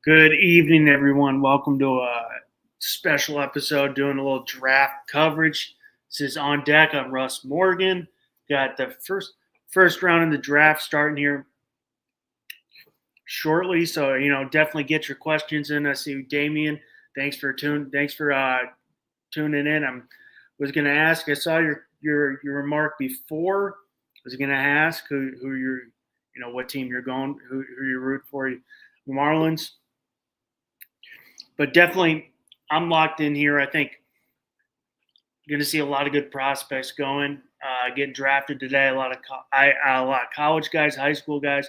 Good evening, everyone. Welcome to a special episode doing a little draft coverage. This is On Deck. I'm Russ Morgan. Got the first round in the draft starting here shortly. So, definitely get your questions in. I see Damien. Thanks for tuning in. I was gonna ask, I saw your remark before. I was gonna ask who you're what team you're going, who you root for, Marlins. But definitely, I'm locked in here. I think you're going to see a lot of good prospects getting drafted today. A lot of college guys, high school guys.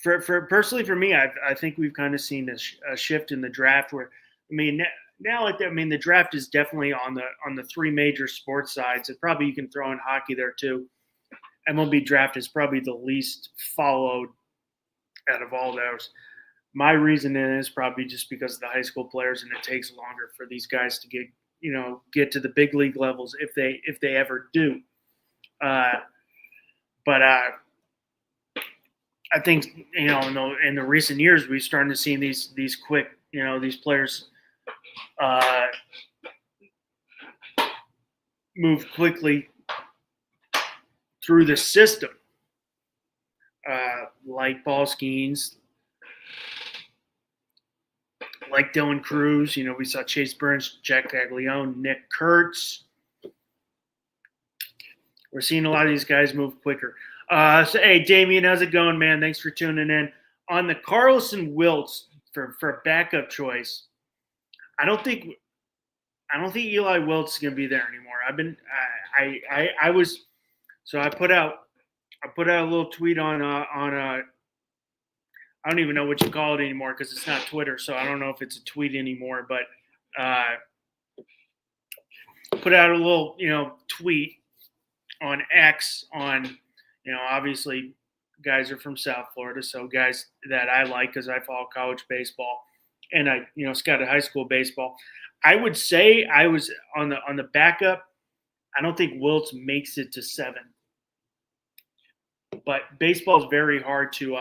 Personally, for me, I think we've kind of seen a shift in the draft where, the draft is definitely on the three major sports sides, and probably you can throw in hockey there too. MLB draft is probably the least followed out of all those. My reason is probably just because of the high school players, and it takes longer for these guys to get to the big league levels if they ever do. But I think in the recent years we're starting to see these quick these players move quickly through the system, like Paul Skeens, like Dylan Cruz. We saw Chase Burns, Jack Caglione, Nick Kurtz. We're seeing a lot of these guys move quicker. Hey, Damien, how's it going, man? Thanks for tuning in. On the Carlson Wilts for backup choice, I don't think Eli Wilts is going to be there anymore. I put out a little tweet on I don't even know what you call it anymore because it's not Twitter, so I don't know if it's a tweet anymore. But put out a little, tweet on X on, obviously guys are from South Florida, so guys that I like because I follow college baseball and I, scouted high school baseball. I would say I was on the backup. I don't think Wilts makes it to 7, but baseball is very hard to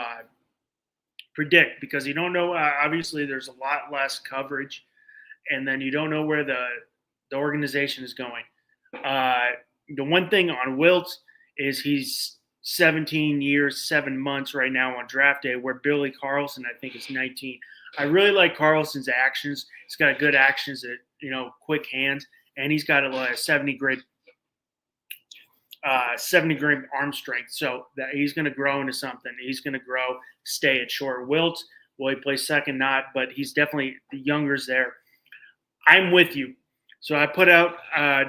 predict because you don't know. Obviously, there's a lot less coverage, and then you don't know where the organization is going. The one thing on Wilts is he's 17 years, 7 months right now on draft day, where Billy Carlson, I think, is 19. I really like Carlson's actions. He's got good actions, quick hands, and he's got a 70 grade arm strength. So that he's going to grow into something. He's going to stay at short. Wilt, will he play second? Not, but he's definitely the younger's there. I'm with you. So I put out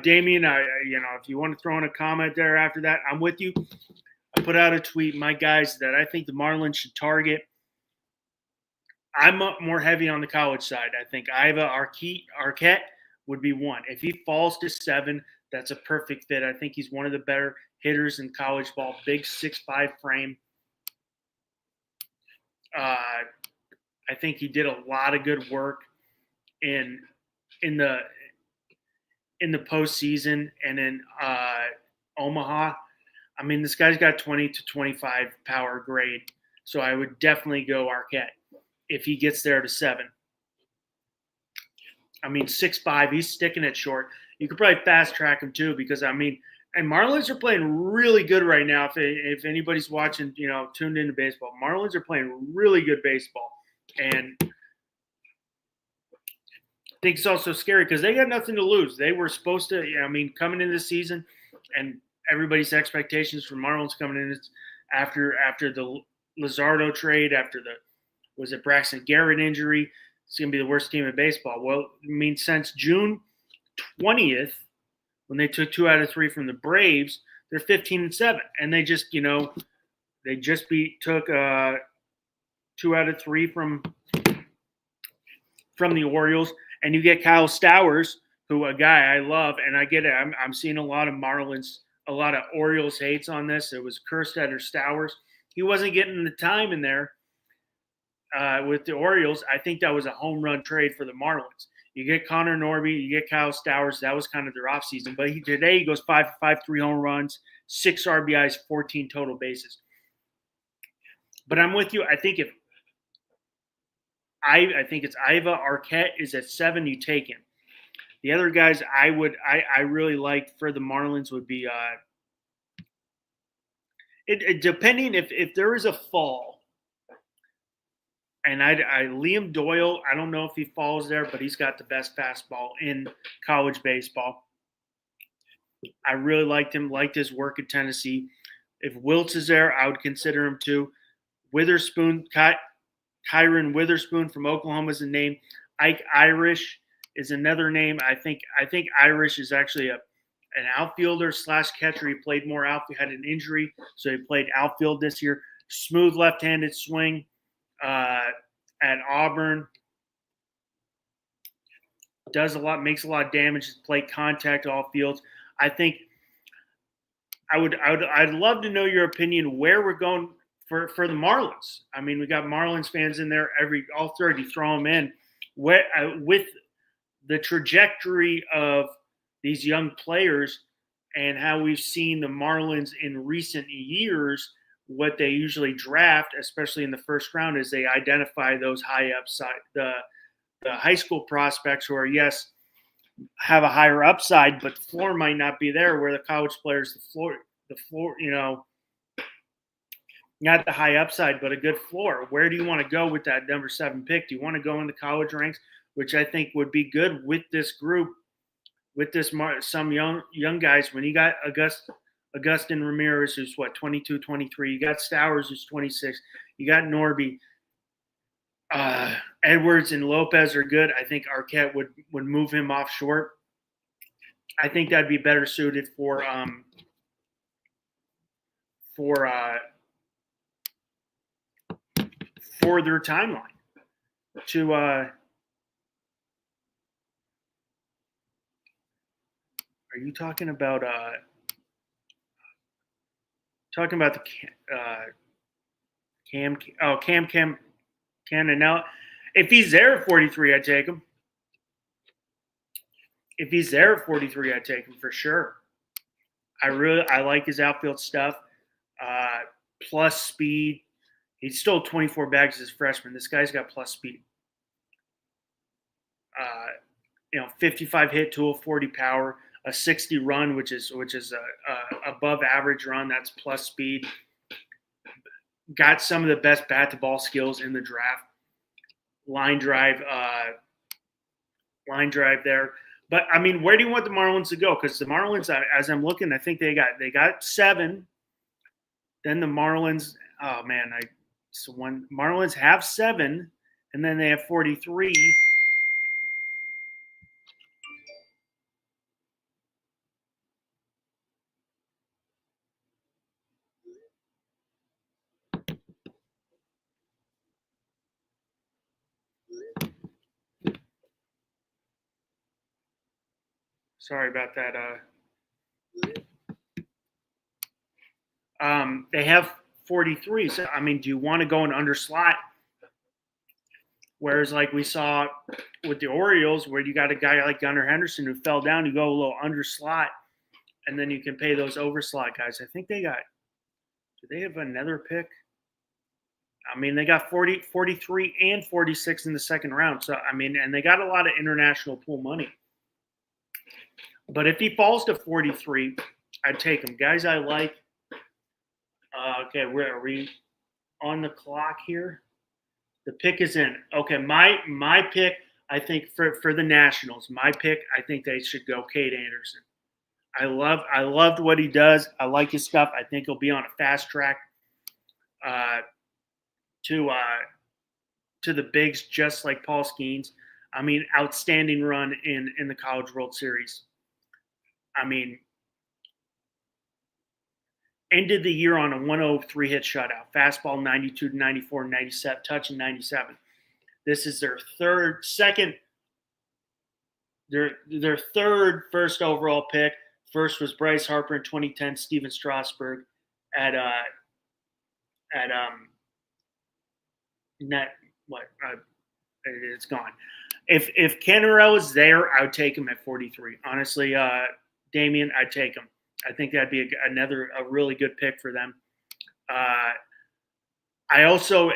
Damien. If you want to throw in a comment there after that, I'm with you. I put out a tweet. My guys that I think the Marlins should target. I'm more heavy on the college side. I think Iva Arquette would be one. If he falls to 7, that's a perfect fit. I think he's one of the better hitters in college ball. Big 6'5" frame. I think he did a lot of good work in the postseason and in Omaha. I mean, this guy's got 20 to 25 power grade, so I would definitely go Arquette if he gets there to 7. 6'5", he's sticking it short. You could probably fast track him too because, and Marlins are playing really good right now. If anybody's watching, tuned into baseball, Marlins are playing really good baseball. And I think it's also scary because they got nothing to lose. They were supposed to, coming into the season, and everybody's expectations for Marlins coming in after the Luzardo trade, after was it Braxton Garrett injury, it's going to be the worst team in baseball. Well, since June 20th, when they took 2 out of 3 from the Braves, they're 15-7, and they just, took 2 out of 3 from the Orioles, and you get Kyle Stowers, who a guy I love, and I get it. I'm seeing a lot of Orioles hates on this. It was Kjerstad or Stowers. He wasn't getting the time in there with the Orioles. I think that was a home run trade for the Marlins. You get Connor Norby, you get Kyle Stowers. That was kind of their offseason. But today he goes 5 for 5, 3 home runs, 6 RBIs, 14 total bases. But I'm with you. I think I think it's Iva. Arquette is at 7. You take him. The other guys I really like for the Marlins would be depending if there is a fall, and I Liam Doyle. I don't know if he falls there, but he's got the best fastball in college baseball. I really liked him. Liked his work at Tennessee. If Wiltz is there, I would consider him too. Witherspoon, Kyron Witherspoon from Oklahoma is a name. Ike Irish is another name. I think Irish is actually an outfielder / catcher. He played more outfield, had an injury, so he played outfield this year. Smooth left-handed swing at Auburn. Does a lot, makes a lot of damage. Plate contact, all fields. I think I'd love to know your opinion where we're going for the Marlins. I mean, we got Marlins fans in there all 30. Throw them in. With the trajectory of these young players and how we've seen the Marlins in recent years, what they usually draft, especially in the first round, is they identify those high upside, the high school prospects who are, yes, have a higher upside, but the floor might not be there, where the college players, the floor, not the high upside, but a good floor. Where do you want to go with that number 7 pick? Do you want to go in the college ranks, which I think would be good with this group, with some young guys? When you got Augustin Ramirez, who's 22, 23. You got Stowers, who's 26. You got Norby. Edwards and Lopez are good. I think Arquette would move him off short. I think that'd be better suited for their timeline. Are you talking about the Cam Cananella? If he's there at 43, I'd take him. If he's there at 43, I'd take him for sure. I like his outfield stuff. Plus speed. He stole 24 bags as a freshman. This guy's got plus speed. 55 hit tool, 40 power, a 60 run, which is a above average run. That's plus speed. Got some of the best bat to ball skills in the draft. Line drive there. But I mean, where do you want the Marlins to go? Because the Marlins, as I'm looking, I think they got 7. Then the Marlins, Marlins have 7, and then they have 43. Sorry about that. They have 43. So, I mean, do you want to go an underslot? Whereas, like we saw with the Orioles, where you got a guy like Gunnar Henderson who fell down, you go a little underslot, and then you can pay those overslot guys. I think do they have another pick? I mean, they got 43 and 46 in the second round. So, I mean, and they got a lot of international pool money. But if he falls to 43, I'd take him. Guys I like. Okay, where are we on the clock here? The pick is in. Okay, my pick, I think for the Nationals, my pick, I think they should go Cade Anderson. I loved what he does. I like his stuff. I think he'll be on a fast track to the bigs, just like Paul Skeens. I mean, outstanding run in the College World Series. I mean, ended the year on a 103 hit shutout. Fastball 92 to 94, 97, touch in 97. This is their third first overall pick. First was Bryce Harper in 2010, Steven Strasburg at it's gone. If Canarell is there, I would take him at 43. Honestly, Damian, I'd take him. I think that'd be a really good pick for them. I also,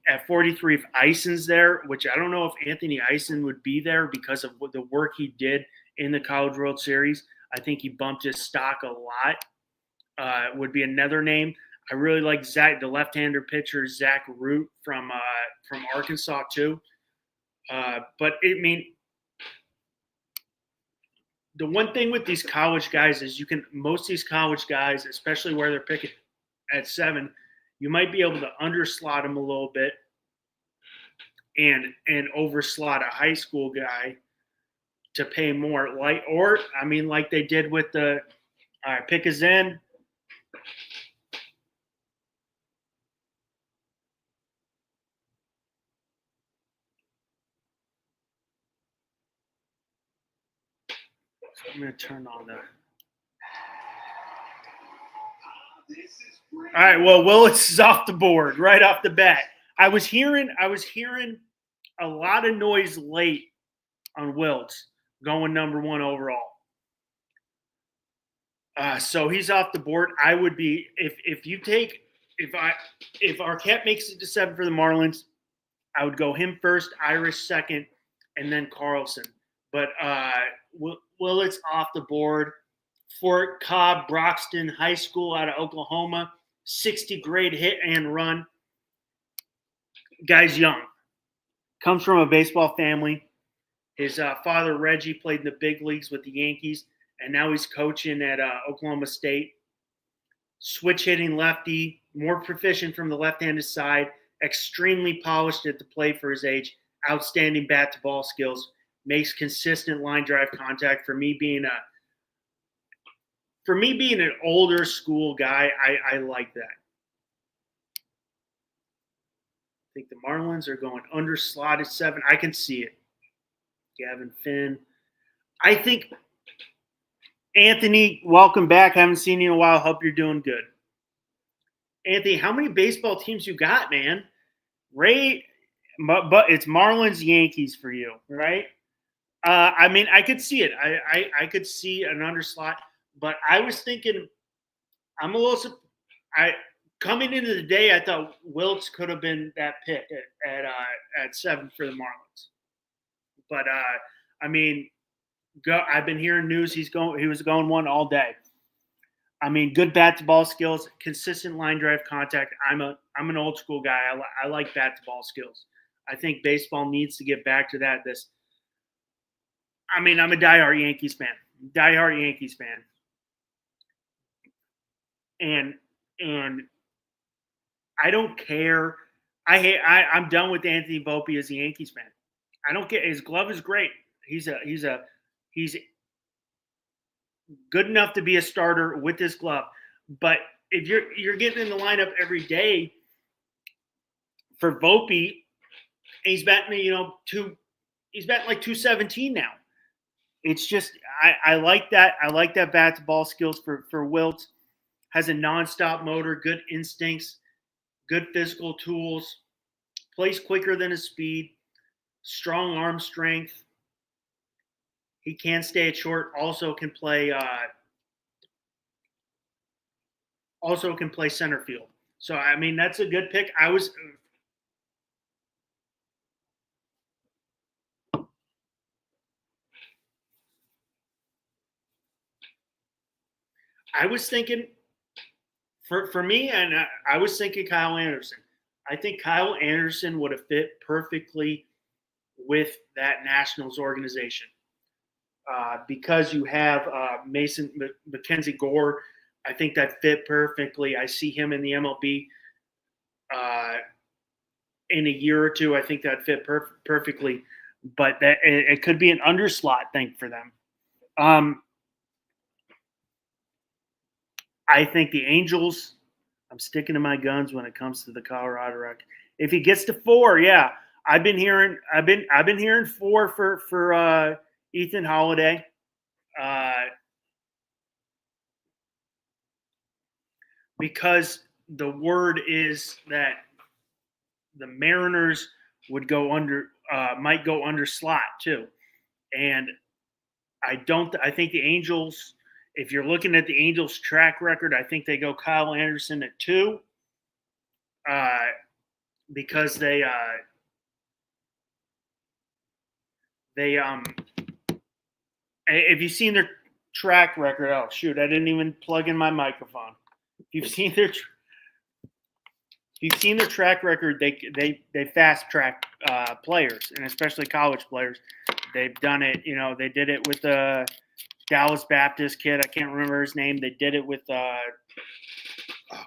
at 43, if Eison's there, which I don't know if Anthony Eison would be there because of the work he did in the College World Series. I think he bumped his stock a lot. Would be another name. I really like the left-hander pitcher Zach Root from Arkansas too. But I mean, the one thing with these college guys is most of these college guys, especially where they're picking at 7, you might be able to underslot them a little bit and overslot a high school guy to pay more, like they did with the pick a Zen. So I'm going to turn on the. All right, well, Willis is off the board right off the bat. I was hearing a lot of noise late on Wiltz going number 1 overall. So he's off the board. I would be if Arquette makes it to 7 for the Marlins, I would go him first, Irish second, and then Carlson. But Willis off the board. Fort Cobb Broxton High School out of Oklahoma, 60 grade hit and run. Guy's young. Comes from a baseball family. His father, Reggie, played in the big leagues with the Yankees, and now he's coaching at Oklahoma State. Switch hitting lefty, more proficient from the left-handed side, extremely polished at the plate for his age, outstanding bat-to-ball skills, makes consistent line drive contact. For me being an older school guy, I like that. I think the Marlins are going under slotted 7. I can see it. Gavin Finn. I think Anthony, welcome back. Haven't seen you in a while. Hope you're doing good. Anthony, how many baseball teams you got, man? Ray, but it's Marlins, Yankees for you, right? I mean, I could see it. I could see an underslot, but I was thinking, I'm a little. Coming into the day, I thought Wiltz could have been that pick at 7 for the Marlins, but I mean, I've been hearing news he was going 1 all day. I mean, good bat to ball skills, consistent line drive contact. I'm an old school guy. I like bat to ball skills. I think baseball needs to get back to that. I'm a diehard Yankees fan. And I don't care. I'm done with Anthony Volpe as a Yankees fan. I don't care. His glove is great. He's good enough to be a starter with this glove. But if you're getting in the lineup every day for Volpe, he's batting, he's batting like 217 now. It's just I like that. I like that bat to ball skills for Wilt. Has a nonstop motor, good instincts, good physical tools, plays quicker than his speed, strong arm strength. He can stay at short. Also can play center field. So I mean that's a good pick. I was thinking for me, and I was thinking Kyle Anderson. I think Kyle Anderson would have fit perfectly with that Nationals organization. Because you have Mackenzie Gore, I think that fit perfectly. I see him in the MLB in a year or two. I think that fit perfectly, but that it could be an underslot thing for them. I think the Angels. I'm sticking to my guns when it comes to the Colorado Rockies. If he gets to 4, yeah, I've been hearing 4 for Ethan Holiday. Because the word is that the Mariners would might go under slot too. And I think the Angels, if you're looking at the Angels track record, I think they go Kyle Anderson at 2. because if you've seen their track record, oh shoot, I didn't even plug in my microphone. If you've seen their track record, they fast track players, and especially college players. They've done it. They did it with the Dallas Baptist kid. I can't remember his name. They did it with a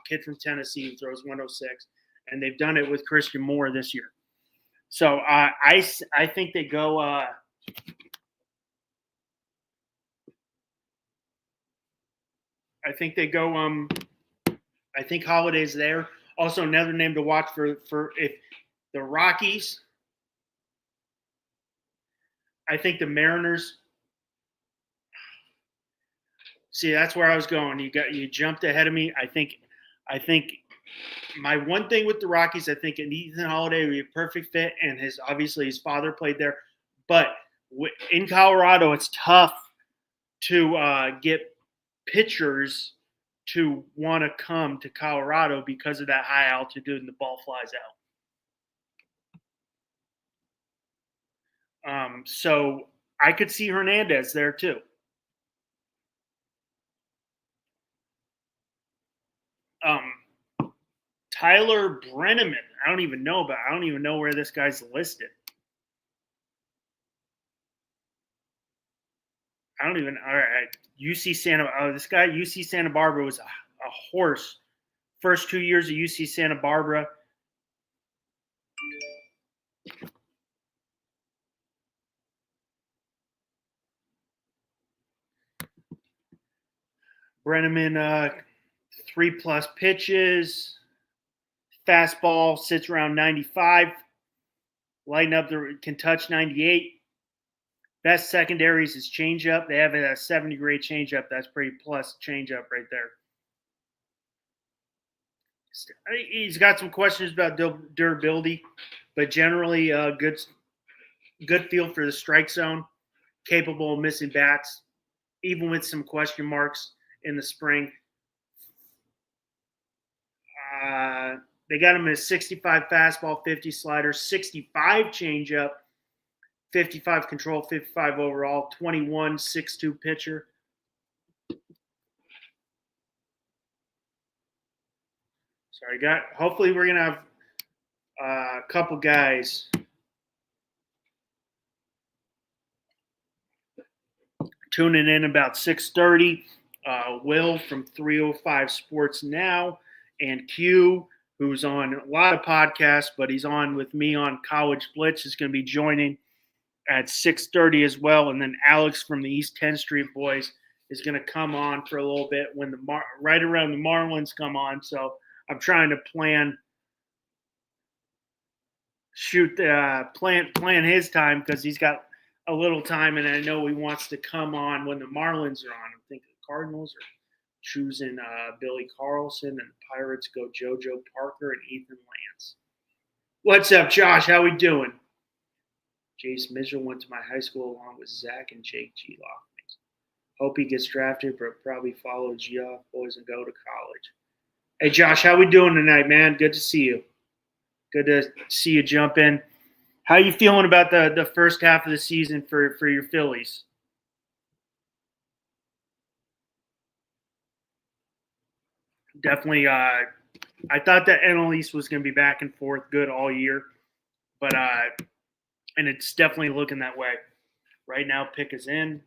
kid from Tennessee who throws 106, and they've done it with Christian Moore this year. So I think they go. I think they go. I think Holiday's there. Also, another name to watch for if the Rockies. I think the Mariners. See, that's where I was going. You jumped ahead of me. I think my one thing with the Rockies, I think Ethan Holiday would be a perfect fit, and obviously his father played there. But in Colorado, it's tough to get pitchers to want to come to Colorado because of that high altitude and the ball flies out. So I could see Hernandez there too. Tyler Brenneman. I don't even know where this guy's listed. All right. UC Santa Barbara was a horse. First 2 years of UC Santa Barbara. Brenneman, 3+ pitches. Fastball sits around 95. Lighten up can touch 98. Best secondaries is changeup. They have a 70-grade changeup. That's pretty plus changeup right there. He's got some questions about durability, but generally good feel for the strike zone, capable of missing bats, even with some question marks in the spring. They got him at 65 fastball, 50 slider, 65 changeup, 55 control, 55 overall, 21 6'2" pitcher. Sorry, hopefully we're gonna have a couple guys tuning in about 6:30. Will from 305 Sports Now, and Q, who's on a lot of podcasts, but he's on with me on College Blitz, is going to be joining at 6:30 as well. And then Alex from the East 10th Street Boys is going to come on for a little bit when right around the Marlins come on. So I'm trying to plan his time because he's got a little time, and I know he wants to come on when the Marlins are on. I'm thinking the Cardinals are choosing Billy Carlson, and the Pirates go JoJo Parker and Ethan Lance. What's up, Josh? How we doing? Jace Mitchell went to my high school along with Zach and Jake G-Lock. Hope he gets drafted, but probably follow G-Off boys and go to college. Hey, Josh, how we doing tonight, man? Good to see you. Good to see you jump in. How you feeling about the first half of the season for your Phillies? Definitely, I thought that NL East was going to be back and forth good all year, but and it's definitely looking that way. Right now, pick is in.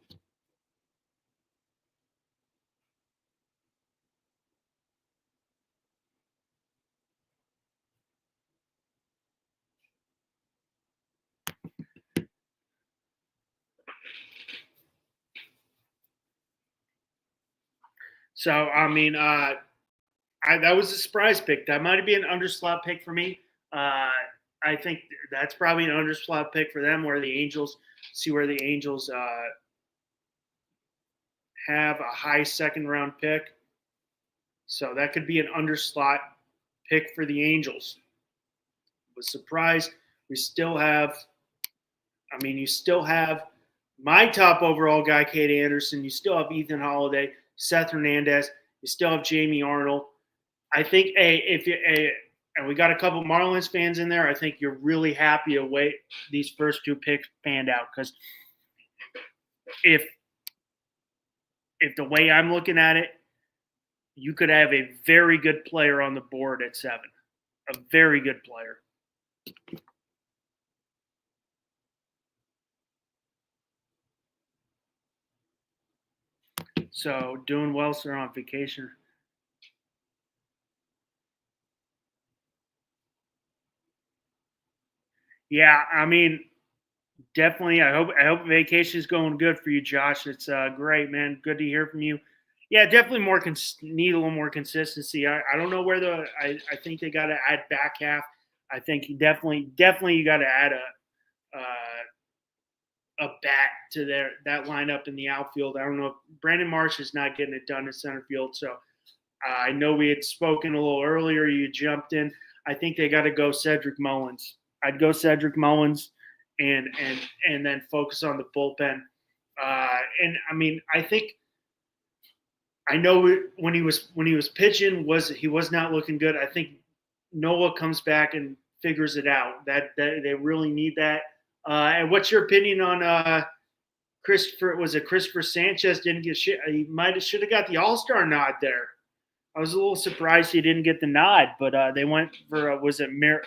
So, I mean, that was a surprise pick. That might be an underslot pick for me. I think that's probably an underslot pick for them, where the Angels have a high second-round pick. So that could be an underslot pick for the Angels. Was surprised. You still have my top overall guy, Cade Anderson. You still have Ethan Holiday, Seth Hernandez. You still have Jamie Arnold. I think and we got a couple Marlins fans in there, I think you're really happy the way these first two picks panned out. Because if the way I'm looking at it, you could have a very good player on the board at 7, a very good player. So doing well, sir, on vacation. Yeah, I mean, definitely. I hope vacation is going good for you, Josh. It's great, man. Good to hear from you. Yeah, definitely need a little more consistency. I don't know where I think they got to add back half. I think definitely you got to add a bat to that lineup in the outfield. I don't know if Brandon Marsh is not getting it done in center field. So I know we had spoken a little earlier. You jumped in. I think they got to go Cedric Mullins. I'd go Cedric Mullins and then focus on the bullpen. And I mean, I know when he was pitching he was not looking good. I think Noah comes back and figures it out. That they really need that. And what's your opinion on Christopher? Was it Christopher Sanchez didn't get shit? He should have got the All-Star nod there. I was a little surprised he didn't get the nod, but they went for was it Mir?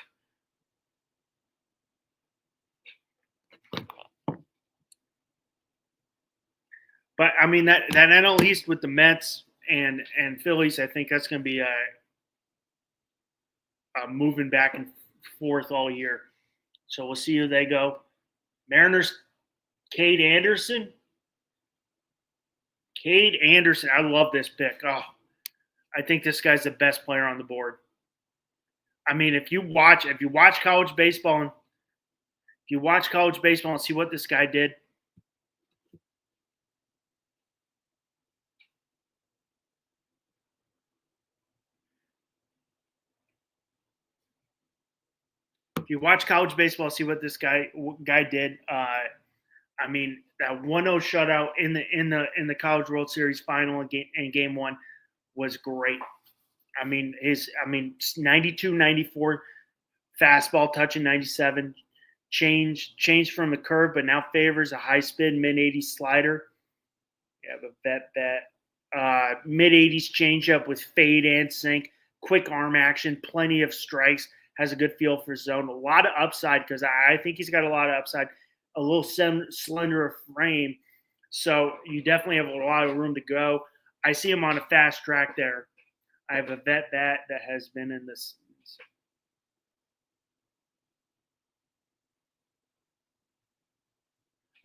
But I mean that NL East with the Mets and Phillies, I think that's going to be a moving back and forth all year. So we'll see who they go. Mariners, Cade Anderson. Cade Anderson, I love this pick. Oh, I think this guy's the best player on the board. I mean, if you watch college baseball and see what this guy did. If you watch college baseball, see what this guy did. I mean, that 1-0 shutout in the College World Series final in game 1 was great. I mean, 92, 94 fastball touching 97 changed from the curve, but now favors a high spin mid-80s slider. You have a bet. Mid-80s changeup with fade and sink, quick arm action, plenty of strikes, has a good feel for zone. A lot of upside because I think he's got a lot of upside, a little slender frame. So you definitely have a lot of room to go. I see him on a fast track there. I have a vet bat that has been in this.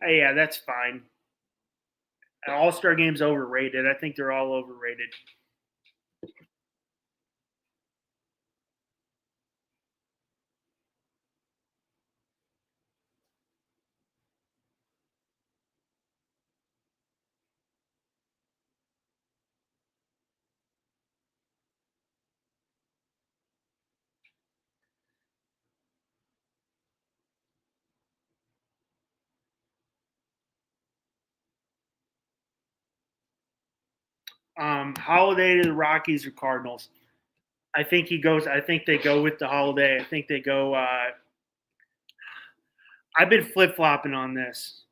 Yeah, that's fine. All-Star game's overrated. I think they're all overrated. Holiday to the Rockies or Cardinals. I think he goes. I think they go with the Holiday. I think they go. I've been flip flopping on this.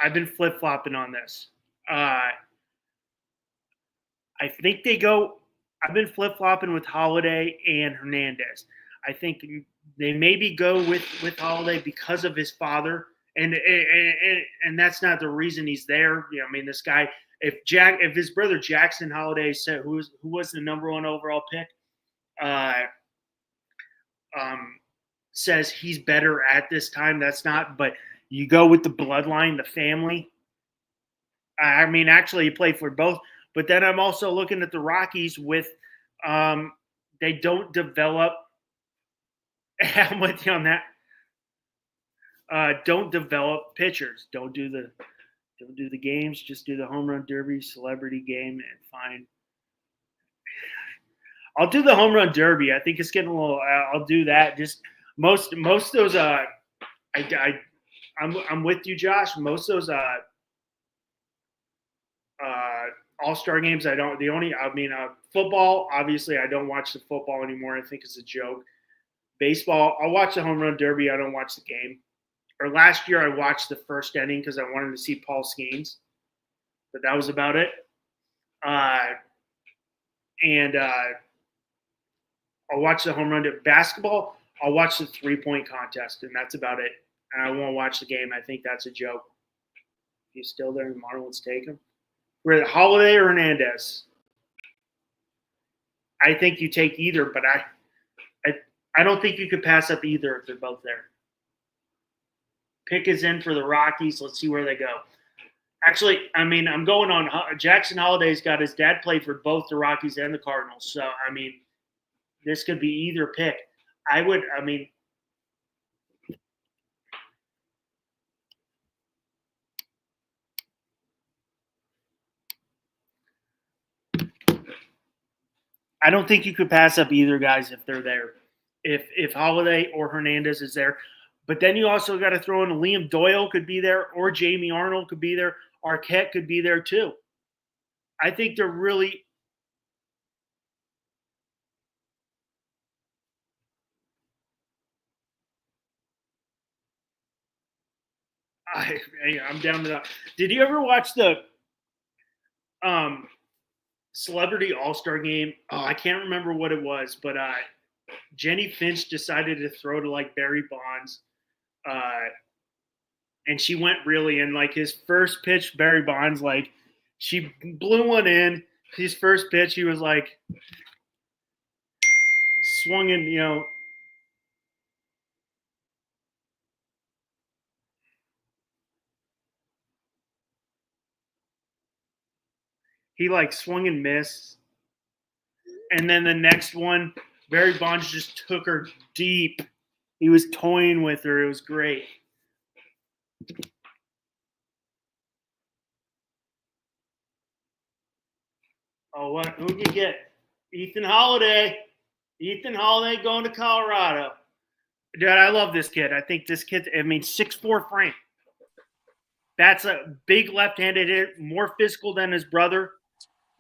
I've been flip flopping on this. I think they go. I've been flip flopping with Holiday and Hernandez. I think they maybe go with Holiday because of his father, and that's not the reason he's there. You know, I mean, this guy. If his brother Jackson Holiday said who was the number 1 overall pick, says he's better at this time. That's not. But you go with the bloodline, the family. I mean, actually, he played for both. But then I'm also looking at the Rockies with they don't develop. I'm with you on that. Don't develop pitchers. Don't do the games. Just do the home run derby, celebrity game, and fine. I'll do the home run derby. I think it's getting a little. I'll do that. Just most of those. I'm with you, Josh. Most of those All-Star games, I don't. Football, obviously, I don't watch the football anymore. I think it's a joke. Baseball, I'll watch the home run derby. I don't watch the game. Or last year, I watched the first inning because I wanted to see Paul Skeens, but that was about it. And I'll watch the home run derby. Basketball, I'll watch the three-point contest, and that's about it. And I won't watch the game. I think that's a joke. He's still there. The Marlins take him. We're at Holiday or Hernandez. I think you take either, but I don't think you could pass up either if they're both there. Pick is in for the Rockies. Let's see where they go. Actually, I'm going on. Jackson Holiday's got his dad played for both the Rockies and the Cardinals. So, this could be either pick. I don't think you could pass up either guys if they're there. If Holiday or Hernandez is there. But then you also got to throw in Liam Doyle could be there, or Jamie Arnold could be there. Arquette could be there too. I think they're really – I'm down to that. Did you ever watch the Celebrity All-Star Game? Oh, I can't remember what it was, but Jenny Finch decided to throw to like Barry Bonds. And she went really in. Like his first pitch, Barry Bonds, like she blew one in. His first pitch, he was like swung in, he like swung and missed. And then the next one, Barry Bonds just took her deep. He was toying with her. It was great. Oh, what? Who did you get? Ethan Holiday. Ethan Holiday going to Colorado. Dude, I love this kid. I think this kid, 6'4" frame. That's a big left-handed hit, more physical than his brother.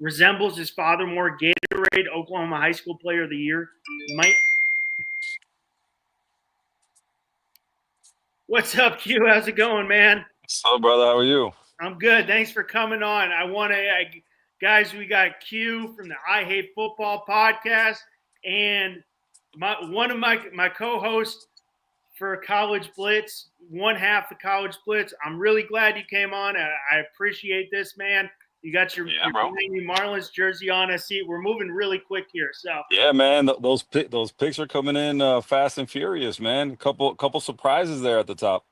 Resembles his father more. Gatorade, Oklahoma High School Player of the Year. What's up, Q? How's it going, man? What's up, brother? How are you? I'm good. Thanks for coming on. Guys, we got Q from the I Hate Football podcast, and one of my co-hosts for College Blitz, one half the College Blitz. I'm really glad you came on. I appreciate this, man. You got your Miami Marlins jersey on. I see we're moving really quick here. So yeah, man, those picks are coming in fast and furious, man. Couple surprises there at the top.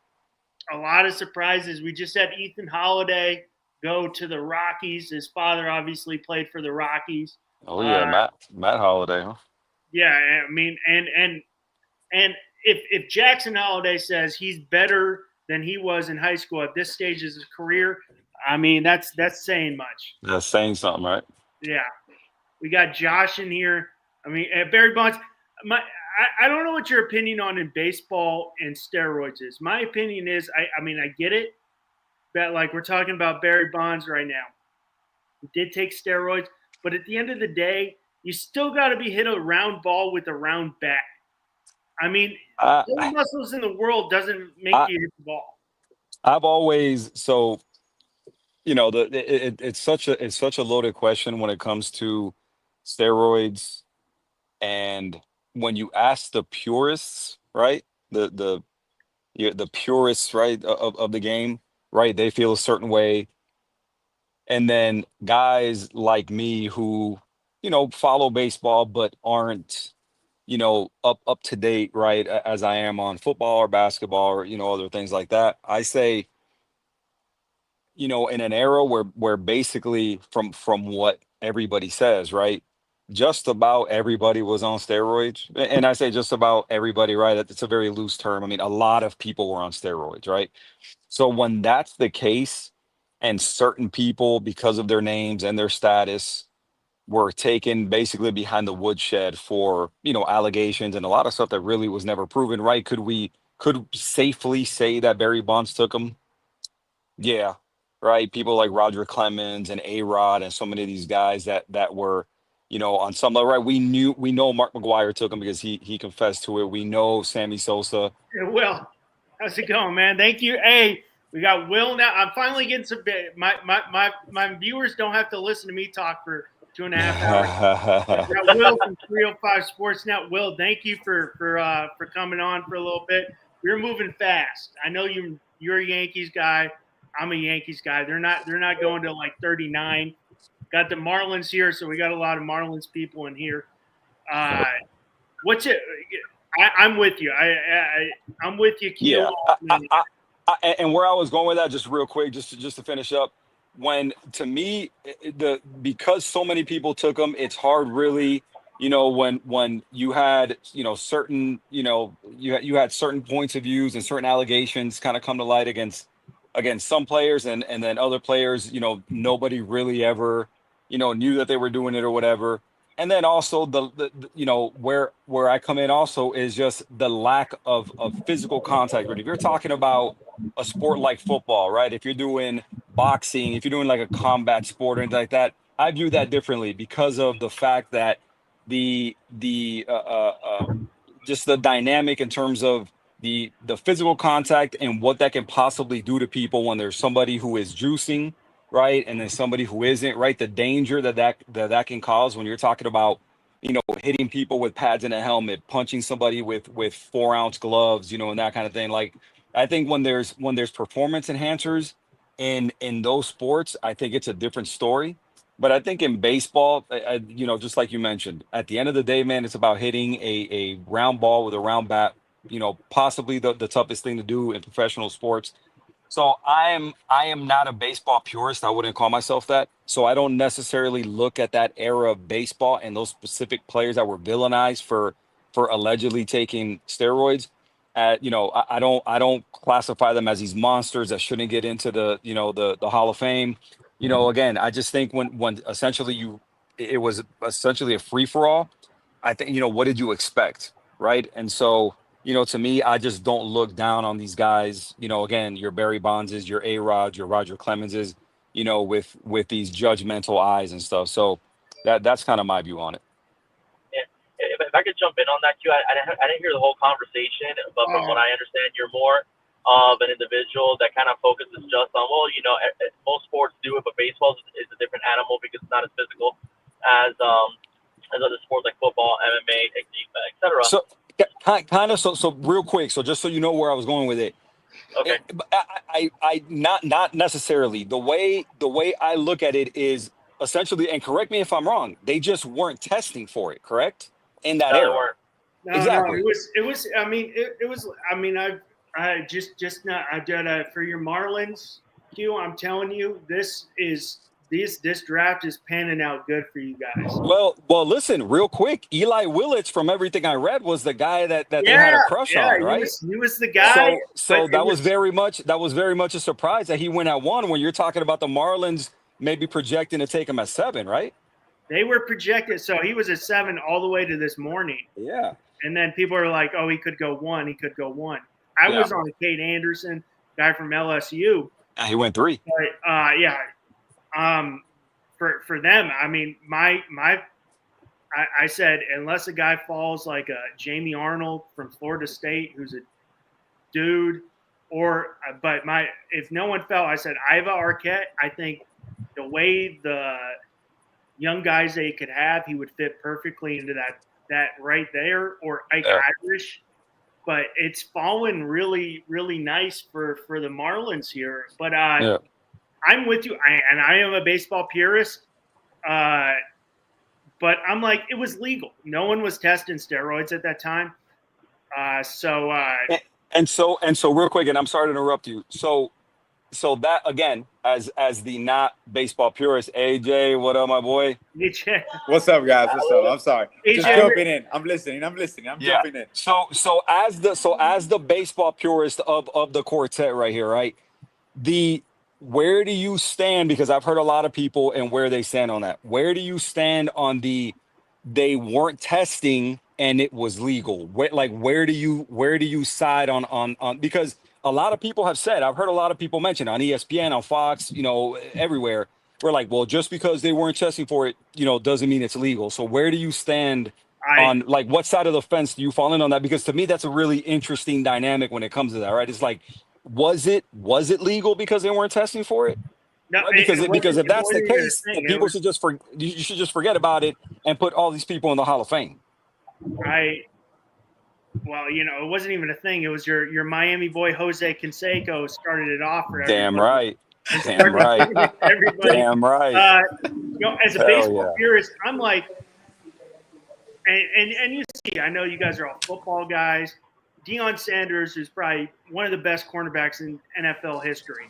A lot of surprises. We just had Ethan Holiday go to the Rockies. His father obviously played for the Rockies. Oh yeah, Matt Holiday, huh? Yeah, and if Jackson Holiday says he's better than he was in high school at this stage of his career, that's saying much. That's saying something, right? Yeah. We got Josh in here. Barry Bonds. I don't know what your opinion on in baseball and steroids is. My opinion is, I get it, but like we're talking about Barry Bonds right now. He did take steroids, but at the end of the day, you still got to be hit a round ball with a round bat. All the muscles in the world doesn't make you hit the ball. I've always it's such a loaded question when it comes to steroids, and when you ask the purists, right, the purists, right, of the game, right, they feel a certain way, and then guys like me who follow baseball but aren't up to date, right, as I am on football or basketball or other things like that. I say, in an era where basically from what everybody says, right, just about everybody was on steroids. And I say just about everybody, right? It's a very loose term. A lot of people were on steroids, right? So when that's the case, and certain people, because of their names and their status, were taken basically behind the woodshed for, allegations and a lot of stuff that really was never proven, right? Could safely say that Barry Bonds took them? Yeah. right? People like Roger Clemens and A-Rod and so many of these guys that were, on some level, right? We know Mark McGuire took him because he confessed to it. We know Sammy Sosa. Hey, Will, how's it going, man? Thank you. Hey, we got Will now. I'm finally getting some bit. My viewers don't have to listen to me talk for 2.5 hours. We got Will from 305 Sportsnet. Will, thank you for coming on for a little bit. We're moving fast. I know you're a Yankees guy. I'm a Yankees guy. They're not going to like 39. Got the Marlins here, so we got a lot of Marlins people in here. What's it? I'm with you. I'm with you, Q. Yeah. And where I was going with that, just real quick, just to finish up, when to me because so many people took them, it's hard really, when you had certain you had certain points of views and certain allegations kind of come to light against some players, and then other players, nobody really ever knew that they were doing it or whatever. And then also where I come in also is just the lack of physical contact. But if you're talking about a sport like football, right? If you're doing boxing, if you're doing like a combat sport or anything like that, I view that differently because of the fact that the just the dynamic in terms of the physical contact and what that can possibly do to people when there's somebody who is juicing, right, and then somebody who isn't, right? The danger that can cause when you're talking about hitting people with pads in a helmet, punching somebody with 4-ounce gloves, and that kind of thing. Like, I think when there's performance enhancers in those sports, I think it's a different story. But I think in baseball, just like you mentioned, at the end of the day, man, it's about hitting a round ball with a round bat. Possibly the toughest thing to do in professional sports. So I am not a baseball purist. I wouldn't call myself that. So I don't necessarily look at that era of baseball and those specific players that were villainized for allegedly taking steroids. I don't classify them as these monsters that shouldn't get into the Hall of Fame. Again, I just think when essentially it was essentially a free for all. I think, what did you expect, right? And so, to me, I just don't look down on these guys. Again, your Barry Bondses, your A-Rod, your Roger Clemenses, with these judgmental eyes and stuff. So that's kind of my view on it. Yeah. If I could jump in on that, too, I didn't hear the whole conversation, but from what I understand, you're more of an individual that kind of focuses just on, well, most sports do it, but baseball is a different animal because it's not as physical as other sports like football, MMA, etc. So kind of, so real quick, so just so you know where I was going with it. Okay. I not necessarily. The way I look at it is essentially, and correct me if I'm wrong, they just weren't testing for it, correct? In that No, they era. weren't. No, Exactly. no, it was. I mean, it was. I mean, I just not. I did for your Marlins, Q. I'm telling you, this draft is panning out good for you guys. Well, listen, real quick. Eli Willits, from everything I read, was the guy that they had a crush on, right? He was the guy. So that was very much a surprise that he went at 1 when you're talking about the Marlins maybe projecting to take him at 7, right? They were projected, so he was at 7 all the way to this morning. Yeah. And then people are like, "Oh, he could go 1. He could go 1." I was on Kate Anderson, guy from LSU. He went 3. But yeah. For them, I mean, I said, unless a guy falls like a Jamie Arnold from Florida State, who's a dude, if no one fell, I said Iva Arquette. I think the way the young guys they could have, he would fit perfectly into that right there, or Ike Irish. But it's fallen really, really nice for the Marlins here. But I'm with you, I am a baseball purist. But I'm like, it was legal. No one was testing steroids at that time. And so real quick, and I'm sorry to interrupt you. So that, again, as the not baseball purist, AJ, what up, my boy? AJ. What's up, guys? What's up? I'm sorry. AJ, just jumping in. I'm listening. I'm jumping in. So as the baseball purist of the quartet right here, right? Where do you stand? Because I've heard a lot of people and where they stand on that. Where do you stand on they weren't testing and it was legal? Where do you side on because a lot of people have said, I've heard a lot of people mention on ESPN, on Fox, everywhere. We're like, well, just because they weren't testing for it, doesn't mean it's legal. So where do you stand on, like, what side of the fence do you fall in on that? Because to me, that's a really interesting dynamic when it comes to that, right? It's like, was it legal because they weren't testing for it? No, Right? Because if that's the case, thing. then you should just forget about it and put all these people in the Hall of Fame. Well, it wasn't even a thing. It was your Miami boy Jose Canseco started it off for everybody. Damn right. Damn right. Everybody. Damn right. As a baseball purist, I'm like, and you see, I know you guys are all football guys. Deion Sanders is probably one of the best cornerbacks in NFL history.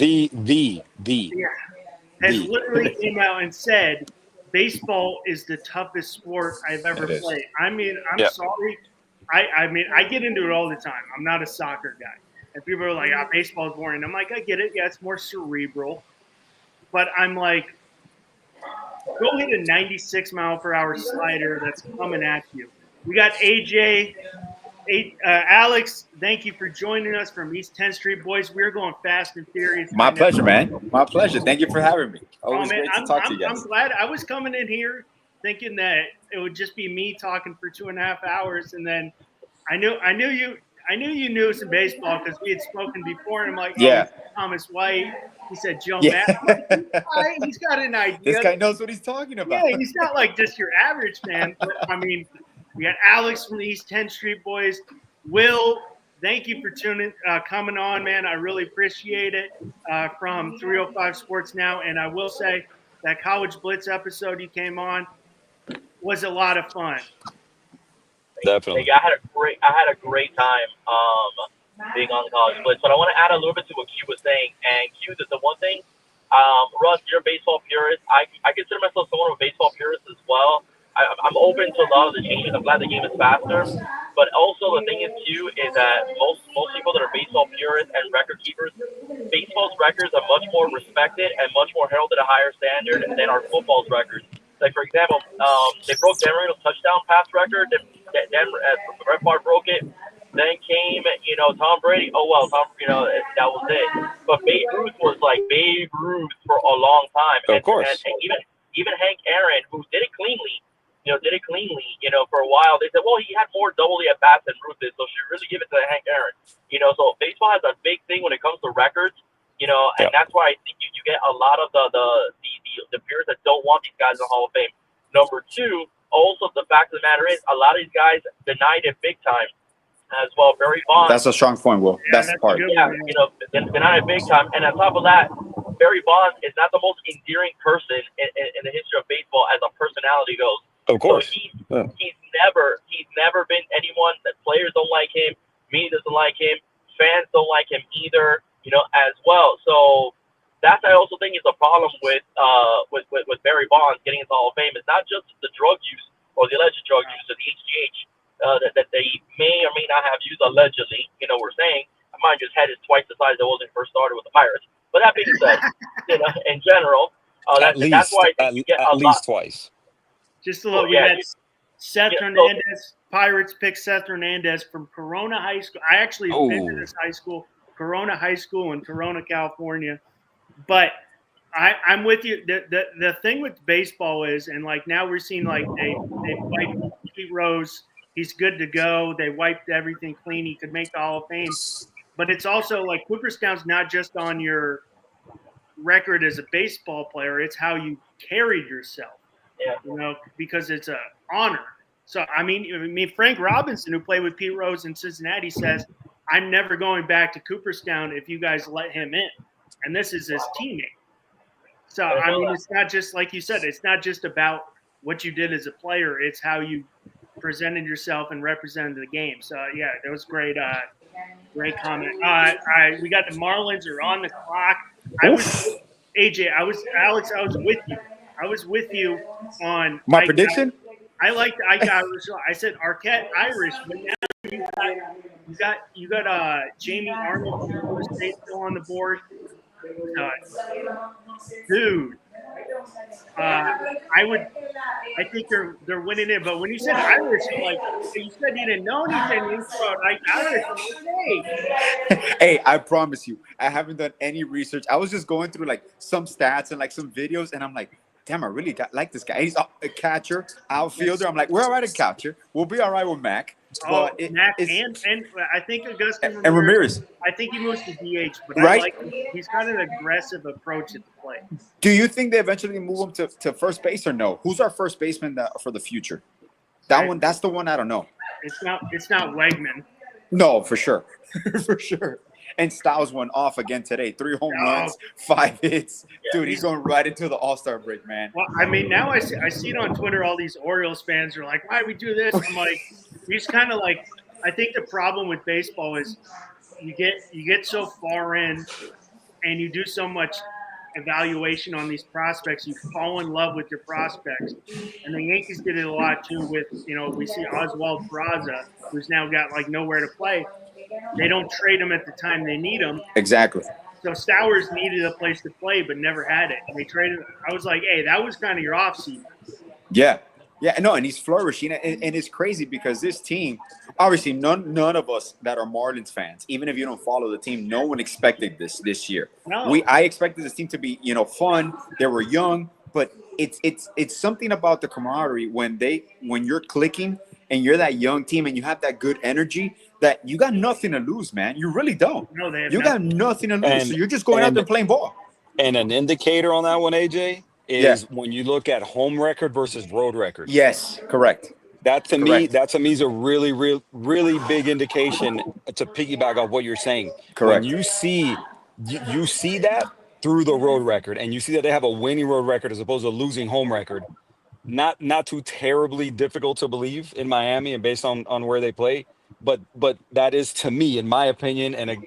Has literally came out and said, baseball is the toughest sport I've ever played. I mean, I'm sorry. I mean, I get into it all the time. I'm not a soccer guy. And people are like, baseball's boring. I'm like, I get it. Yeah, it's more cerebral. But I'm like, go hit a 96-mile-per-hour slider that's coming at you. We got AJ. Alex, thank you for joining us from East 10th Street. Boys, we're going fast and furious. My pleasure, man. My pleasure. Thank you for having me. Always great to talk to you guys. I'm glad. I was coming in here thinking that it would just be me talking for 2.5 hours, and then I knew you knew some baseball because we had spoken before, and I'm like, Thomas White. He said Joe Matt. Like, he's got an idea. This guy knows what he's talking about. Yeah, he's not like just your average fan. But I mean, we got Alex from the East 10th Street Boys. Will, thank you for coming on, man. I really appreciate it. From 305 Sports Now, and I will say that College Blitz episode you came on was a lot of fun. Definitely. I had a great time being on the College Blitz. But I want to add a little bit to what Q was saying. And Q, the one thing, Russ, you're a baseball purist. I consider myself somewhat of a baseball purist as well. I'm open to a lot of the changes. I'm glad the game is faster. But also the thing is, too, is that most people that are baseball purists and record keepers, baseball's records are much more respected and much more heralded at a higher standard than our football's records. Like, for example, they broke Dan Marino's touchdown pass record. Brett Favre broke it. Then came, Tom Brady. Oh, well, that was it. But Babe Ruth was like Babe Ruth for a long time. Of course. And even Hank Aaron, who did it cleanly, for a while, they said, well, he had more double at bats than Ruth did, so should really give it to Hank Aaron. So baseball has a big thing when it comes to records, and that's why I think you get a lot of the purists that don't want these guys in the Hall of Fame. Number two, also the fact of the matter is, a lot of these guys denied it big time as well. Barry Bonds. That's a strong point, Will. That's the part. Yeah, denied it big time. And on top of that, Barry Bonds is not the most endearing person in the history of baseball as a personality goes. Of course. So he's never been anyone that players don't like him, media doesn't like him, fans don't like him either, as well. So that's, I also think, is a problem with Barry Bonds getting into the Hall of Fame. It's not just the drug use or the alleged drug use or the HGH that they may or may not have used allegedly. We're saying, mind you, his head is twice the size it was when he first started with the Pirates. But that being said, in general, that's why I think you get at least twice. Just a little. We had Seth Hernandez. Pirates picked Seth Hernandez from Corona High School. I actually visited this high school, Corona High School in Corona, California. But I'm with you. The thing with baseball is, and like now we're seeing like they wiped Pete Rose. He's good to go. They wiped everything clean. He could make the Hall of Fame. But it's also like Cooperstown's not just on your record as a baseball player. It's how you carried yourself. Yeah. Because it's an honor. So, I mean, Frank Robinson, who played with Pete Rose in Cincinnati, says, I'm never going back to Cooperstown if you guys let him in. And this is his teammate. So, I mean, it's not just, like you said, it's not just about what you did as a player. It's how you presented yourself and represented the game. So, yeah, that was great. Great comment. We got the Marlins are on the clock. Alex, I was with you. I was with you on my prediction. I got Irish. I said Arquette Irish, but now you got Jamie Arnold from Florida State still on the board. Dude, I think they're winning it. But when you said Irish, I'm like, you said you didn't know anything about Irish. I'm like, hey. Hey, I promise you, I haven't done any research. I was just going through like some stats and like some videos, and I'm like, damn, I really like this guy. He's a catcher, outfielder. I'm like, we're all right at catcher. We'll be all right with Mac. Oh, But Mac and I think Augustin and Ramirez. I think he moves to DH, but Right? I like him. He's got an aggressive approach at the plate. Do you think they eventually move him to first base or no? Who's our first baseman for the future? That's the one I don't know. It's not Wegman. No, for sure. For sure. And Styles went off again today. 3 home runs, 5 hits. Dude, he's going right into the All-Star break, man. Well, I mean, now I see it on Twitter. All these Orioles fans are like, why we do this? I'm like, he's kind of like, I think the problem with baseball is you get so far in and you do so much evaluation on these prospects. You fall in love with your prospects. And the Yankees did it a lot too with, we see Oswald Peraza, who's now got like nowhere to play. They don't trade him at the time they need him. Exactly. So Stowers needed a place to play, but never had it. And they traded. I was like, hey, that was kind of your offseason. Yeah. Yeah, no, and he's flourishing. And it's crazy because this team, obviously none of us that are Marlins fans, even if you don't follow the team, no one expected this year. No. I expected this team to be, fun. They were young, but it's something about the camaraderie when you're clicking and you're that young team and you have that good energy that you got nothing to lose, man. You really don't. No, they have got nothing to lose. So you're just going out there playing ball. And an indicator on that one, AJ, is when you look at home record versus road record. Yes, correct. That to me is a really, really big indication to piggyback off what you're saying. Correct. When you see that through the road record, and you see that they have a winning road record as opposed to losing home record, not too terribly difficult to believe in Miami and based on where they play. But that is, to me, in my opinion, and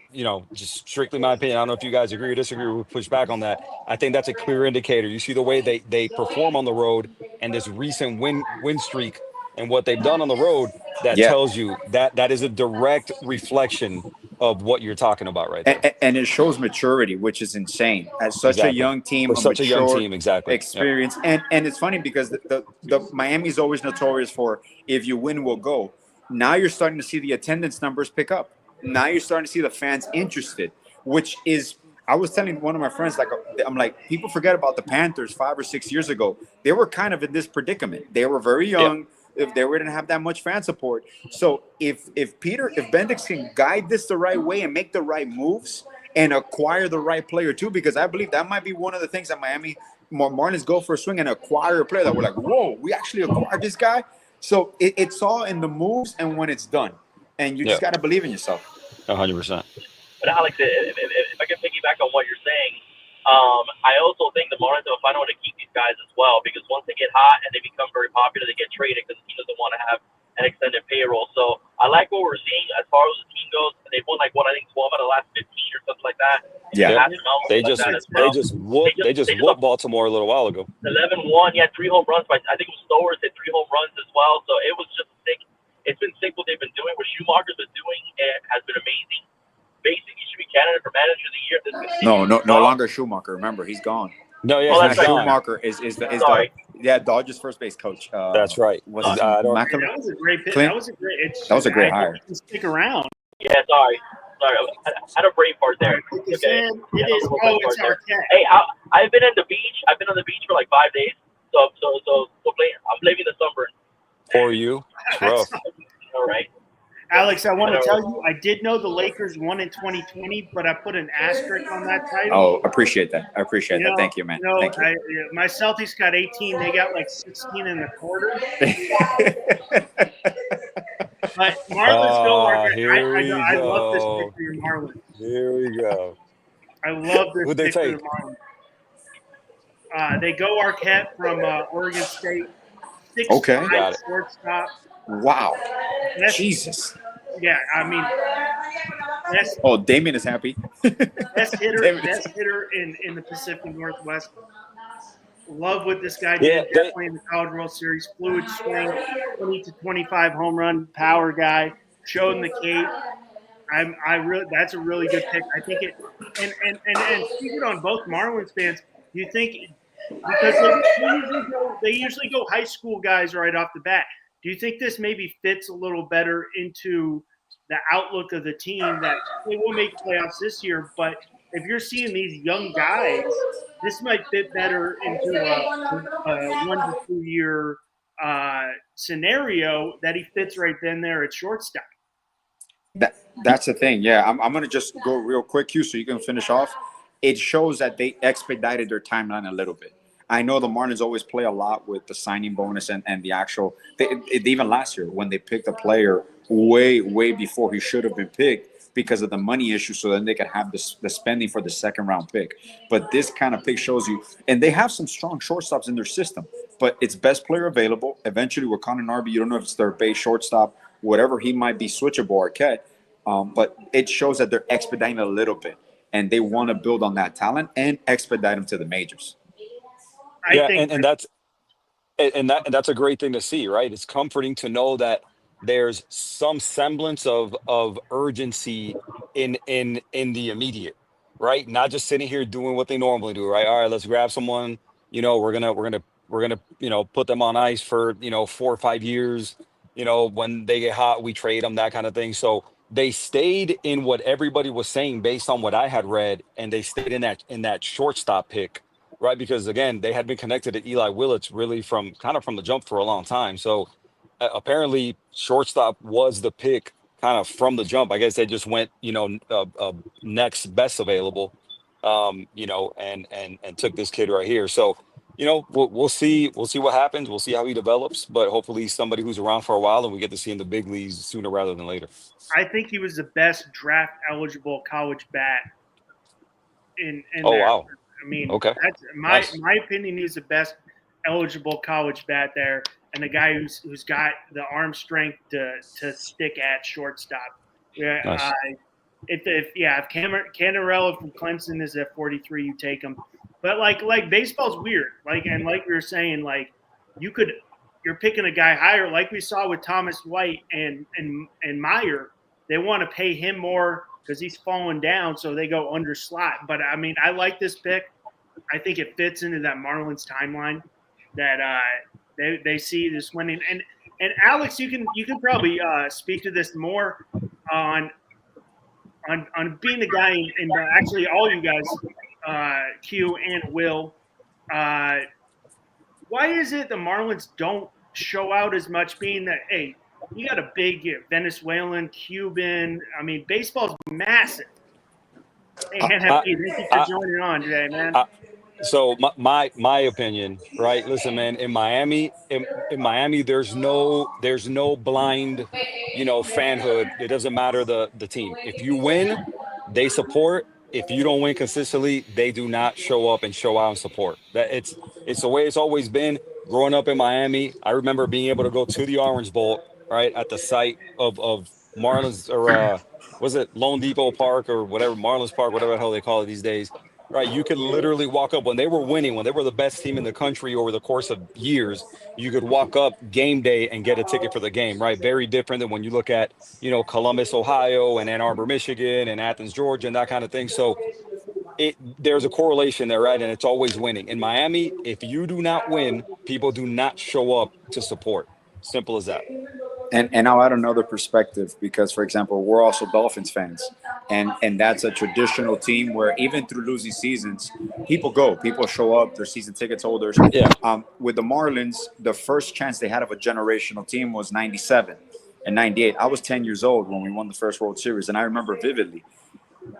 just strictly my opinion. I don't know if you guys agree or disagree or push back on that. I think that's a clear indicator. You see the way they perform on the road and this recent win streak and what they've done on the road. That tells you that is a direct reflection of what you're talking about right there. And it shows maturity, which is insane. As such a young team, a young team, exactly. Experience, and it's funny because the Miami's always notorious for if you win, we'll go. Now you're starting to see the attendance numbers pick up. Now you're starting to see the fans interested, which is, I was telling one of my friends, I'm like, people forget about the Panthers 5 or 6 years ago. They were kind of in this predicament. They were very young. If they wouldn't have that much fan support. So if Bendix can guide this the right way and make the right moves and acquire the right player too, because I believe that might be one of the things that Miami Marlins go for a swing and acquire a player that we're like, whoa, we actually acquired this guy. So it's all in the moves and when it's done. And you just got to believe in yourself. 100%. But Alex, if I can piggyback on what you're saying, I also think the Marlins will find a way to keep these guys as well, because once they get hot and they become very popular, they get traded because the team doesn't want to have an extended payroll. So I like what we're seeing as far as the team goes. They've won 12 out of the last 15 or something like that. Yeah. They just whooped Baltimore a little while ago. 11-1. He had 3 home runs. I think it was Stowers hit 3 home runs as well. So it was just sick. It's been sick what they've been doing. What Schumacher's been doing has been amazing. Basically, he should be candidate for manager of the year. No longer Schumacher. Remember, he's gone. No, that's right. Schumacher is the Dodgers first base coach. That's right. That was a great pick. That was a great hire. Stick around. Yeah, sorry. I had a brain part there. Okay. It's Arquette. Hey, I've been on the beach. I've been on the beach for like 5 days. So I'm blaming the sunburn. For you, bro. All right. Alex, I want to tell you, I did know the Lakers won in 2020, but I put an asterisk on that title. Oh, appreciate that. Thank you, man. Thank you. My Celtics got 18. They got like 16 in the quarter. But Marlins go. I love this pick for your Marlins. Here we go. I love this Who'd they pick for take? the Marlins. They go Arquette from Oregon State. 6'5" Got it. Shortstop. Wow. Jesus. Yeah, I mean, Damien is happy. best hitter in the Pacific Northwest. Love what this guy did. Definitely in the College World Series. Fluid swing, 20 to 25 home run power guy. Showed in the Cape. That's a really good pick. I think it. And speaking on both Marlins fans, you think because they usually go high school guys right off the bat. Do you think this maybe fits a little better into the outlook of the team that they will make playoffs this year? But if you're seeing these young guys, this might fit better into a 1 to 2 year scenario that he fits right then there at shortstop. That's the thing. Yeah, I'm going to just go real quick, Hugh, so you can finish off. It shows that they expedited their timeline a little bit. I know the Marlins always play a lot with the signing bonus and the actual even last year when they picked a player way before he should have been picked because of the money issue, so then they could have the spending for the second round pick. But this kind of pick shows you, and they have some strong shortstops in their system, but it's best player available. Eventually with Connor Narby, you don't know if it's their base shortstop, whatever he might be, switchable or Arquette. But it shows that they're expediting a little bit, and they want to build on that talent and expedite them to the majors. And that's a great thing to see, right? It's comforting to know that there's some semblance of urgency in the immediate, right? Not just sitting here doing what they normally do, right? All right, let's grab someone. We're gonna put them on ice for 4 or 5 years. When they get hot, we trade them, that kind of thing. So they stayed in what everybody was saying based on what I had read, and they stayed in that shortstop pick, right? Because again, they had been connected to Eli Willits really from the jump for a long time. So apparently, shortstop was the pick kind of from the jump. I guess they just went, next best available, and took this kid right here. So, we'll see what happens. We'll see how he develops, but hopefully somebody who's around for a while and we get to see in the big leagues sooner rather than later. I think he was the best draft eligible college bat Wow. I mean, okay. That's my opinion. He's the best eligible college bat there, and the guy who's got the arm strength to stick at shortstop. Yeah, Nice. if Canarella from Clemson is at 43, you take him. But like baseball's weird. Like we were saying, you're picking a guy higher, like we saw with Thomas White and Meyer. They want to pay him more because he's falling down, so they go under slot. But I mean, I like this pick. I think it fits into that Marlins timeline that they see this winning. And Alex, you can probably speak to this more on being the guy, and actually all you guys, Q and Will. Why is it the Marlins don't show out as much? Being that, hey, you got a big Venezuelan, Cuban. I mean, baseball's massive. Hey, thank you for joining on today, man. So my opinion, right? Listen, man, in Miami, there's no blind, fanhood. It doesn't matter the team. If you win, they support. If you don't win consistently, they do not show up and show out and support. That it's the way it's always been. Growing up in Miami, I remember being able to go to the Orange Bowl, right, at the site of Marlins, or was it Lone Depot Park or whatever, Marlins Park, whatever the hell they call it these days. Right, you could literally walk up when they were winning, when they were the best team in the country over the course of years. You could walk up game day and get a ticket for the game. Right, very different than when you look at Columbus, Ohio, and Ann Arbor, Michigan, and Athens, Georgia, and that kind of thing. So there's a correlation there, right? And it's always winning. In Miami, if you do not win, people do not show up to support. Simple as that. And I'll add another perspective because, for example, we're also Dolphins fans, and that's a traditional team where even through losing seasons, people show up, they're season tickets holders. Yeah. With the Marlins, the first chance they had of a generational team was 97 and 98. I was 10 years old when we won the first World Series, and I remember vividly.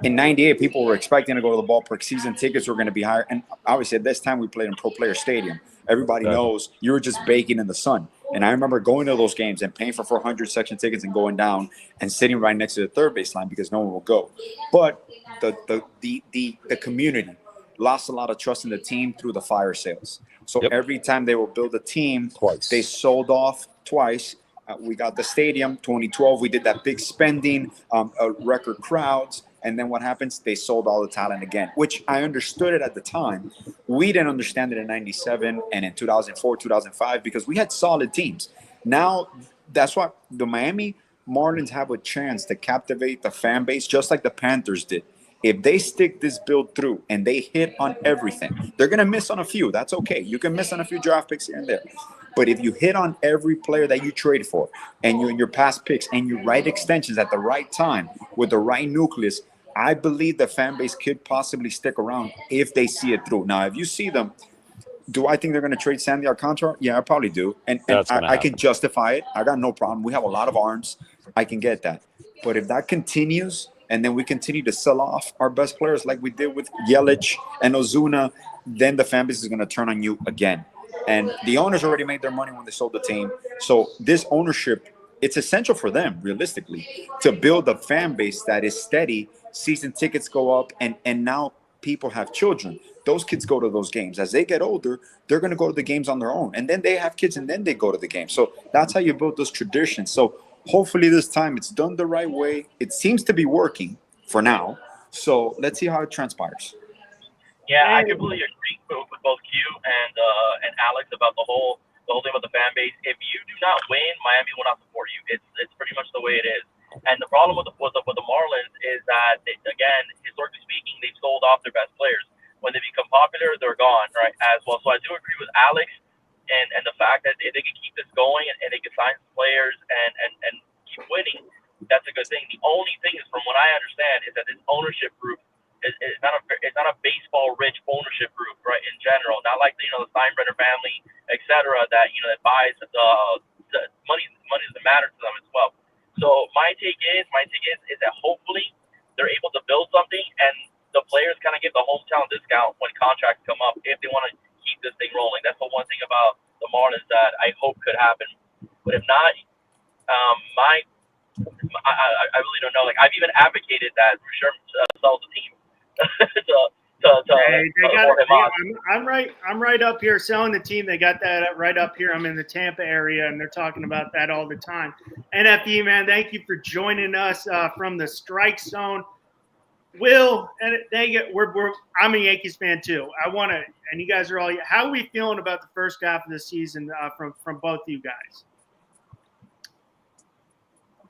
In 98, people were expecting to go to the ballpark. Season tickets were going to be higher. And obviously, at this time, we played in Pro Player Stadium. Everybody knows you were just baking in the sun. And I remember going to those games and paying for 400 section tickets and going down and sitting right next to the third baseline because no one will go. But the community lost a lot of trust in the team through the fire sales. So every time they will build a team, they sold off twice. We got the stadium, 2012. We did that big spending, record crowds. And then what happens? They sold all the talent again, which I understood it at the time. We didn't understand it in 97 and in 2004, 2005, because we had solid teams. Now, that's why the Miami Marlins have a chance to captivate the fan base, just like the Panthers did. If they stick this build through and they hit on everything, they're going to miss on a few. That's okay. You can miss on a few draft picks here and there. But if you hit on every player that you trade for and you in your past picks and you write extensions at the right time with the right nucleus, I believe the fan base could possibly stick around if they see it through. Now, if you see them, do I think they're going to trade Sandy Alcantara? Yeah, I probably do. And I can justify it. I got no problem. We have a lot of arms. I can get that. But if that continues and then we continue to sell off our best players like we did with Yelich and Ozuna, then the fan base is going to turn on you again. And the owners already made their money when they sold the team. So this ownership, it's essential for them, realistically, to build a fan base that is steady. Season tickets go up, and now people have children. Those kids go to those games. As they get older, they're going to go to the games on their own. And then they have kids, and then they go to the games. So that's how you build those traditions. So hopefully this time it's done the right way. It seems to be working for now. So let's see how it transpires. Yeah, I completely agree with both Q and Alex about the whole thing with the fan base. If you do not win, Miami will not support you. It's pretty much the way it is. And the problem with the Marlins is that again, historically speaking, they've sold off their best players. When they become popular, they're gone, right? As well. So I do agree with Alex and the fact that if they can keep this going and they can sign some players and keep winning, that's a good thing. The only thing is, from what I understand, is that this ownership group it's not a baseball rich ownership group, right? In general, not like the Steinbrenner family, etc. That that buys the money doesn't matter to them as well. So my take is that hopefully they're able to build something and the players kind of give the hometown discount when contracts come up if they want to keep this thing rolling. That's the one thing about the Marlins that I hope could happen. But if not, I really don't know. Like, I've even advocated that Rusher sells the team. I'm right up here selling the team. They got that right up here. I'm in the Tampa area, and they're talking about that all the time. NFE, man, thank you for joining us from the strike zone. Will, and I'm a Yankees fan too. And you guys are all. How are we feeling about the first half of the season from both of you guys?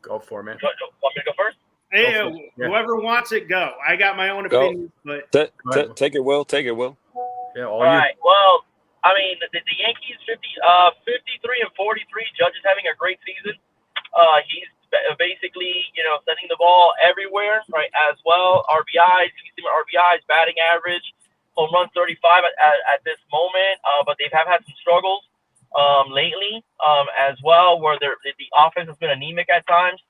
Go for it, man. Want me to go first? Hey, whoever wants it, go. I got my own opinion, but take it, Will. Take it, Will. Yeah, all right. Well, I mean, the Yankees 53 and 43. Judge is having a great season. He's basically, sending the ball everywhere, right? As well, RBIs, batting average, home run 35 at this moment. But they have had some struggles lately, as well, where the offense has been anemic at times.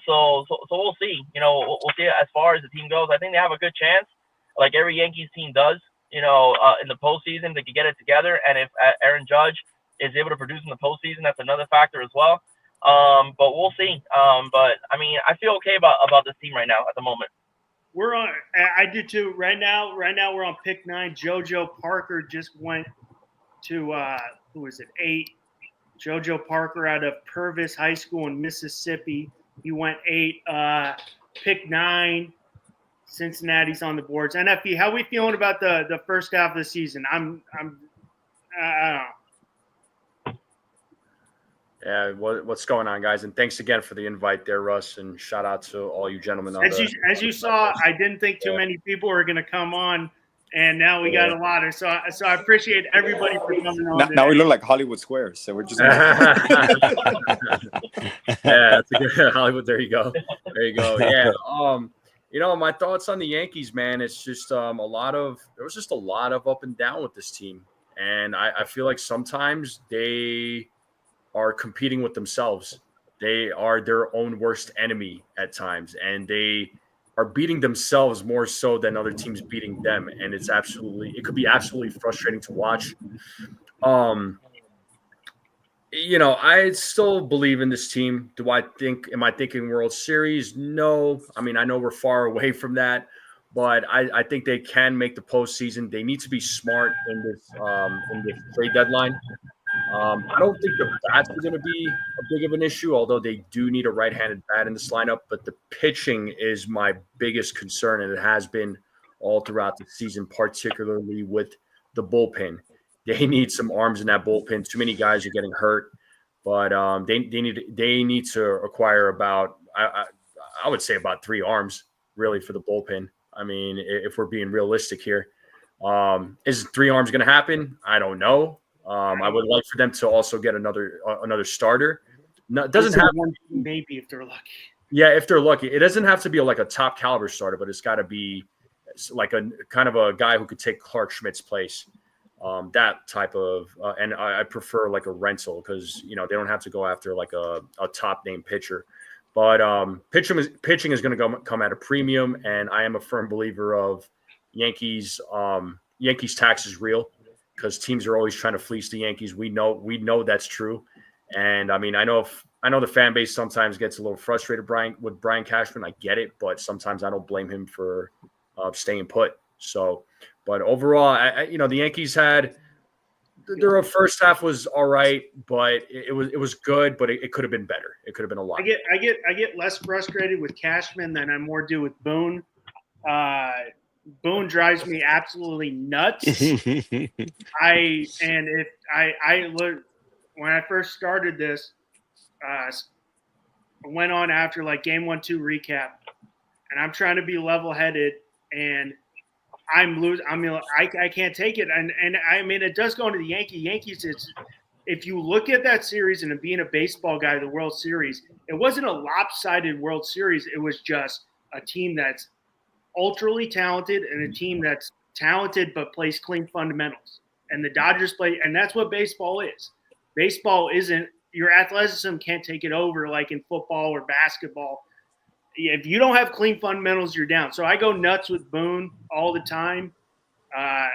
So we'll see. We'll see as far as the team goes. I think they have a good chance, like every Yankees team does. In the postseason, they can get it together. And if Aaron Judge is able to produce in the postseason, that's another factor as well. But we'll see. But I mean, I feel okay about this team right now at the moment. I do too. Right now we're on pick 9. JoJo Parker just went to who is it? 8. JoJo Parker out of Purvis High School in Mississippi. He went 8. Pick 9. Cincinnati's on the boards. NFE, how are we feeling about the first half of the season? I don't know. Yeah, what's going on, guys? And thanks again for the invite there, Russ, and shout out to all you gentlemen. As you saw, I didn't think too many people were going to come on, and now we got a lot of. So I appreciate everybody for coming on. Now we look like Hollywood Squares, so we're just. Yeah, that's a good Hollywood. There you go. Yeah. My thoughts on the Yankees, man. It's just there was just a lot of up and down with this team, and I feel like sometimes they are competing with themselves. They are their own worst enemy at times, and they are beating themselves more so than other teams beating them. And it could be absolutely frustrating to watch. I still believe in this team. Am I thinking World Series? No. I mean, I know we're far away from that, but I think they can make the postseason. They need to be smart in this trade deadline. I don't think the bats are going to be a big of an issue, although they do need a right-handed bat in this lineup. But the pitching is my biggest concern, and it has been all throughout the season, particularly with the bullpen. They need some arms in that bullpen. Too many guys are getting hurt, but they need to acquire about I would say about 3 arms really for the bullpen. I mean, if we're being realistic here, is 3 arms going to happen? I don't know. I would like for them to also get another starter. No, it doesn't have one, maybe if they're lucky. Yeah, if they're lucky, it doesn't have to be like a top caliber starter, but it's got to be like a kind of a guy who could take Clark Schmidt's place. That type of, and I prefer like a rental because they don't have to go after like a top name pitcher. But pitching is going to come at a premium, and I am a firm believer of Yankees tax is real because teams are always trying to fleece the Yankees. We know that's true, and I mean I know the fan base sometimes gets a little frustrated with Brian Cashman. I get it, but sometimes I don't blame him for staying put. So, but overall, the Yankees had their first half was all right, but it was good, but it could have been better. It could have been a lot. I get less frustrated with Cashman than I more do with Boone. Boone drives me absolutely nuts. I look when I first started this, I went on after like game 1-2 recap, and I'm trying to be level-headed, and I'm losing. I mean, I can't take it, and I mean it does go into the Yankees. It's if you look at that series and being a baseball guy, the World Series, it wasn't a lopsided World Series. It was just a team that's ultra talented and a team that's talented but plays clean fundamentals. And the Dodgers play, and that's what baseball is. Baseball isn't your athleticism can't take it over like in football or basketball. If you don't have clean fundamentals, you're down. So I go nuts with Boone all the time. I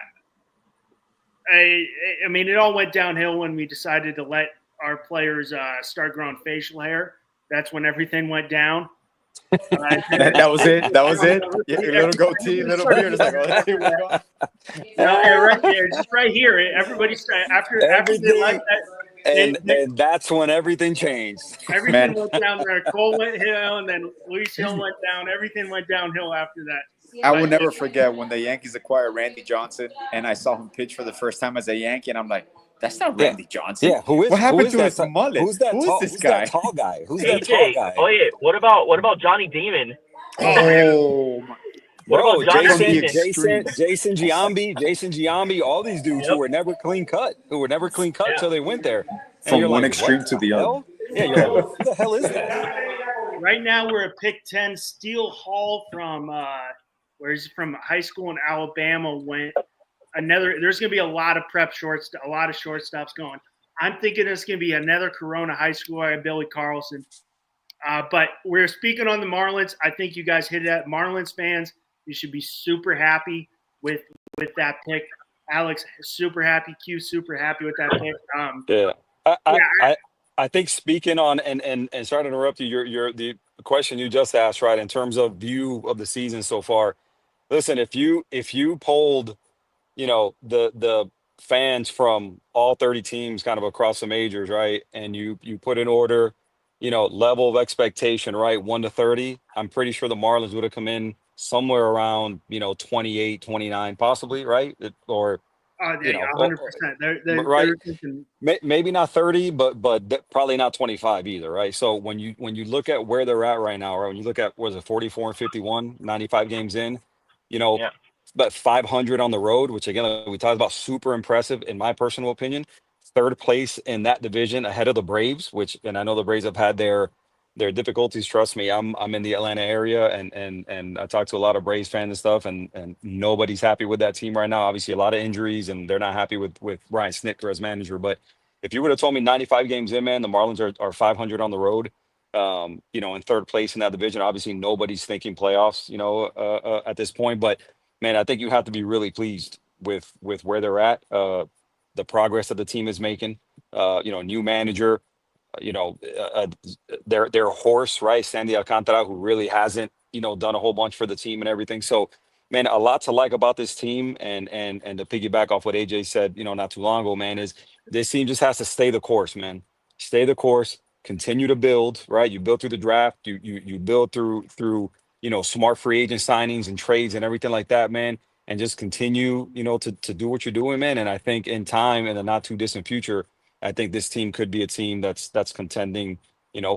mean, it all went downhill when we decided to let our players start growing facial hair. That's when everything went down. That was it. That was it. Yeah, little goatee, little beard. It's like, oh, let's see what's going on. No, right there, just right here. Everybody after they left that. And that's when everything changed. Everything went down there. Cole went hill, and then Luis Hill went down. Everything went downhill after that. I will never forget when the Yankees acquired Randy Johnson, and I saw him pitch for the first time as a Yankee, and I'm like, "That's not Randy Johnson." Yeah, what happened to his mullet? Who's that tall guy? Who's that tall guy? Oh yeah, what about Johnny Demon? Oh. What about Jason Giambi, all these dudes who were never clean cut, till they went there. From one extreme to the other. Yeah, you're like, what the hell is that? Right now we're at pick 10. Steele Hall from where he's from high school in Alabama went. There's going to be a lot of shortstops going. I'm thinking it's going to be another Corona high schooler, Billy Carlson. But we're speaking on the Marlins. I think you guys hit it. Marlins fans, you should be super happy with that pick. Alex, super happy. Q, super happy with that pick. I think speaking on and sorry to interrupt you. The question you just asked, right, in terms of view of the season so far. Listen, if you polled, the fans from all 30 teams kind of across the majors, right, and you put in order, level of expectation, right, 1 to 30, I'm pretty sure the Marlins would have come in somewhere around, 28, 29, possibly, right? 100%. Right. Maybe not 30, but probably not 25 either, right? So when you look at where they're at right now, right? When you look at 44 and 51, 95 games in, about 500 on the road, which again we talked about, super impressive in my personal opinion. Third place in that division ahead of the Braves, and I know the Braves have had their difficulties. Trust me, I'm in the Atlanta area, and I talk to a lot of Braves fans and stuff, and nobody's happy with that team right now. Obviously, a lot of injuries, and they're not happy with Brian Snitker as manager. But if you would have told me 95 games in, man, the Marlins are 500 on the road, in third place in that division. Obviously, nobody's thinking playoffs, at this point. But man, I think you have to be really pleased with where they're at, the progress that the team is making. New manager. Their horse, right, Sandy Alcantara, who really hasn't done a whole bunch for the team and everything. So man, a lot to like about this team, and to piggyback off what AJ said not too long ago, man, is this team just has to stay the course, man. Stay the course, continue to build, right? You build through the draft, you build through smart free agent signings and trades and everything like that, man, and just continue to do what you're doing, man. And I think in time, in the not too distant future, I think this team could be a team that's contending,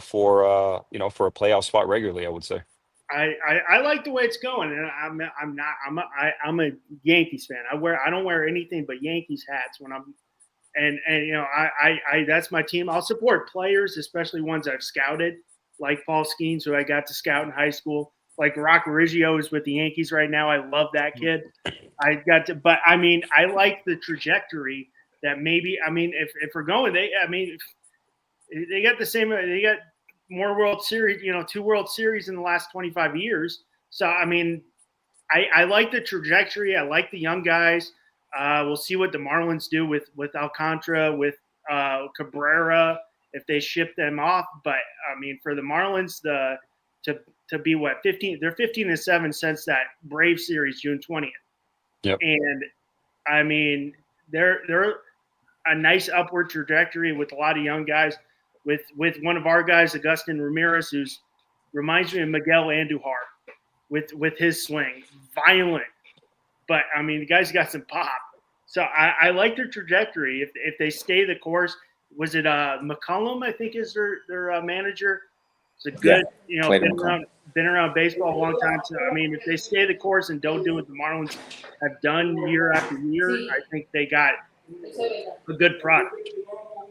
for a playoff spot regularly, I would say. I like the way it's going, and I'm a Yankees fan. I don't wear anything but Yankees hats when I'm and I that's my team. I'll support players, especially ones I've scouted, like Paul Skeens, who I got to scout in high school. Like Rock Riggio is with the Yankees right now. I love that kid. But I mean, I like the trajectory that maybe. I mean, if we're going, they got the same. They got more World Series, 2 World Series in the last 25 years. So I mean, I like the trajectory. I like the young guys. We'll see what the Marlins do with Alcantara, with Cabrera, if they ship them off. But I mean, for the Marlins, to be 15, they're 15-7 since that Brave series, June 20th. Yep. And I mean, they're a nice upward trajectory with a lot of young guys. With one of our guys, Agustin Ramirez, who's reminds me of Miguel Andujar with his swing, violent. But I mean, the guy's got some pop. So I like their trajectory. If they stay the course, was it McCollum? I think is their manager. It's a good, been around baseball a long time. So I mean, if they stay the course and don't do what the Marlins have done year after year, I think they got a good product.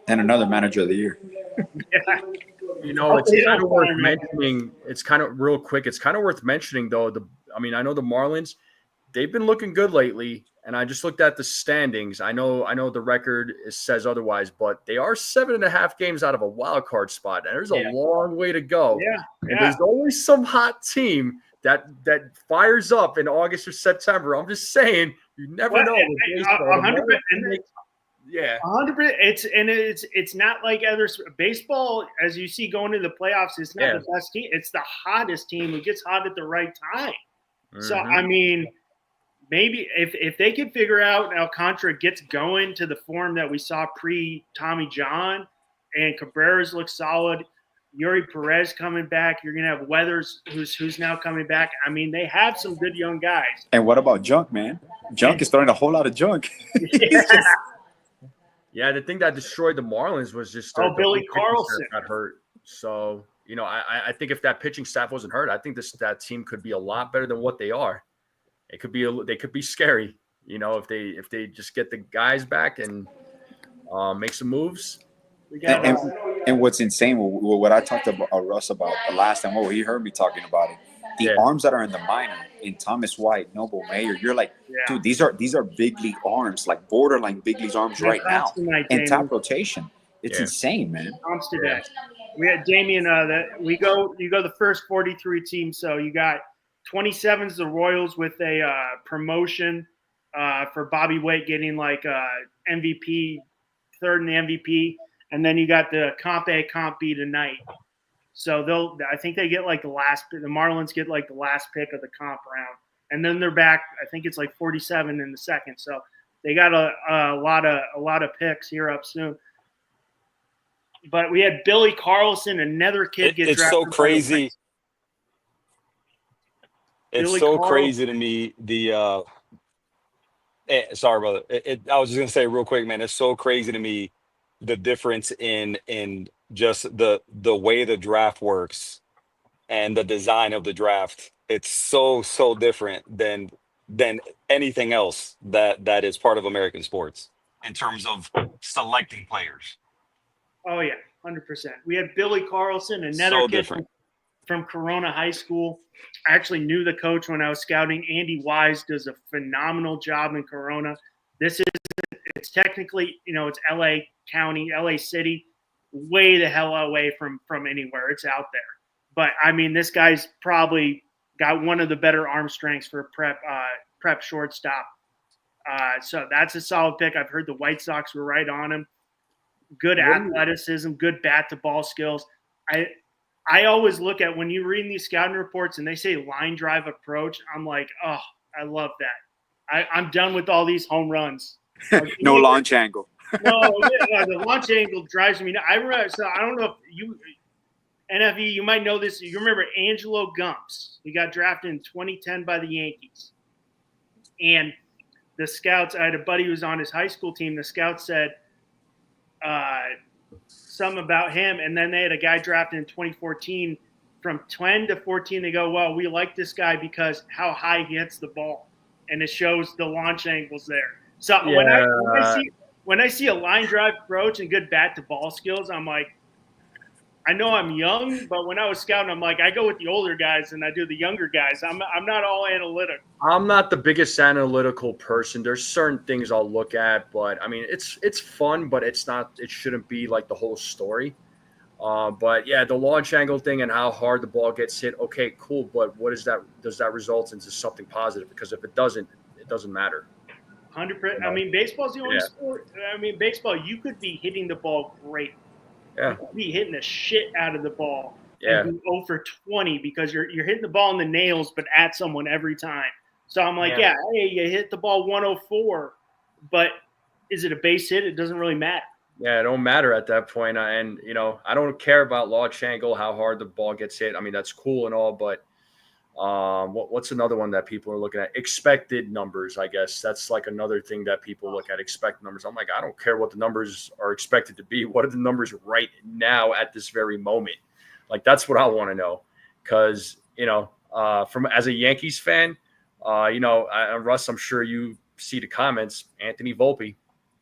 And another manager of the year. Yeah. It's kind of worth mentioning. It's kind of real quick. It's kind of worth mentioning though. I know the Marlins, they've been looking good lately, and I just looked at the standings. I know the record says otherwise, but they are 7.5 games out of a wild card spot, and there's a long way to go. Yeah. There's always some hot team that fires up in August or September. I'm just saying, you never know. 100%. Yeah, 100%. It's not like other baseball, as you see going to the playoffs. It's not the best team. It's the hottest team who gets hot at the right time. Mm-hmm. So I mean, maybe if they can figure out Alcantara gets going to the form that we saw pre Tommy John, and Cabrera's looks solid. Yuri Perez coming back. You're gonna have Weathers, who's now coming back. I mean, they have some good young guys. And what about Junk, man? Junk is throwing a whole lot of junk. Yeah, the thing that destroyed the Marlins was just Billy Carlson got hurt. So, I think if that pitching staff wasn't hurt, I think that team could be a lot better than what they are. They could be scary, if they just get the guys back and make some moves. And what's insane, what I talked about Russ about the last time, he heard me talking about it. The arms that are in the minor, in Thomas White, Noble Mayer, you're like, dude, these are big league arms, like borderline big league arms right now. And top rotation. It's insane, man. Today. We had Damien you go the first 43 teams. So you got 27's the Royals with a promotion for Bobby Witt getting like MVP, third in the MVP. And then you got the Comp A, Comp B tonight. So I think they get like the Marlins get like the last pick of the comp round, and then they're back. I think it's like 47 in the second. So they got a lot of picks here up soon. But we had Billy Carlson, another kid get drafted. It's so crazy. It's so crazy to me. Sorry, brother. I was just gonna say real quick, man. It's so crazy to me the difference in just the way the draft works and the design of the draft. It's so different than anything else that is part of American sports in terms of selecting players. Oh yeah, 100%. We had Billy Carlson, another kid from Corona High School. I actually knew the coach when I was scouting. Andy Wise does a phenomenal job in Corona. It's technically, it's LA County, LA City, way the hell away from anywhere. It's out there. But I mean, this guy's probably got one of the better arm strengths for prep shortstop. So that's a solid pick. I've heard the White Sox were right on him. Good athleticism, good bat to ball skills. I always look at when you read these scouting reports and they say line drive approach, I'm like, oh, I love that. I'm done with all these home runs. No launch angle. No, the launch angle drives me. I remember. So I don't know if you, NFE, you might know this. You remember Angelo Gumps? He got drafted in 2010 by the Yankees, and the scouts. I had a buddy who was on his high school team. The scouts said something about him, and then they had a guy drafted in 2014 from 10 to 14, they go, well, we like this guy because how high he hits the ball, and it shows the launch angles there. So when I see a line drive approach and good bat to ball skills, I'm like, I know I'm young, but when I was scouting, I'm like, I go with the older guys and I do the younger guys. I'm not all analytic. I'm not the biggest analytical person. There's certain things I'll look at, but I mean, it's fun, but it shouldn't be like the whole story. But yeah, the launch angle thing and how hard the ball gets hit. Okay, cool. But what is that? Does that result into something positive? Because if it doesn't matter. 100%. I mean, baseball's the only sport. I mean, baseball, you could be hitting the ball great. Yeah. You could be hitting the shit out of the ball. Yeah. And be 0 for 20 because you're hitting the ball in the nails, but at someone every time. So I'm like, hey, you hit the ball 104, but is it a base hit? It doesn't really matter. Yeah, it don't matter at that point. And, I don't care about launch angle, how hard the ball gets hit. I mean, that's cool and all, but what's another one that people are looking at? Expected numbers, I guess. That's like another thing that people look at, expected numbers. I'm like, I don't care what the numbers are expected to be. What are the numbers right now at this very moment? Like, that's what I want to know. Because, from as a Yankees fan, Russ, I'm sure you see the comments, Anthony Volpe.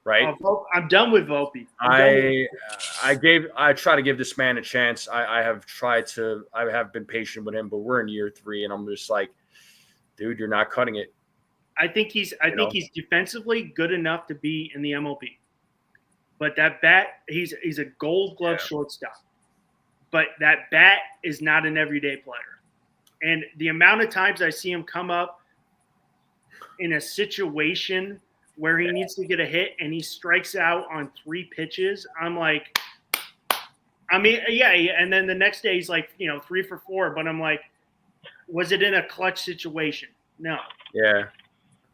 Right. I'm done with Volpe. I try to give this man a chance. I have been patient with him, but we're in year 3 and I'm just like, dude, you're not cutting it. I think he's defensively good enough to be in the MLB. But that bat, he's a gold glove shortstop. But that bat is not an everyday player. And the amount of times I see him come up in a situation where he needs to get a hit and he strikes out on 3 pitches, I'm like, and then the next day he's like, 3 for 4, but I'm like, was it in a clutch situation? No. Yeah.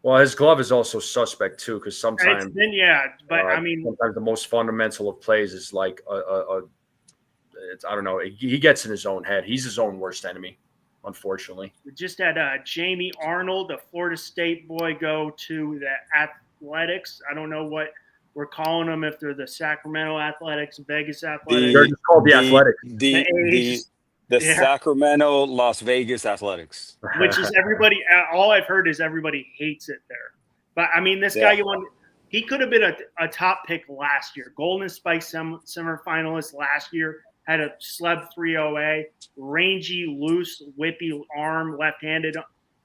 Well, his glove is also suspect too, because sometimes sometimes the most fundamental of plays is like I don't know. He gets in his own head. He's his own worst enemy, unfortunately. We just had Jamie Arnold, a Florida State boy, go to the Athletics. I don't know what we're calling them, if they're the Sacramento Athletics, Vegas Athletics. They're just called the Athletics. The Sacramento Las Vegas Athletics. Which is everybody, all I've heard is everybody hates it there. But I mean, this guy, he could have been a top pick last year. Golden Spike summer finalist last year, had a sleb 3.0A, rangy, loose, whippy arm, left-handed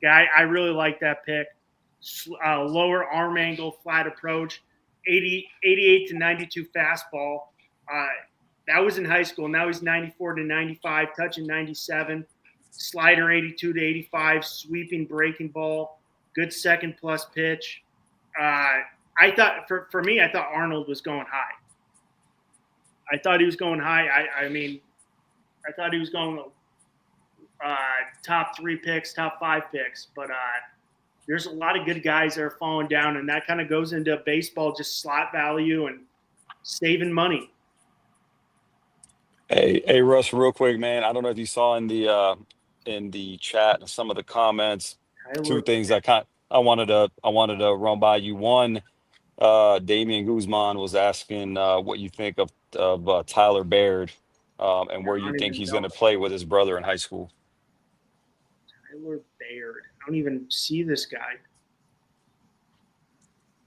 guy. I really like that pick. Lower arm angle, flat approach, 88 to 92 fastball. That was in high school. Now he's 94 to 95, touching 97. Slider 82 to 85, sweeping breaking ball. Good second plus pitch. I thought for me, I thought Arnold was going high. I thought he was going high. I thought he was going top 3 picks, top 5 picks, but there's a lot of good guys that are falling down, and that kind of goes into baseball, just slot value and saving money. Hey, Russ, real quick, man. I don't know if you saw in the chat some of the comments. 2 things I wanted to run by you. One, Damian Guzman was asking what you think of Tyler Baird and where you think he's going to play with his brother in high school. Tyler Baird. I don't even see this guy.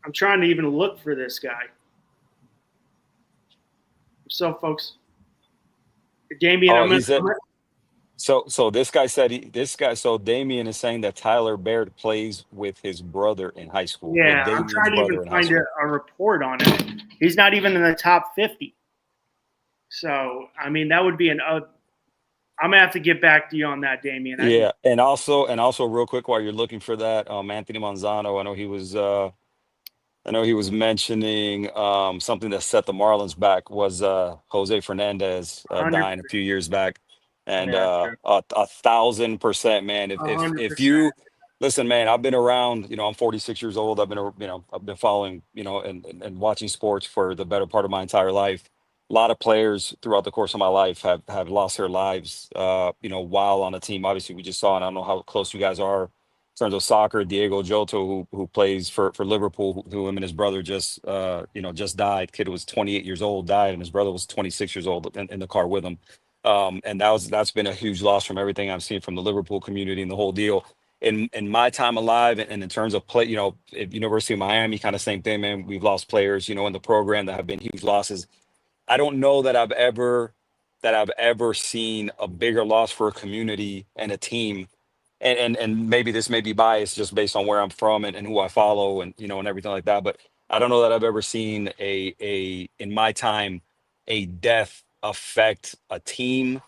I'm trying to even look for this guy. So, folks, Damian, so this guy said so Damian is saying that Tyler Baird plays with his brother in high school. Yeah, I'm trying to even find a report on it. He's not even in the top 50. So, I mean, that would be I'm gonna have to get back to you on that, Damian. Yeah, and also real quick while you're looking for that, Anthony Manzano, I know he was mentioning something that set the Marlins back was Jose Fernandez dying a few years back, and 1,000%, man. If you listen, man, I've been around. I'm 46 years old. I've been following, and watching sports for the better part of my entire life. A lot of players throughout the course of my life have lost their lives, while on a team. Obviously, we just saw, and I don't know how close you guys are in terms of soccer. Diego Jota, who plays for Liverpool, who him and his brother just died. Kid was 28 years old, died, and his brother was 26 years old in the car with him. And that's been a huge loss from everything I've seen from the Liverpool community and the whole deal. In my time alive, and in terms of play, at University of Miami, kind of same thing, man. We've lost players, in the program that have been huge losses. I don't know that I've ever seen a bigger loss for a community and a team. And maybe this may be biased just based on where I'm from and who I follow and and everything like that. But I don't know that I've ever seen a in my time a death affect a team,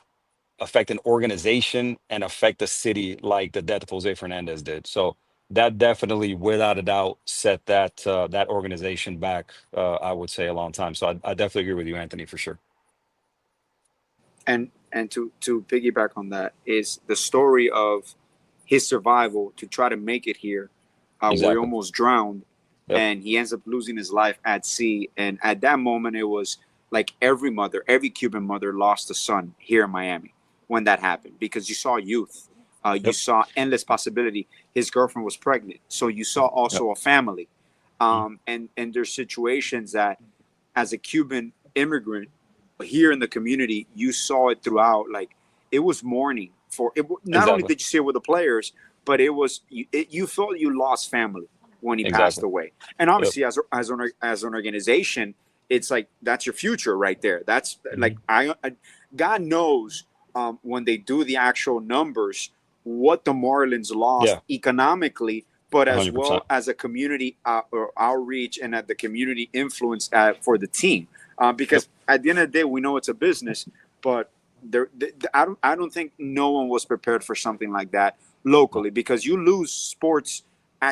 affect an organization, and affect the city like the death of Jose Fernandez did. So that definitely, without a doubt, set that organization back. I would say a long time. So I definitely agree with you, Anthony, for sure. And to piggyback on that is the story of his survival to try to make it here, where he Exactly. almost drowned, Yep. and he ends up losing his life at sea. And at that moment, it was like every Cuban mother lost a son here in Miami when that happened, because you saw youth, you Yep. saw endless possibility. His girlfriend was pregnant, so you saw Yep. also a family, Mhm. and there's situations that, as a Cuban immigrant here in the community, you saw it throughout. Like, it was mourning for it. Not only Exactly. did you see it with the players, but you felt you lost family when he passed Exactly. away. And Yep. obviously, as an organization, it's like that's your future right there. That's like Mhm. God knows, when they do the actual numbers, what the Marlins lost Yeah. economically, but as 100%. well as a community, or outreach, and at the community influence, for the team. Yep. Because at the end of the day, we know it's a business, but I don't think no one was prepared for something like that No. locally, because you lose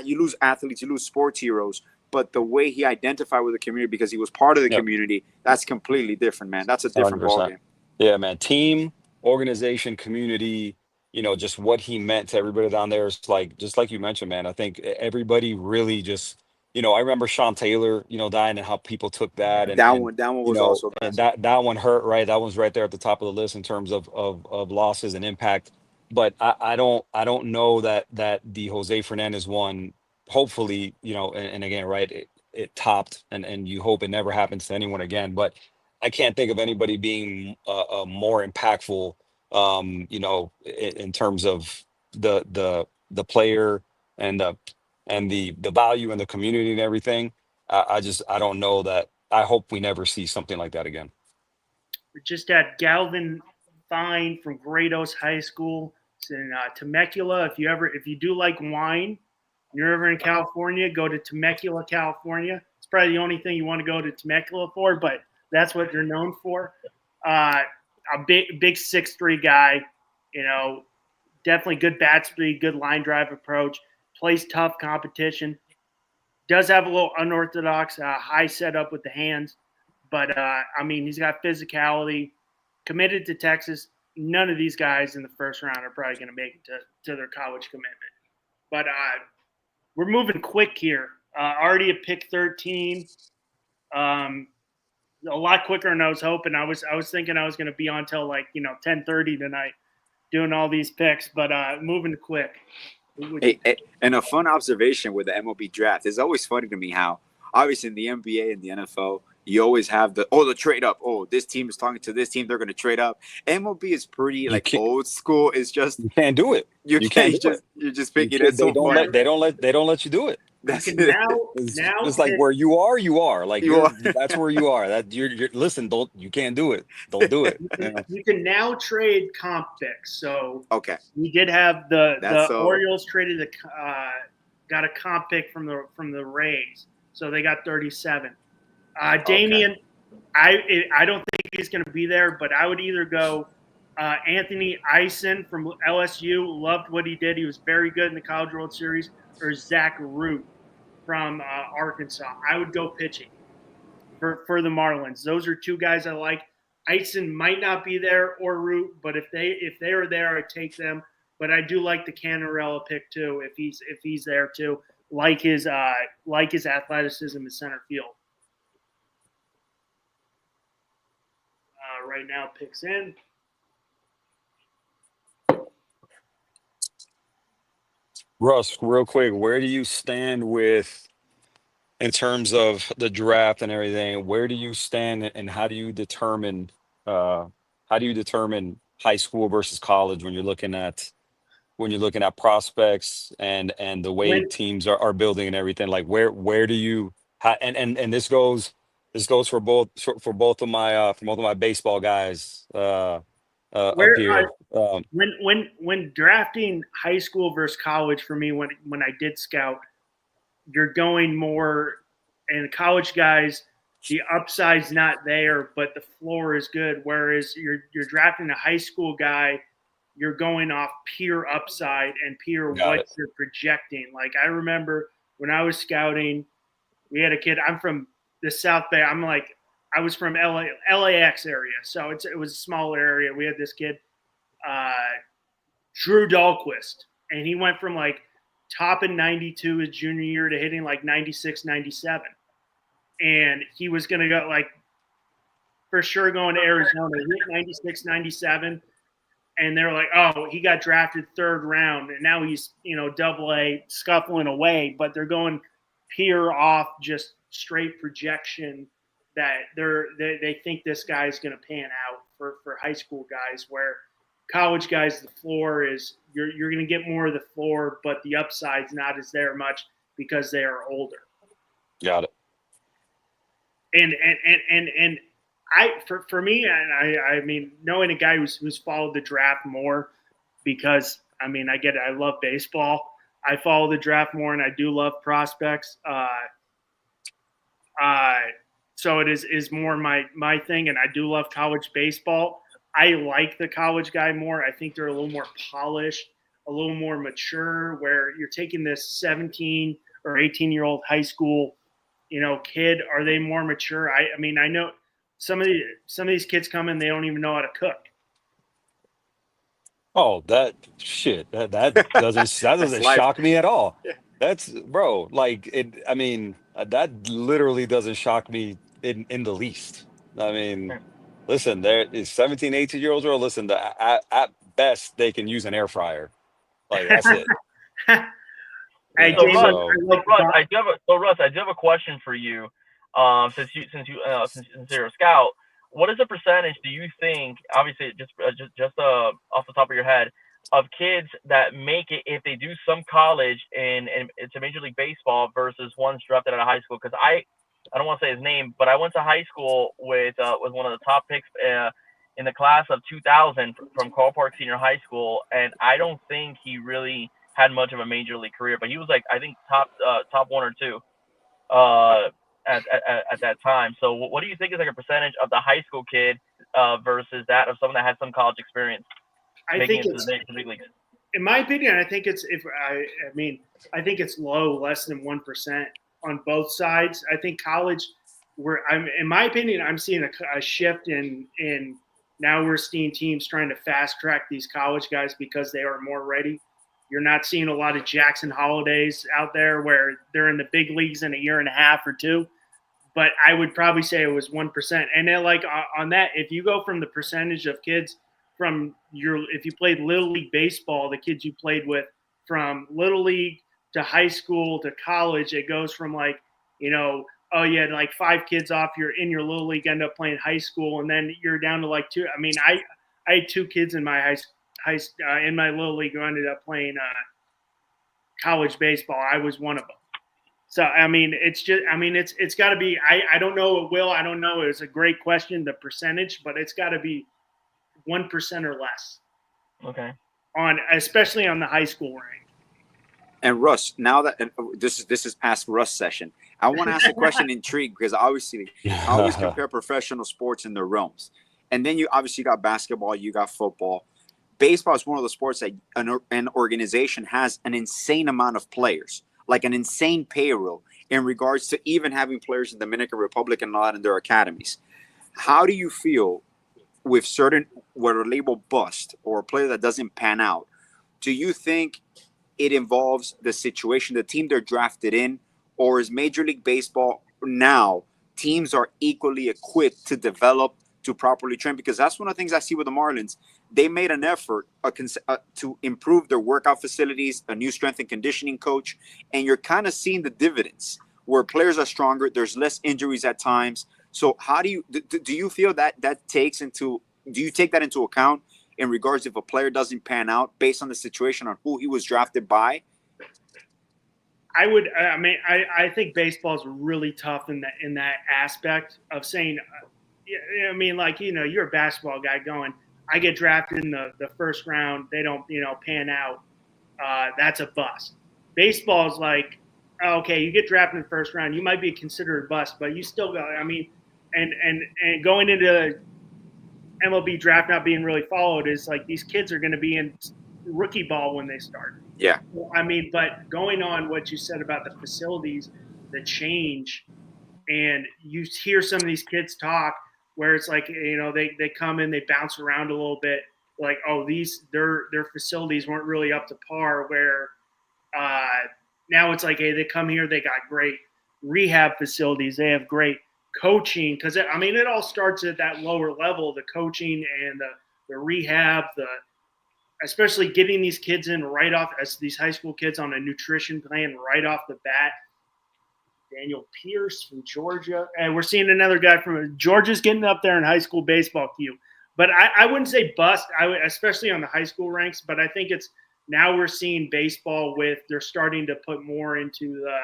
you lose athletes, you lose sports heroes, but the way he identified with the community, because he was part of the Yep. community, that's completely different, man. That's a different 100%. ballgame. Yeah, man. Team, organization, community, just what he meant to everybody down there is like, just like you mentioned, man. I think everybody really just, I remember Sean Taylor, dying and how people took that That one was also and massive. that one hurt, right? That one's right there at the top of the list in terms of losses and impact. But I don't know that the Jose Fernandez one, hopefully, and again, right, it topped and you hope it never happens to anyone again. But I can't think of anybody being more impactful, in terms of the player and the value and the community and everything. I don't know that. I hope we never see something like that again. We just had Galvin Fine from Grados High School. It's in Temecula. If you do like wine, and you're ever in California, go to Temecula, California. It's probably the only thing you want to go to Temecula for, but that's what they're known for. Uh, a big 6'3" guy, you know, definitely good bat speed, good line drive approach, plays tough competition. Does have a little unorthodox high setup with the hands, but I mean, he's got physicality. Committed to Texas. None of these guys in the first round are probably going to make it to their college commitment. But we're moving quick here. Already at pick 13. Um, a lot quicker than I was hoping. I was thinking I was going to be on till 10:30 tonight doing all these picks, but moving quick. And a fun observation with the MLB draft, is always funny to me how, obviously, in the NBA and the NFL, you always have the trade up. Oh, this team is talking to this team, they're going to trade up. MLB is pretty You like can't. old school. It's just You can't do it. you You can't can't you do it. just you're just You picking. can't. That's They so don't funny. let. They don't let. They don't let you do it. You That's can now It's, now it's like pick where you are. You are like you you're. are. That's where you are. That you're. Listen. Don't. You can't do it. Don't do it. you can now trade comp picks. So Okay, we did have the that's the so Orioles traded got a comp pick from the Rays, so they got 37. okay. Damian, I don't think he's going to be there, but I would either go Anthony Eisen from LSU. Loved what he did. He was very good in the College World Series. Or Zach Root from Arkansas. I would go pitching for the Marlins. Those are two guys I like. Eisen might not be there or Root, but if they are there, I'd take them. But I do like the Canarella pick too if he's there too. Like his athleticism in center field. Right now, picks in. Russ, real quick, where do you stand with in terms of the draft and everything? Where do you stand, and how do you determine? how do you determine high school versus college when you're looking at prospects and the way When teams are building and everything? Like where do you and this goes for both of my baseball guys up where here. when drafting high school versus college for me, when I did scout, you're going more, and college guys, the upside's not there, but the floor is good. Whereas you're drafting a high school guy, you're going off pure upside and pure Got what it. you're projecting. Like I remember when I was scouting, we had a kid. I'm from the South Bay. I was from LAX area, so it was a small area. We had this kid, uh, Drew Dahlquist, and he went from like top in 92 his junior year to hitting like 96, 97. And he was going to go like for sure going to Arizona, hit 96, 97. And they're like, oh, he got drafted third round, and now he's, double A scuffling away. But they're going pure off just straight projection that they think this guy's going to pan out for high school guys, where college guys, the floor is you're going to get more of the floor, but the upside's not as there much because they are older. Got it. And for me, and I mean, knowing a guy who's followed the draft more, because I mean, I love baseball. I follow the draft more, and I do love prospects. So it is more my thing, and I do love college baseball. I like the college guy more. I think they're a little more polished, a little more mature, where you're taking this 17 or 18-year-old high school, kid. Are they more mature? I mean, I know some of these kids come in, they don't even know how to cook. Oh, that doesn't life. shock me at all. That's bro, like it. I mean, that literally doesn't shock me in the least. I mean, listen, there is 17, 18-year-olds. Or listen, at best they can use an air fryer. Like that's it. Hey, So James, Russ, I do have a question for you. Since you're a scout, what is the percentage do you think? Obviously, just off the top of your head, of kids that make it if they do some college and it's a Major League Baseball versus one's drafted out of high school? Because I don't want to say his name, but I went to high school with one of the top picks in the class of 2000 from Carl Park Senior High School, and I don't think he really had much of a major league career, but he was like, I think top one or two at that time. So what do you think is like a percentage of the high school kid versus that of someone that had some college experience? I think it's the big leagues. In my opinion, I think it's I think it's low, less than 1% on both sides. I think college, in my opinion, I'm seeing a shift in now we're seeing teams trying to fast track these college guys because they are more ready. You're not seeing a lot of Jackson Holidays out there where they're in the big leagues in a year and a half or two. But I would probably say it was 1%. And then, like on that, if you go from the percentage of kids if you played Little League baseball, the kids you played with from Little League to high school to college, it goes from like, oh, you had like 5 kids in your Little League end up playing high school, and then you're down to like 2. I mean, I had 2 kids in my in my Little League who ended up playing college baseball. I was one of them. So, I mean, it's got to be, I don't know, Will, I don't know. It's a great question, the percentage, but it's got to be 1% or less. Okay. Especially on the high school rank. And Russ, now that this is Ask Russ session, I want to ask a question intrigued because obviously I always compare professional sports in their realms. And then you obviously got basketball, you got football. Baseball is one of the sports that an organization has an insane amount of players, like an insane payroll in regards to even having players in the Dominican Republic and not in their academies. How do you feel with certain what are labeled bust or a player that doesn't pan out? Do you think it involves the situation, the team they're drafted in, or is Major League Baseball now teams are equally equipped to develop, to properly train? Because that's one of the things I see with the Marlins. They made an effort to improve their workout facilities, a new strength and conditioning coach, and you're kind of seeing the dividends where players are stronger. There's less injuries at times. So how do you feel that takes into do you take that into account in regards if a player doesn't pan out based on the situation on who he was drafted by? I would. I mean, I think baseball is really tough in that aspect of saying. I mean, like, you're a basketball guy going, I get drafted in the first round. They don't, pan out. That's a bust. Baseball is like, okay, you get drafted in the first round. You might be considered a bust, but you still go. I mean, and going into MLB draft not being really followed is like these kids are going to be in rookie ball when they start. Yeah. I mean, but going on what you said about the facilities, the change, and you hear some of these kids talk where it's like, they come in, they bounce around a little bit, like, oh, their facilities weren't really up to par, where now it's like, hey, they come here, they got great rehab facilities, they have great coaching, because I mean, it all starts at that lower level, the coaching and the rehab, especially getting these kids in right off, as these high school kids, on a nutrition plan right off the bat. Daniel Pierce from Georgia. And we're seeing another guy from Georgia's getting up there in high school baseball queue. But I wouldn't say bust, especially on the high school ranks, but I think it's now we're seeing baseball they're starting to put more into the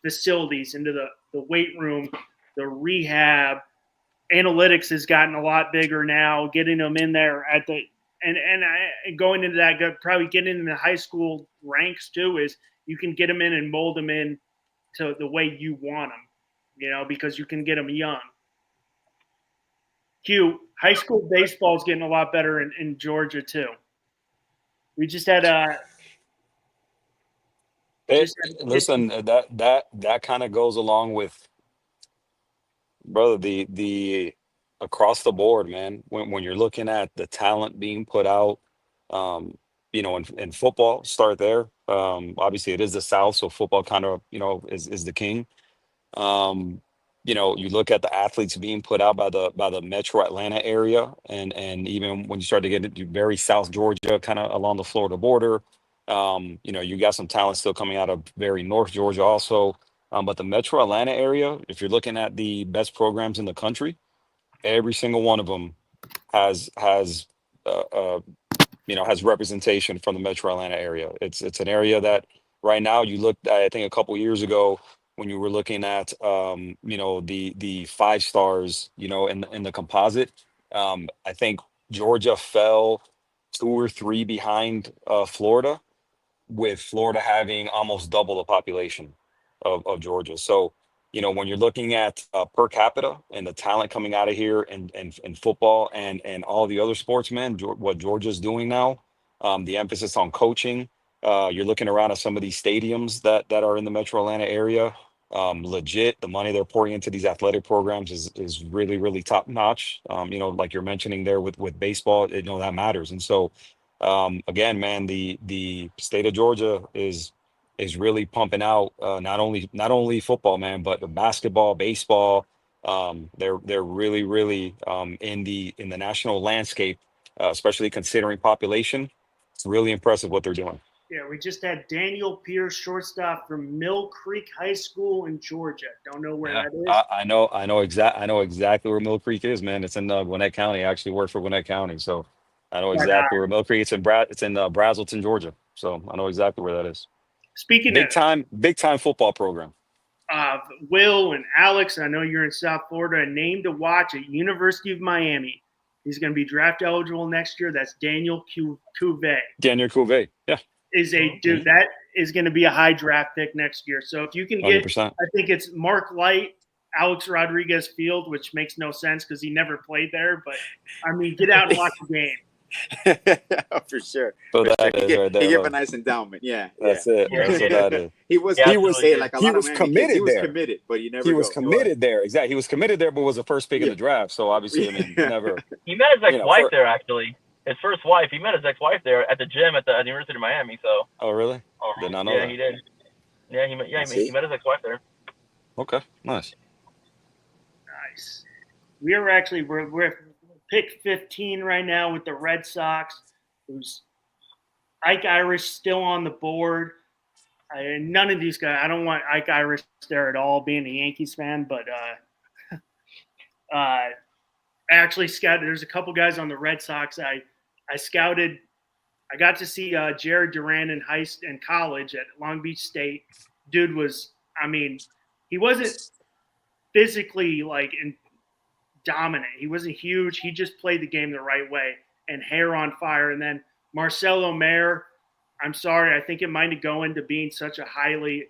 facilities, into the weight room, the rehab. Analytics has gotten a lot bigger now, getting them in there at the and going into that, probably getting in the high school ranks too, is you can get them in and mold them in to the way you want them, because you can get them young. High school baseball is getting a lot better in Georgia too. We just had listen, that kind of goes along with, brother, the across the board, man. When you're looking at the talent being put out, in football, start there. Obviously, it is the South, so football kind of is the king. You look at the athletes being put out by the Metro Atlanta area, and even when you start to get into very South Georgia, kind of along the Florida border, you got some talent still coming out of very North Georgia also. But the Metro Atlanta area, if you're looking at the best programs in the country, every single one of them has representation from the Metro Atlanta area. It's an area that right now, you looked at, I think a couple years ago, when you were looking at the 5 stars, in the composite. I think Georgia fell 2 or 3 behind Florida, with Florida having almost double the population of Georgia. So, when you're looking at per capita and the talent coming out of here, and football and all the other sports, man, what Georgia's doing now, the emphasis on coaching, you're looking around at some of these stadiums that are in the Metro Atlanta area. Legit, the money they're pouring into these athletic programs is really, really top notch. Like you're mentioning there with baseball, that matters. And so, again, man, the state of Georgia is really pumping out not only football, man, but the basketball, baseball. They're really, really in the national landscape, especially considering population. It's really impressive what they're doing. Yeah, we just had Daniel Pierce, shortstop from Mill Creek High School in Georgia. Don't know where that is. I know exactly where Mill Creek is, man. It's in Gwinnett County. I actually work for Gwinnett County, so I know exactly where Mill Creek. It's in Brazelton, Georgia. So I know exactly where that is. Speaking big time football program. Will and Alex, I know you're in South Florida, a name to watch at University of Miami. He's going to be draft eligible next year. That's Daniel Cuvée. Daniel Cuvée, yeah. Is a dude that is going to be a high draft pick next year. So if you can get, 100%. I think it's Mark Light, Alex Rodriguez Field, which makes no sense because he never played there. But I mean, get out and watch the game. For sure. So For that sure. is right there. He gave a nice endowment. Yeah, that's it. That's what that is. He was committed there, but he was committed there. Exactly. He was committed there, but was the first pick in the draft. So obviously, I mean, never. He met his ex-wife there, actually. His first wife. He met his ex-wife there at the gym at the University of Miami. So. Oh really? Did not know that. Yeah, he did. Yeah, he met his ex-wife there. Okay, nice. Nice. We're pick 15 right now with the Red Sox. Who's Ike Irish still on the board? None of these guys. I don't want Ike Irish there at all, being a Yankees fan, but I actually scouted. There's a couple guys on the Red Sox. I scouted. I got to see Jared Duran in college at Long Beach State. Dude was, I mean, he wasn't physically like dominant. He wasn't huge. He just played the game the right way and hair on fire. And then Marcelo Mayer, I'm sorry, I think it might go into being such a highly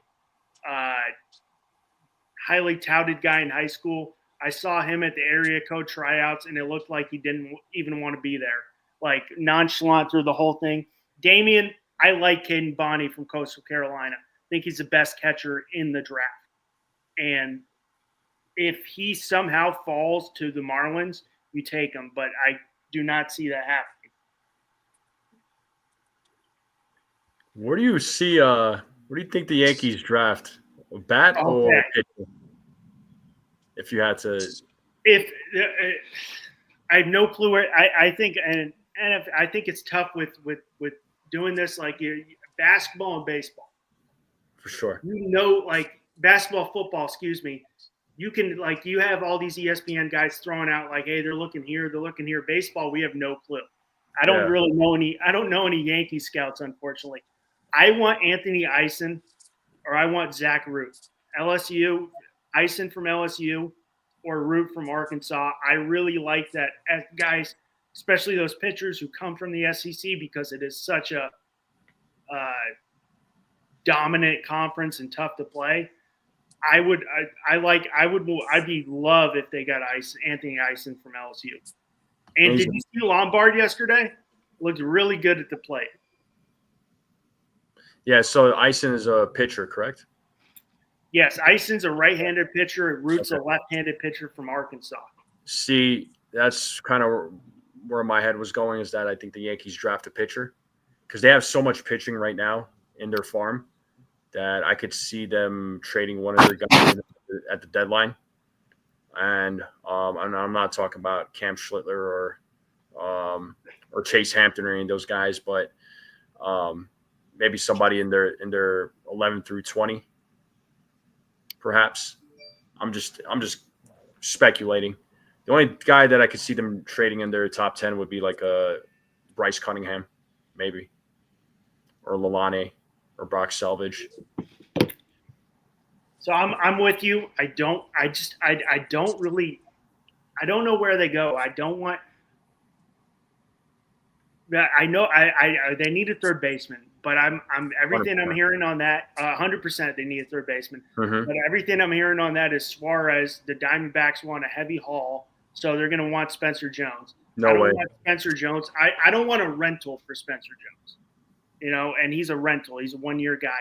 touted guy in high school. I saw him at the area code tryouts, and it looked like he didn't even want to be there. Like nonchalant through the whole thing. Damian, I like Caden Bonney from Coastal Carolina. I think he's the best catcher in the draft. And if he somehow falls to the Marlins, you take him. But I do not see that happening. Where do you see? Where do you think the Yankees draft? A bat or pitcher? If you had to, I have no clue where I think, and if, I think it's tough with doing this like basketball and baseball. For sure. Like basketball, football, excuse me. You can like you have all these ESPN guys throwing out like, hey, they're looking here, they're looking here. Baseball, we have no clue. I don't really know any. I don't know any Yankee scouts, unfortunately. I want Anthony Eisen, or I want Zach Root. LSU, Eisen from LSU, or Root from Arkansas. I really like that guys, especially those pitchers who come from the SEC, because it is such a dominant conference and tough to play. I'd be love if they got Anthony Eisen from LSU. And did you see Lombard yesterday? Looked really good at the plate. Yeah, so Eisen is a pitcher, correct? Yes, Eisen's a right-handed pitcher. Root's a left-handed pitcher from Arkansas. See, that's kind of where my head was going, is that I think the Yankees draft a pitcher because they have so much pitching right now in their farm that I could see them trading one of their guys at the deadline. And I'm not talking about Cam Schlittler or Chase Hampton or any of those guys, but maybe somebody in their 11 through 20, perhaps. I'm just speculating. The only guy that I could see them trading in their top 10 would be like a Bryce Cunningham, maybe, or Lalane or Brock Selvage. So I'm with you. I don't know where they go. They need a third baseman, but everything 100%. I'm hearing on that 100% they need a third baseman. Mm-hmm. But everything I'm hearing on that is Suarez, the Diamondbacks want a heavy haul, so they're going to want Spencer Jones. No way. Want Spencer Jones. I don't want a rental for Spencer Jones. And he's a rental. He's a 1-year guy.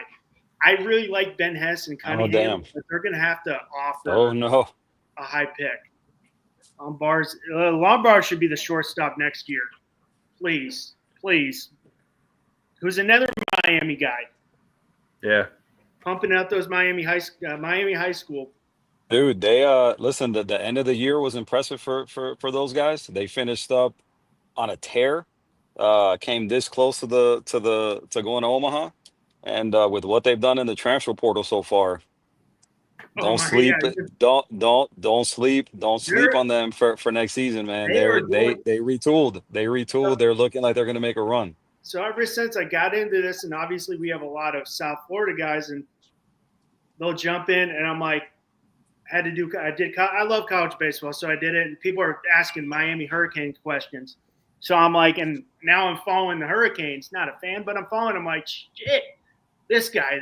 I really like Ben Hess and Cunningham, but they're going to have to offer a high pick. Lombard should be the shortstop next year. Please. Who's another Miami guy. Yeah. Pumping out those Miami high school. Dude, they listen, the end of the year was impressive for those guys. They finished up on a tear. Came this close to going to Omaha. And with what they've done in the transfer portal so far, don't sleep on them for next season, man. They retooled. They're looking like they're going to make a run. So ever since I got into this, and obviously we have a lot of South Florida guys, and they'll jump in, and I'm like, I love college baseball, so I did it. And people are asking Miami Hurricanes questions, so I'm like, and now I'm following the Hurricanes. Not a fan, but I'm following. I'm like, shit. This guy.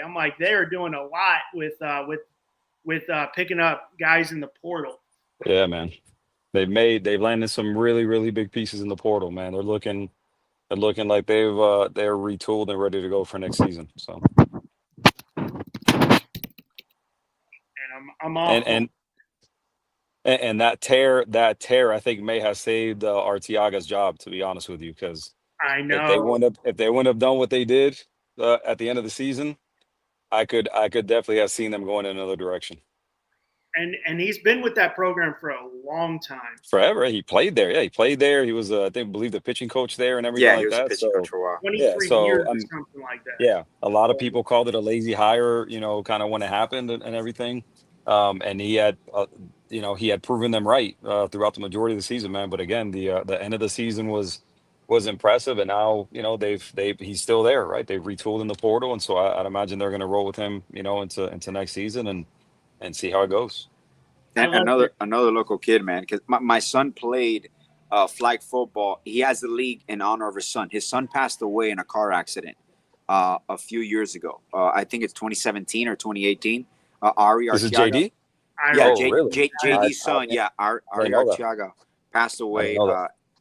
I'm like, they are doing a lot with picking up guys in the portal. Yeah, man. They've landed some really, really big pieces in the portal, man. They're looking like they're retooled and ready to go for next season. So, and I'm off. And that tear, I think may have saved Arteaga's job, to be honest with you, because I know if they wouldn't have done what they did at the end of the season, I could definitely have seen them going in another direction. And he's been with that program for a long time. Forever. He played there. Yeah, he played there. He was, I believe, the pitching coach there and everything like that. Yeah, he was a pitching coach for a while. 23 years or something like that. Yeah, a lot of people called it a lazy hire, kind of when it happened and everything. And he had he had proven them right throughout the majority of the season, man. But again, the end of the season was impressive, and now he's still there, right? They've retooled in the portal, and so I'd imagine they're going to roll with him, into next season and see how it goes. And another local kid, man, because my son played flag football. He has the league in honor of his son. His son passed away in a car accident a few years ago. I think it's 2017 or 2018. Ari This is Arteaga. JD. Yeah, really? JD's son. Yeah, Ari Arteaga passed away.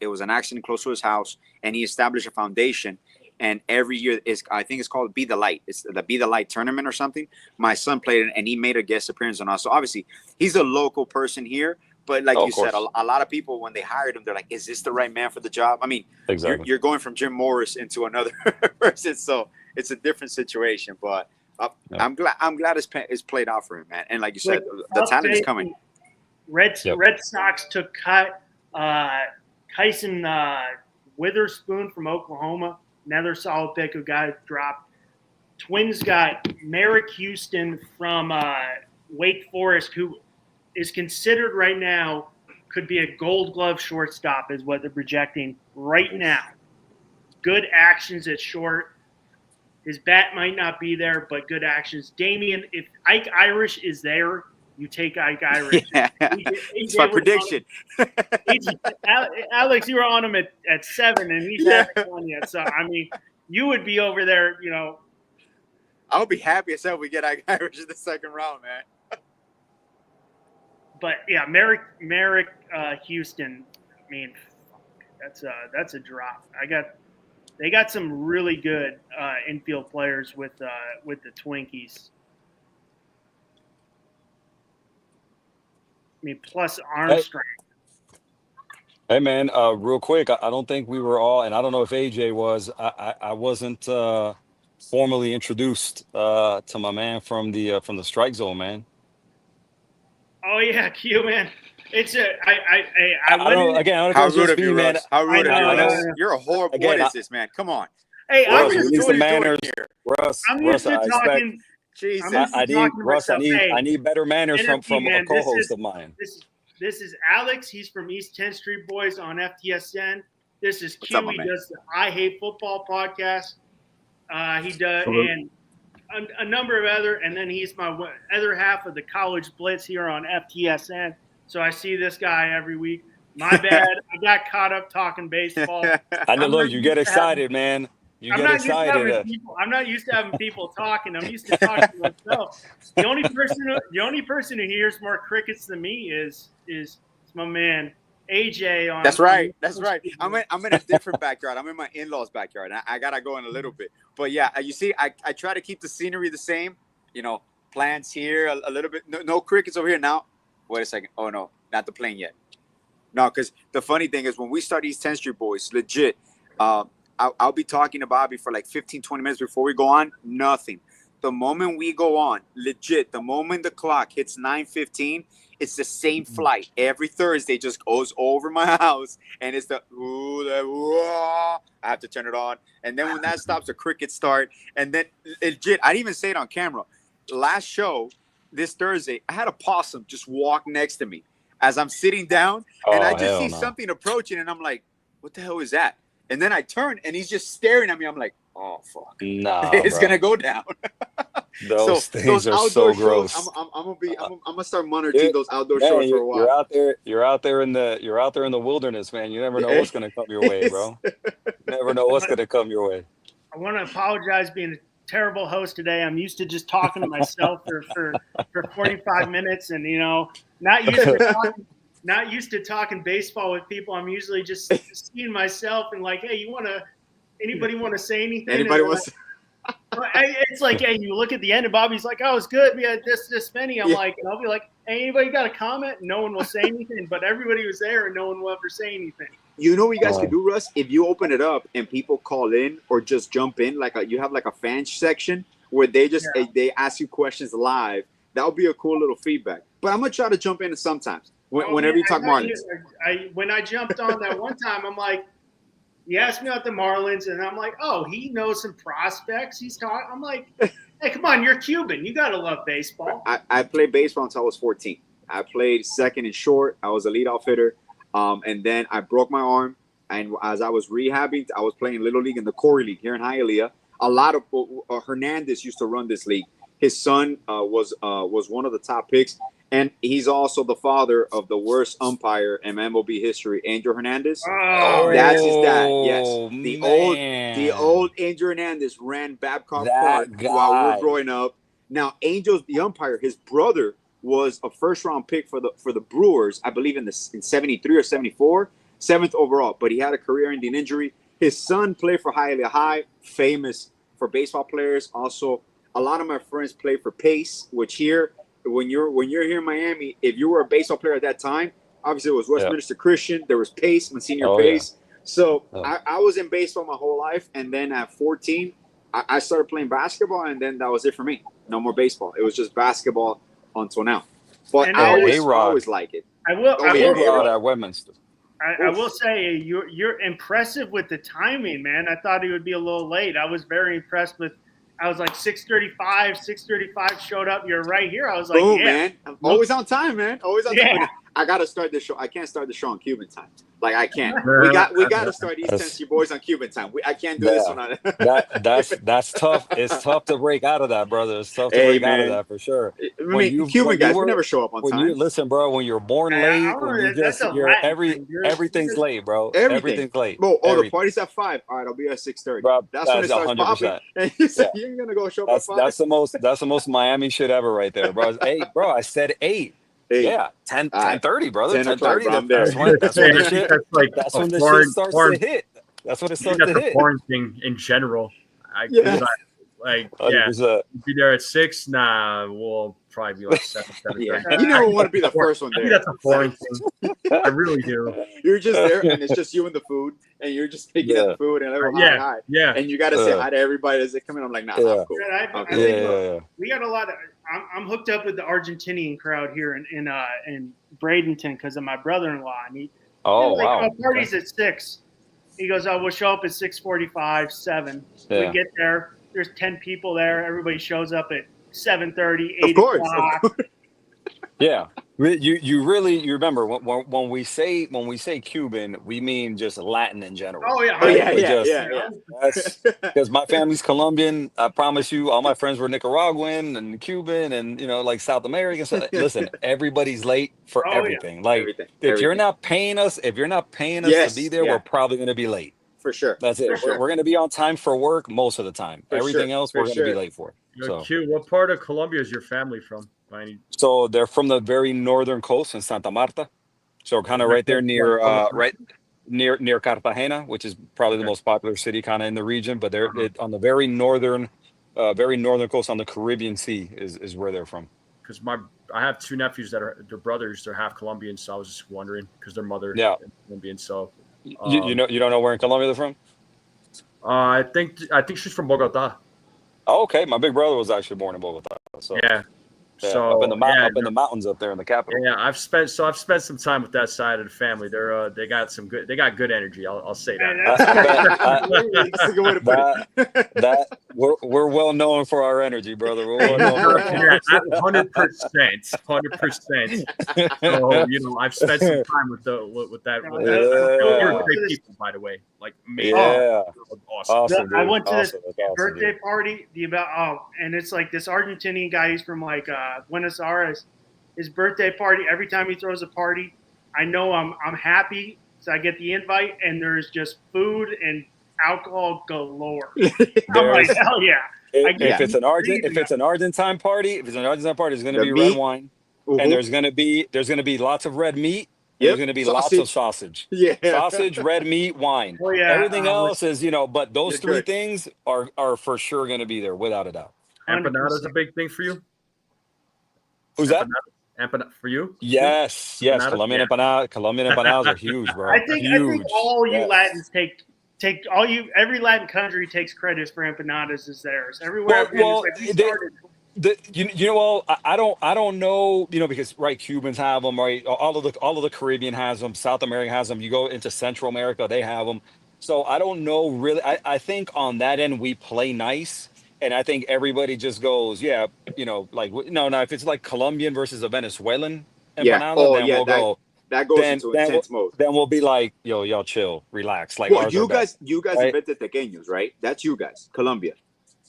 It was an accident close to his house, and he established a foundation. And every year I think it's called Be the Light. It's the Be the Light tournament or something. My son played it, and he made a guest appearance on us. So obviously, he's a local person here. But like you said, a lot of people, when they hired him, they're like, "Is this the right man for the job?" I mean, exactly. You're going from Jim Morris into another person, so it's a different situation. But I'm glad it's played out for him, man. And like you said, the talent is coming. Red Sox took Kyson Witherspoon from Oklahoma, another solid pick, a guy who dropped. Twins got Merrick Houston from Wake Forest, who is considered right now could be a Gold Glove shortstop, is what they're projecting right now. Good actions at short. His bat might not be there, but good actions. Damian, if Ike Irish is there, you take Ike Irish. Yeah. It's my prediction. Alex, you were on him at 7, and he's haven't won yet. So, I mean, you would be over there, I'll be happy as hell we get Ike Irish in the second round, man. But yeah, Merrick Houston. I mean, that's a drop. They got some really good infield players with the Twinkies. I mean, plus arm strength. Hey man, real quick, I don't think we were all, and I don't know if AJ was. I wasn't formally introduced to my man from the strike zone, man. Oh yeah, Q, man. It's I don't know. Again, I don't know How if rude it's of you, man. Russ. How rude of you, I know. Russ. You're a horrible. Again, what is this, man? Come on. Hey, Russ, I'm at just least the manners. here. Russ, I'm used to I talking. Jesus. I need better manners from man, a co-host of mine. This is Alex. He's from East 10th Street Boys on FTSN. This is Q. What's up, He man? does the I Hate Football podcast. He does and a number of other, and then he's my other half of the College Blitz here on FTSN. So I see this guy every week. My bad. I got caught up talking baseball. I know. Look, you get excited, man. You get excited. I'm not used to having people talking. I'm used to talking to myself. The only person who hears more crickets than me is my man AJ. That's right. I'm in a different backyard. I'm in my in-laws' backyard. I gotta go in a little bit, but yeah, you see, I try to keep the scenery the same. Plants here a little bit. No crickets over here now. Wait a second. Oh no, not the plane yet. No, because the funny thing is when we start East 10th Street Boys, legit. I'll be talking to Bobby for like 15, 20 minutes before we go on. Nothing. The moment we go on, legit, the moment the clock hits 9:15, it's the same flight. Every Thursday just goes over my house, and it's the I have to turn it on. And then when that stops, the crickets start. And then legit, I didn't even say it on camera. Last show, this Thursday, I had a possum just walk next to me as I'm sitting down, and I just see something approaching, and I'm like, what the hell is that? And then I turn, and he's just staring at me. I'm like, oh, fuck. Nah, it's going to go down. Those things are so gross. Shows, I'm gonna start monitoring those outdoor shows for a while. You're out there in the wilderness, man. You never know what's going to come your way, bro. You never know what's going to come your way. I want to apologize being a terrible host today. I'm used to just talking to myself for 45 minutes, and not used to talking baseball with people. I'm usually just seeing myself and like, hey, anybody want to say anything? Anybody wants? It's like, hey, you look at the end, and Bobby's like, oh, it's good. We had this many. I'm like, and I'll be like, hey, anybody got a comment? No one will say anything, but everybody was there, and no one will ever say anything. You know what you guys can do, Russ? If you open it up and people call in or just jump in, you have like a fan section where they just they ask you questions live. That would be a cool little feedback. But I'm gonna try to jump in sometimes whenever you talk Marlins. When I jumped on that one time, I'm like, he asked me about the Marlins, and I'm like, oh, he knows some prospects. He's talking. I'm like, hey, come on, you're Cuban. You gotta love baseball. I played baseball until I was 14. I played second and short. I was a leadoff hitter. And then I broke my arm. And as I was rehabbing, I was playing Little League in the Corey League here in Hialeah. A lot of Hernandez used to run this league. His son was one of the top picks. And he's also the father of the worst umpire in MLB history, Angel Hernandez. Oh, That's his dad. Yes, man. the old Angel Hernandez ran Babcock That Park while we were guy. growing up. Now, Angel's the umpire. His brother was a first-round pick for the Brewers, I believe in 73 or 74, 7th overall. But he had a career-ending injury. His son played for Hialeah High, famous for baseball players. Also, a lot of my friends played for Pace, which here. When you're here in Miami, if you were a baseball player at that time, obviously it was Westminster Christian. There was Pace, Monsignor Pace. Yeah. So I was in baseball my whole life, and then at 14, I started playing basketball, and then that was it for me. No more baseball. It was just basketball until now. But I always like it. I will at Westminster. I will say you're impressive with the timing, man. I thought he would be a little late. I was very impressed with. I was like 6:35 showed up. You're right here. I was like, boom, man. I'm always on time, man. Always on time. Yeah. I got to start the show. I can't start the show on Cuban time. Like, I can't. We got to start East Tennessee boys on Cuban time. I can't do this one. That's tough. It's tough to break out of that, brother. It's tough to break out of that for sure. I mean, Cuban guys never show up on time. Listen, bro, when you're born late, everything's late, bro. Everything's late. Bro, the party's at 5. All right, I'll be at 6:30. That's when it starts 100%. Popping. And you say you ain't gonna go show up at 5. That's the most Miami shit ever right there, bro. Hey, bro, I said 8. Yeah, 10:30, brother. 10:30. That's when the shit starts to hit. That's when it starts to hit. Foreign thing in general. Be there at 6. Nah, we'll probably be like 7. Yeah. You never want to be the first one there. That's a foreign thing. I really do. You're just there, and it's just you and the food, and you're just picking up food, and everyone hi. Yeah. And you got to say hi to everybody as they come in. I'm like, nah, I'm cool. We got a lot of. I'm hooked up with the Argentinian crowd here in Bradenton because of my brother-in-law. And he party's at 6. He goes, we'll show up at 6:45, 7. We get there. There's 10 people there. Everybody shows up at 7:30, 8 o'clock. Yeah. You remember when we say Cuban, we mean just Latin in general. Oh yeah. That's because my family's Colombian. I promise you, all my friends were Nicaraguan and Cuban and like South American. So listen, everybody's late for everything. Yeah. Like if you're not paying us to be there, we're probably going to be late. For sure. That's it. We're going to be on time for work most of the time. Everything else we're going to be late for. Q, what part of Colombia is your family from? So they're from the very northern coast in Santa Marta. So kind of right there near near Cartagena, which is probably the most popular city kind of in the region. But they're on the very northern coast on the Caribbean Sea is where they're from. Because I have 2 nephews that are their brothers. They're half Colombian, so I was just wondering because their mother is Colombian. So you don't know where in Colombia they're from? I think she's from Bogota. Oh, okay. My big brother was actually born in Bogota. So so up in the mountains up there in the capital. Yeah, I've spent some time with that side of the family. They got good energy. I'll say that. We're well known for our energy, brother. We're well known for 100%. So I've spent some time with that. Great people, by the way. Like amazing. Awesome. I went to this birthday party. And it's like this Argentinian guy. He's from like Buenos Aires. His birthday party. Every time he throws a party, I know I'm happy. So I get the invite, and there's just food and alcohol galore. I'm like, hell yeah! If it's an Argentine party, it's going to be red wine, and there's going to be lots of red meat. There's going to be lots of sausage. Sausage, red meat, wine. Oh, yeah. Everything else is, but those 3 things are for sure going to be there without a doubt. Empanada's a big thing for you? Who's that? Empanada for you? Yes. Colombian empanadas are huge, bro. I think all you Latins every Latin country takes credit for empanadas as theirs. Everywhere. I don't know, because Cubans have them, all of the Caribbean has them, South America has them. You go into Central America, they have them. So I don't know really. I think on that end we play nice, and I think everybody just goes, if it's like Colombian versus a Venezuelan, empanada, Oh, then yeah. we'll go. That goes Then into then intense mode. then we'll be like, yo, y'all chill, relax. Like Well, ours are better, you guys right? invented tequeños, right? That's you guys, Colombia.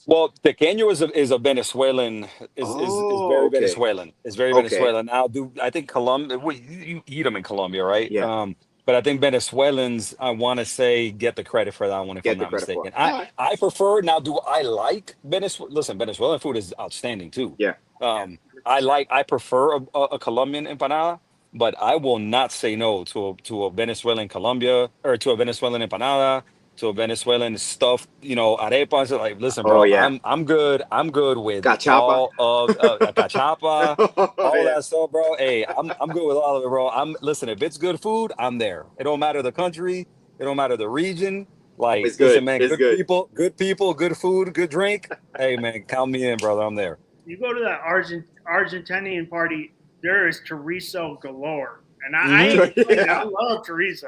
Well, tequeño is a Venezuelan is Oh, very okay. Venezuelan. It's very Okay. Venezuelan. Now, do I think Colombia? You eat them in Colombia, right? Yeah. But I think Venezuelans, I want to say, get the credit for that one if I'm Get the not credit for mistaken. it. All right. I prefer now. Do I like Venezuela? Listen, Venezuelan food is outstanding too. Yeah. I prefer a Colombian empanada, but I will not say no to a Venezuelan Colombia or to a Venezuelan empanada, to a Venezuelan stuffed, arepas. Like, listen, Oh, bro, yeah. I'm good. I'm good with Cachapa. all of cachapa, Oh, all yeah. that stuff, bro. Hey, I'm good with all of it, bro. Listen, if it's good food, I'm there. It don't matter the country, it don't matter the region. Like, It's listen, good. man, It's good. good people, good food, good drink. Hey, man, count me in, brother. I'm there. You go to that Argentinian party, there is chorizo galore, and I Mm-hmm. ain't complaining. I Yeah. love chorizo.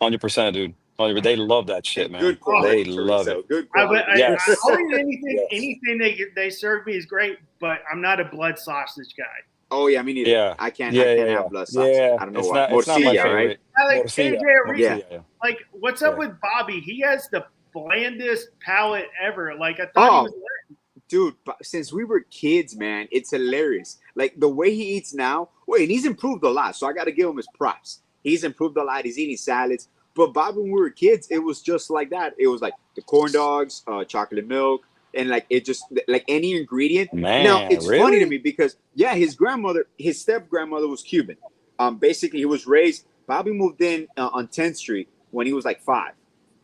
100%, dude. 100%. They love that shit, And man. good quality They love it. chorizo. Good I, quality. Yes. I'll eat anything. Yes. Anything they serve me is great, but I'm not a blood sausage guy. Oh, yeah, me neither. Yeah. I can't Yeah. have blood sausage. Yeah. I don't know It's why. not my Morcilla, right? favorite. I like Morcilla. AJ Morcilla. Yeah. Like, what's up Yeah. with Bobby? He has the blandest palate ever. Like, I thought he Oh, was. dude, since we were kids, man, it's hilarious. Like the way he eats now. Wait, and he's improved a lot. So I got to give him his props. He's improved a lot. He's eating salads. But Bob, when we were kids, it was just like that. It was like the corn dogs, chocolate milk, and like it just like any ingredient. Now Man, it's funny to really? me because his step grandmother was Cuban. Basically he was raised. Bobby moved in on 10th Street when he was like 5,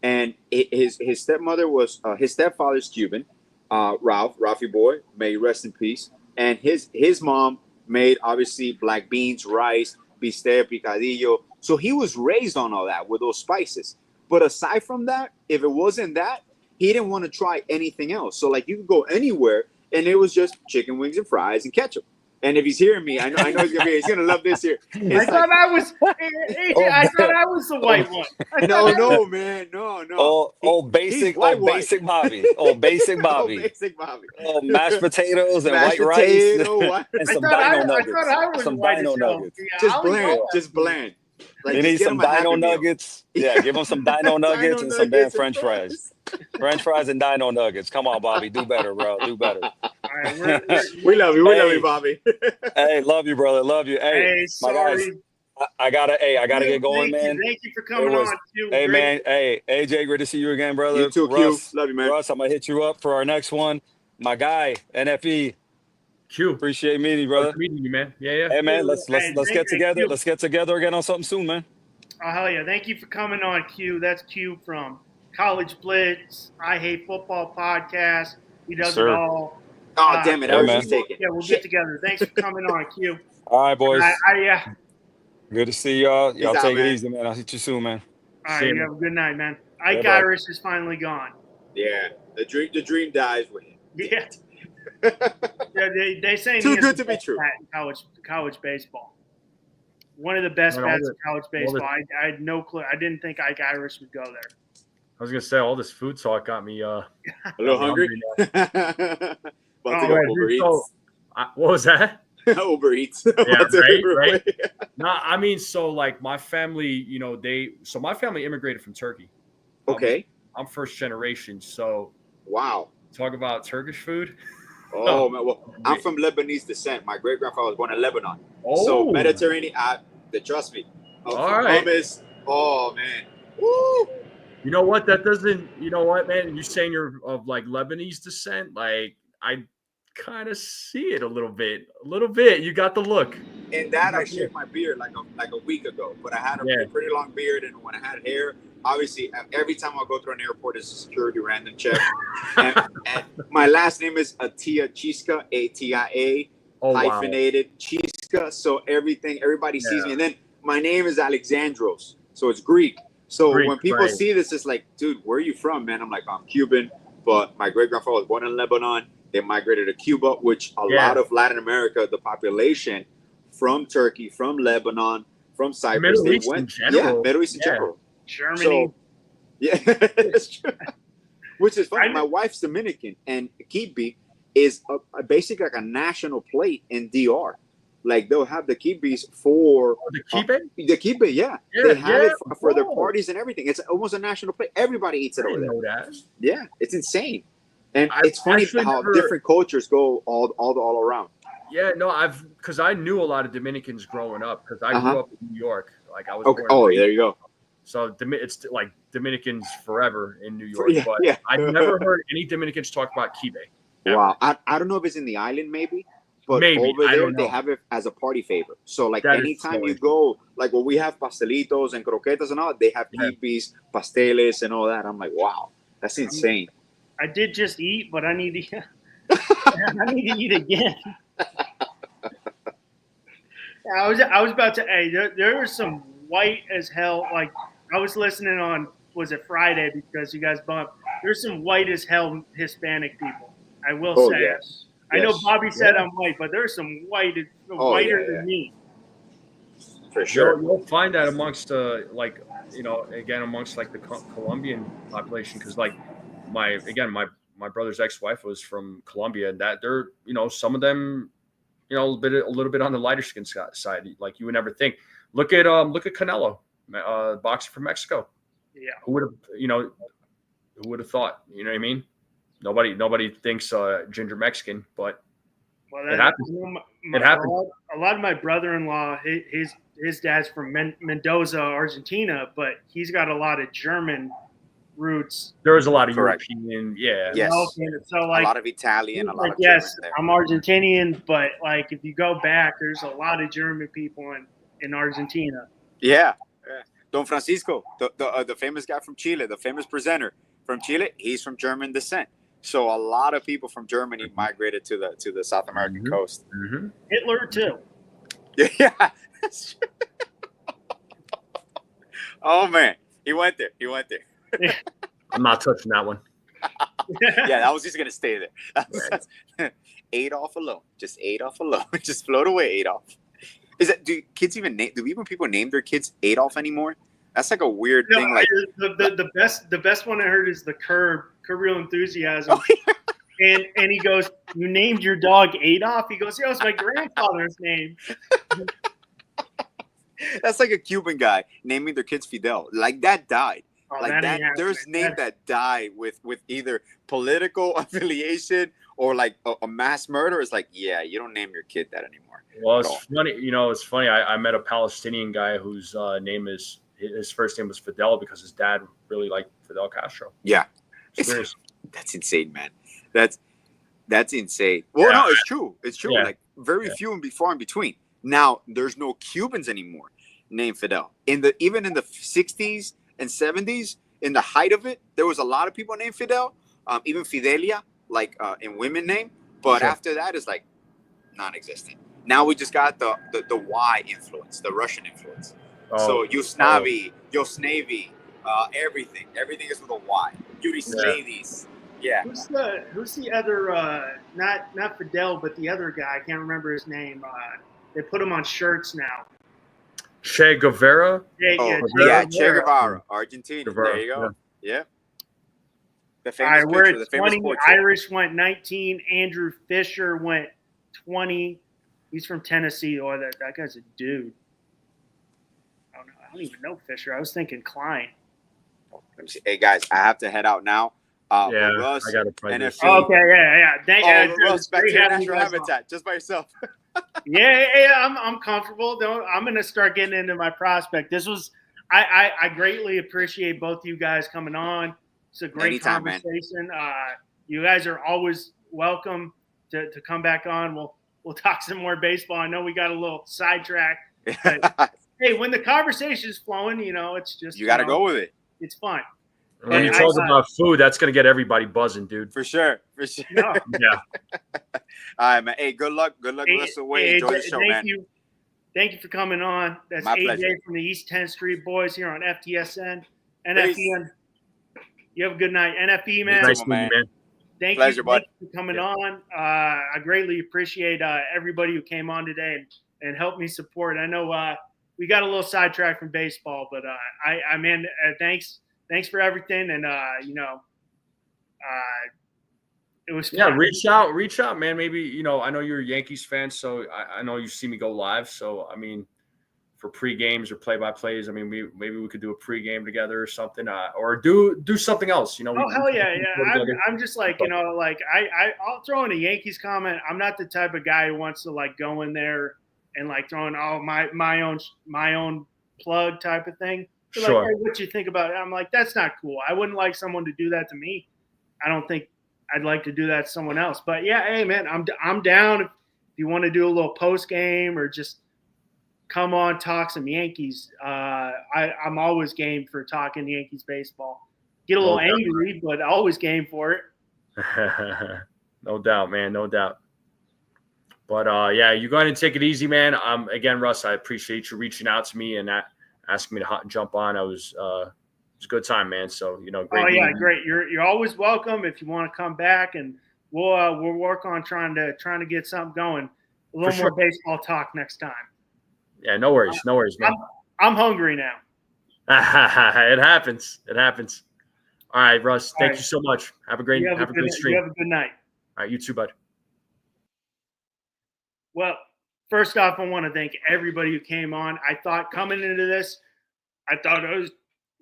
and his stepmother was his stepfather's Cuban. Ralphie boy, may he rest in peace. And his mom made obviously black beans, rice, bistec, picadillo. So he was raised on all that with those spices. But aside from that, if it wasn't that, he didn't want to try anything else. So like you could go anywhere and it was just chicken wings and fries and ketchup. And if he's hearing me, I know he's gonna love this here. I It's thought like, I was AJ. I thought I was the white one. no, man, no. He's white. Basic Bobby. Basic Oh, Bobby. basic Bobby. Mashed potatoes and Mashed white rice potato, and I some thought dino I nuggets. thought I was Some white dino as hell. nuggets. Yeah, just I'll eat bland, all that just food. bland. Like You just need get some him a Happy dino Meal. nuggets. Yeah, give them some dino nuggets and some damn nuggets and French fries. French fries and dino nuggets. Come on, Bobby, do better, bro. Do better. All right, we're We love you, Hey. Bobby. Hey, love you, brother. Love you. Hey, hey, my guys, sorry. I gotta get going, man. Thank you for coming was- on. Too. Hey, Great. man. Hey, AJ, great to see you again, brother. You too, Russ, Q. Love you, man. Russ, I'm gonna hit you up for our next one. My guy, NFE. Q. Appreciate meeting you, brother. Nice meeting you, man. Yeah. Hey, man, let's Hey, get together. you. Let's get together again on something soon, man. Oh, hell yeah. Thank you for coming on, Q. That's Q from College Blitz, I Hate Football podcast. He does Sir. it all. Oh, damn it. I Yeah, was man. just taking. Yeah, we'll Shit. get together. Thanks for coming on, Q. All right, boys. Yeah. Good to see y'all. Y'all Peace out, take man. it easy, man. I'll hit you soon, man. All See right, you, you man. have a good night, man. Yeah, Ike bye. Irish is finally gone. Yeah, the dream dies with him. Yeah. Yeah, they say Too he is good the to be best true. bat in college baseball. One of the best Man, all bats the- in college baseball. I had no clue. I didn't think Ike Irish would go there. I was gonna say all this food talk got me A little hungry. now. About to Oh, go Right, Uber dude, so, Eats. what was that? Uber Eats. Yeah, About to right, Uber right. away. No, I mean, so like my family, my family immigrated from Turkey. Okay. I'm first generation, so Wow. talk about Turkish food. Oh, man. Well, I'm from Lebanese descent. My great grandfather was born in Lebanon. Oh, So Mediterranean, trust me. All From right. hummus. Oh, man. Woo. you know what? That doesn't. You know what, man? You saying you're of like Lebanese descent? Like I kind of see it a little bit. A little bit. You got the look. And that I shaved my beard like a week ago, but I had a pretty long beard, and when I had hair, obviously every time I go through an airport, it's a security random check. and my last name is Atia Chiska, ATIA, Oh wow. hyphenated Chiska. So everybody sees me, and then my name is Alexandros, so it's Greek. So Greek, when people right. see this, it's like, dude, where are you from, man? I'm like, I'm Cuban, but my great grandfather was born in Lebanon. They migrated to Cuba, which a lot of Latin America, the population from Turkey, from Lebanon, from Cyprus, Middle East in general. Middle East in Yeah. general. Germany. So, yeah, that's true. Which is funny. I- My wife's Dominican, and kibbeh is basically like a national plate in DR. Like they'll have the kibes for The kibe? the kibe, yeah. Yeah, They have yeah, it for their bro. parties and everything. It's almost a national play. Everybody eats it I over didn't there. know that. Yeah, it's insane. And I've it's funny actually how never- different cultures go all around. Yeah, no, because I knew a lot of Dominicans growing up because I grew up in New York. Like I was Okay. born and Oh, raised. there you go. So it's like Dominicans forever in New York. Yeah, but yeah. I never heard any Dominicans talk about kibe. Ever. Wow. I don't know if it's in the island, maybe. But Maybe, over I there, don't they know. have it as a party favor. So, like, That is anytime so you go, like, when we have pastelitos and croquetas and all, they have Yeah. kibes, pasteles, and all that. I'm like, wow, that's insane. I did just eat, but I need to. I need to eat again. I was about to. Hey, there was some white as hell. Like I was listening on. Was it Friday? Because you guys bumped. There's some white as hell Hispanic people. I will Oh, say. yes. I know Yes. Bobby said Yeah. I'm white, but there's some whiter yeah. than me. For sure. You'll find that amongst like again amongst like the Colombian population because like my brother's ex-wife was from Colombia and that they're some of them a little bit on the lighter skin side like you would never think. Look at Canelo, boxer from Mexico. Yeah. Who would have thought? You know what I mean? Nobody thinks ginger Mexican, but Well, it happens. It happens. A lot of my brother-in-law, his dad's from Mendoza, Argentina, but he's got a lot of German roots. There's a lot of Correct. European, yeah. Yes. So like a lot of Italian, a lot of yes, German there. I'm Argentinian, but like if you go back, there's a lot of German people in Argentina. Yeah. Don Francisco, the famous guy from Chile, the famous presenter from Chile, he's from German descent. So a lot of people from Germany migrated to the South American coast. Mm-hmm. Hitler too. Yeah. Oh man, he went there. I'm not touching that one. Yeah, that was just gonna stay there. Adolf alone, just Adolf alone, just float away, Adolf. Do people name their kids Adolf anymore? That's like a weird thing. Like the best one I heard is the Curb Real Enthusiasm. And he goes, "You named your dog Adolf?" He goes, "Yeah, it's my grandfather's name." That's like a Cuban guy naming their kids Fidel. Like that died. Oh, like that. There's names that die with either political affiliation or like a mass murder. It's like, yeah, you don't name your kid that anymore. Well, it's funny. It's funny. I met a Palestinian guy whose name is his first name was Fidel because his dad really liked Fidel Castro. Yeah, that's insane, man. That's insane. Well, no, it's true. It's true. Yeah. Like very few and far in between. Now there's no Cubans anymore named Fidel. Even in the 60s and 70s, in the height of it, there was a lot of people named Fidel. Even Fidelia, like in women name. But after that, it's like non-existent. Now we just got the Y influence, the Russian influence. So Yusnavi, Yosnavi, everything is with a Y. Yurislavis. Yeah. Who's the other? Not Fidel, but the other guy. I can't remember his name. They put him on shirts now. Che Guevara. Che Guevara, Argentina. Guevara, there you go. Yeah. The All famous right, we're picture, at the famous 20. portrait. Irish went 19. Andrew Fisher went 20. He's from Tennessee. Oh, that guy's a dude. I don't know. I don't even know Fisher. I was thinking Klein. Let me see. Hey guys, I have to head out now. Russ, I got to play this. Okay, yeah. Russ, back to your natural habitat, just by yourself. I'm comfortable. I'm gonna start getting into my prospect. This was I greatly appreciate both you guys coming on. It's a great conversation. You guys are always welcome to come back on. We'll talk some more baseball. I know we got a little sidetracked. Hey, when the conversation is flowing, it's just you got to go with it. It's fun. When you talk about food, that's going to get everybody buzzing, dude. For sure. No. Yeah. All right, man. Hey, good luck. Good luck the rest of the way. Enjoy the show, man. Thank you for coming on. That's My AJ pleasure. from the East 10th Street Boys here on FTSN. NFE. You have a good night. NFE, man. Nice meeting you, man. Thank you for coming on. I greatly appreciate everybody who came on today and helped me support. I know we got a little sidetracked from baseball, but thanks for everything. And It was Yeah, fun. reach out, man. Maybe, I know you're a Yankees fan, so I know you see me go live. So, I mean, for pre-games or play-by-plays, I mean, maybe we could do a pre-game together or something, or do something else. We Oh hell yeah, yeah. go together. I'm just like, like I'll throw in a Yankees comment. I'm not the type of guy who wants to like go in there and like throwing my own plug type of thing. They're like, Sure. hey, what you think about it? I'm like, that's not cool. I wouldn't like someone to do that to me. I don't think I'd like to do that to someone else. But yeah, hey man, I'm down if you want to do a little post game or just come on talk some Yankees. I'm always game for talking Yankees baseball. Get a little angry, but always game for it. No doubt, man. No doubt. But yeah, you go ahead and take it easy, man. Again, Russ, I appreciate you reaching out to me and asking me to jump on. It was a good time, man. So great. Oh yeah, great. You're always welcome if you want to come back, and we'll work on trying to get something going. A little more baseball talk next time. Yeah, no worries, man. I'm hungry now. It happens. All right, Russ. Thank you so much. Have a great stream. You have a good night. All right, you too, bud. Well, first off, I want to thank everybody who came on. I thought coming into this, I thought I was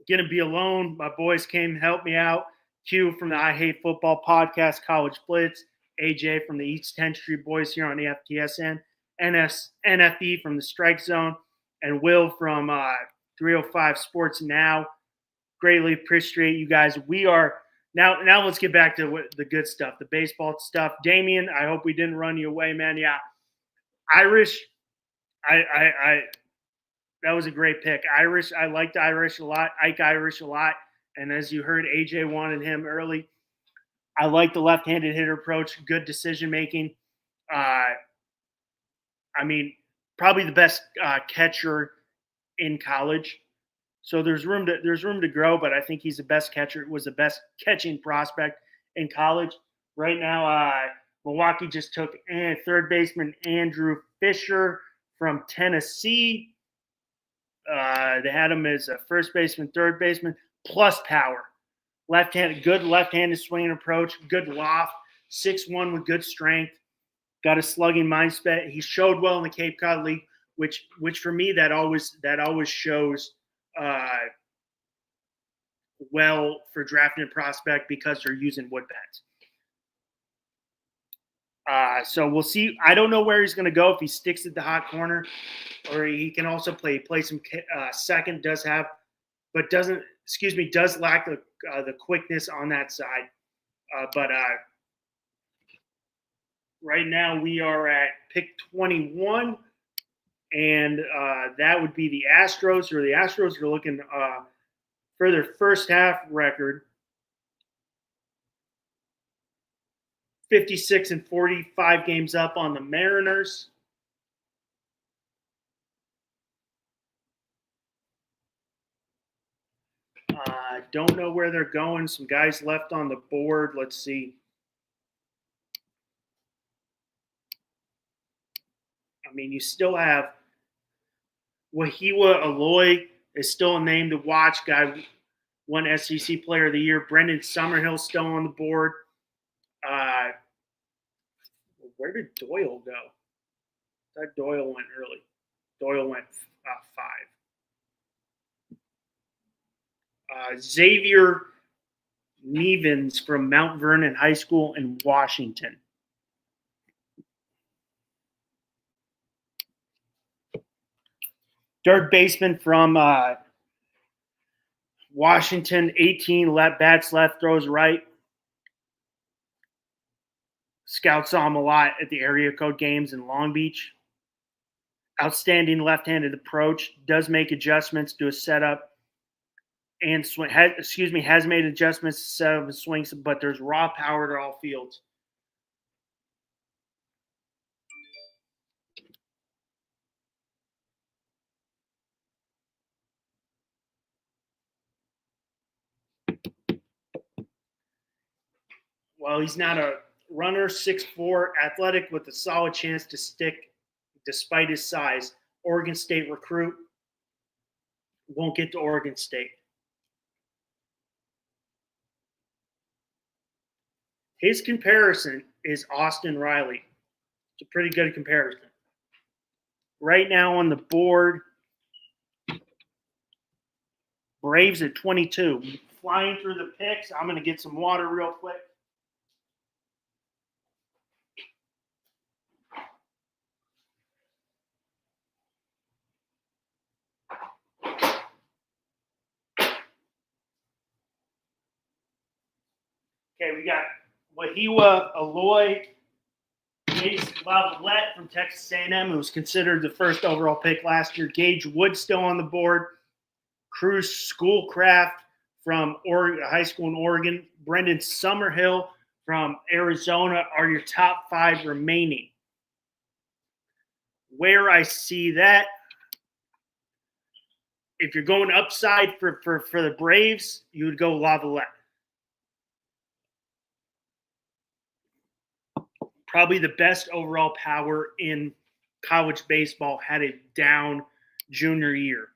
going to be alone. My boys came to help me out. Q from the I Hate Football podcast, College Blitz. AJ from the East 10th Street Boys here on the FTSN. NFE from the Strike Zone. And Will from 305 Sports Now. Greatly appreciate you guys. We are now let's get back to the good stuff, the baseball stuff. Damien, I hope we didn't run you away, man. Yeah. Irish, I that was a great pick. Irish, I liked Irish a lot. Ike Irish a lot. And as you heard, AJ wanted him early. I like the left-handed hitter approach. Good decision making. I mean, probably the best catcher in college. So there's room to grow, but I think he's the best catcher. Was the best catching prospect in college. Right now, Milwaukee just took third baseman Andrew Fisher from Tennessee. They had him as a first baseman, third baseman, plus power. Good left-handed swinging approach, good loft, 6'1" with good strength. Got a slugging mindset. He showed well in the Cape Cod League, which for me that always shows well for drafting a prospect because they're using wood bats. So we'll see. I don't know where he's going to go, if he sticks at the hot corner, or he can also play some second. Does lack the quickness on that side. But right now we are at pick 21. And that would be the Astros, or the Astros are looking for their first half record, 56-45 games up on the Mariners. Don't know where they're going. Some guys left on the board. Let's see. I mean, you still have Wahiwa Aloy is still a name to watch. Guy won SEC Player of the Year. Brendan Summerhill still on the board. Where did Doyle go? I thought Doyle went early. Doyle went 5. Xavier Nevins from Mount Vernon High School in Washington. Third baseman from Washington, 18, bats left, throws right. Scouts saw him a lot at the area code games in Long Beach. Outstanding left-handed approach, does make adjustments to a setup and swing. Has made adjustments to setup and swings, but there's raw power to all fields. Well, he's not a runner, 6'4", athletic with a solid chance to stick despite his size. Oregon State recruit. Won't get to Oregon State. His comparison is Austin Riley. It's a pretty good comparison. Right now on the board, Braves at 22. Flying through the picks. I'm going to get some water real quick. Okay, we got Wahiwa Aloy, Jace Lavalette from Texas A&M, who was considered the first overall pick last year. Gage Wood still on the board. Cruz Schoolcraft from high school in Oregon. Brendan Summerhill from Arizona are your top 5 remaining. Where I see that, if you're going upside for the Braves, you would go Lavalette. Probably the best overall power in college baseball, had a down junior year.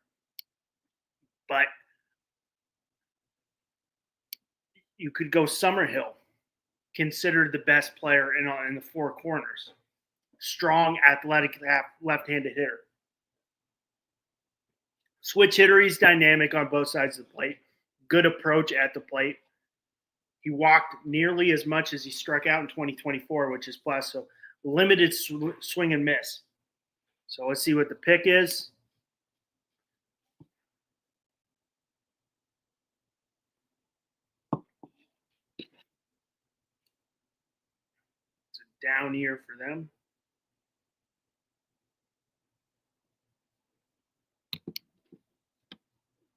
But you could go Summerhill, considered the best player in the 4 corners. Strong, athletic, left-handed hitter. Switch hitter, he's dynamic on both sides of the plate. Good approach at the plate. He walked nearly as much as he struck out in 2024, which is plus. So limited swing and miss. So let's see what the pick is. It's a down year for them.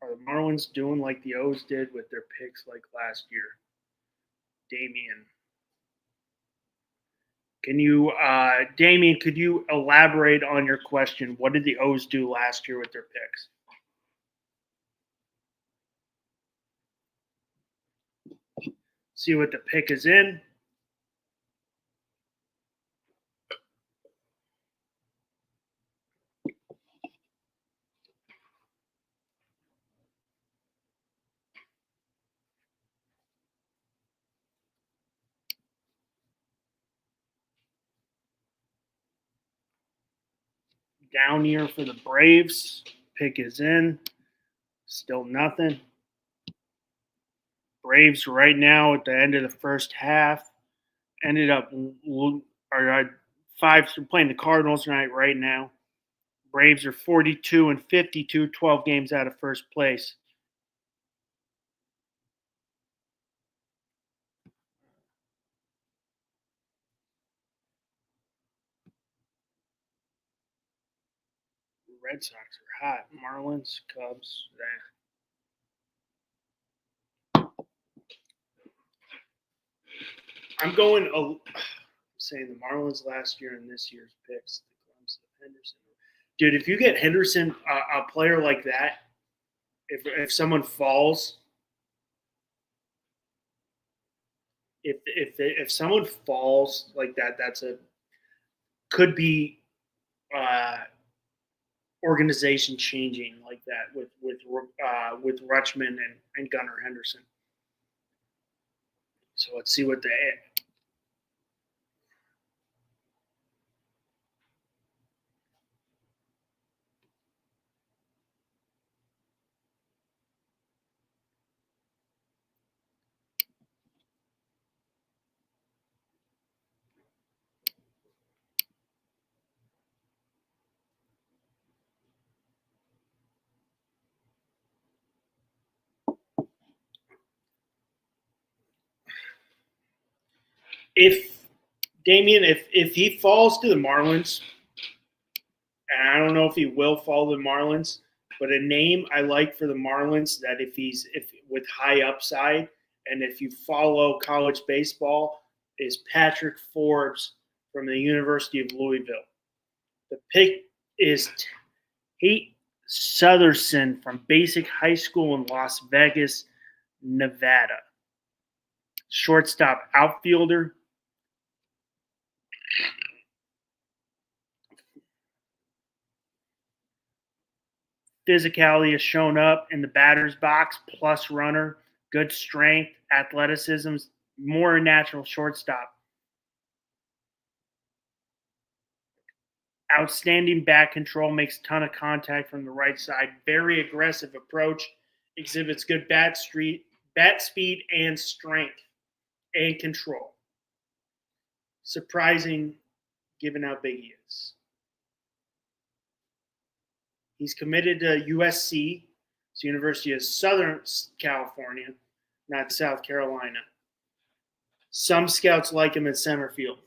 Are the Marlins doing like the O's did with their picks like last year? Damien. Damien, could you elaborate on your question? What did the O's do last year with their picks? See what the pick is in. Down year for the Braves. Pick is in. Still nothing. Braves right now at the end of the first half ended up playing the Cardinals right now. Braves are 42 and 52, 12 games out of first place. Red Sox are hot. Marlins, Cubs. I'm saying the Marlins last year and this year's picks. The Clemson, Henderson. Dude, if you get Henderson, a player like that, if someone falls, if someone falls like that, could be organization changing like that with Rutschman and Gunnar Henderson. So let's see what they. If Damien, if he falls to the Marlins, and I don't know if he will fall to the Marlins, but a name I like for the Marlins that if with high upside, and if you follow college baseball, is Patrick Forbes from the University of Louisville. The pick is Tate Sutherson from Basic High School in Las Vegas, Nevada. Shortstop, outfielder. Physicality has shown up in the batter's box, plus runner, good strength, athleticism, more a natural shortstop. Outstanding bat control, makes a ton of contact from the right side. Very aggressive approach, exhibits good bat speed and strength and control. Surprising given how big he is. He's committed to USC, it's the University of Southern California, not South Carolina. Some scouts like him in center field.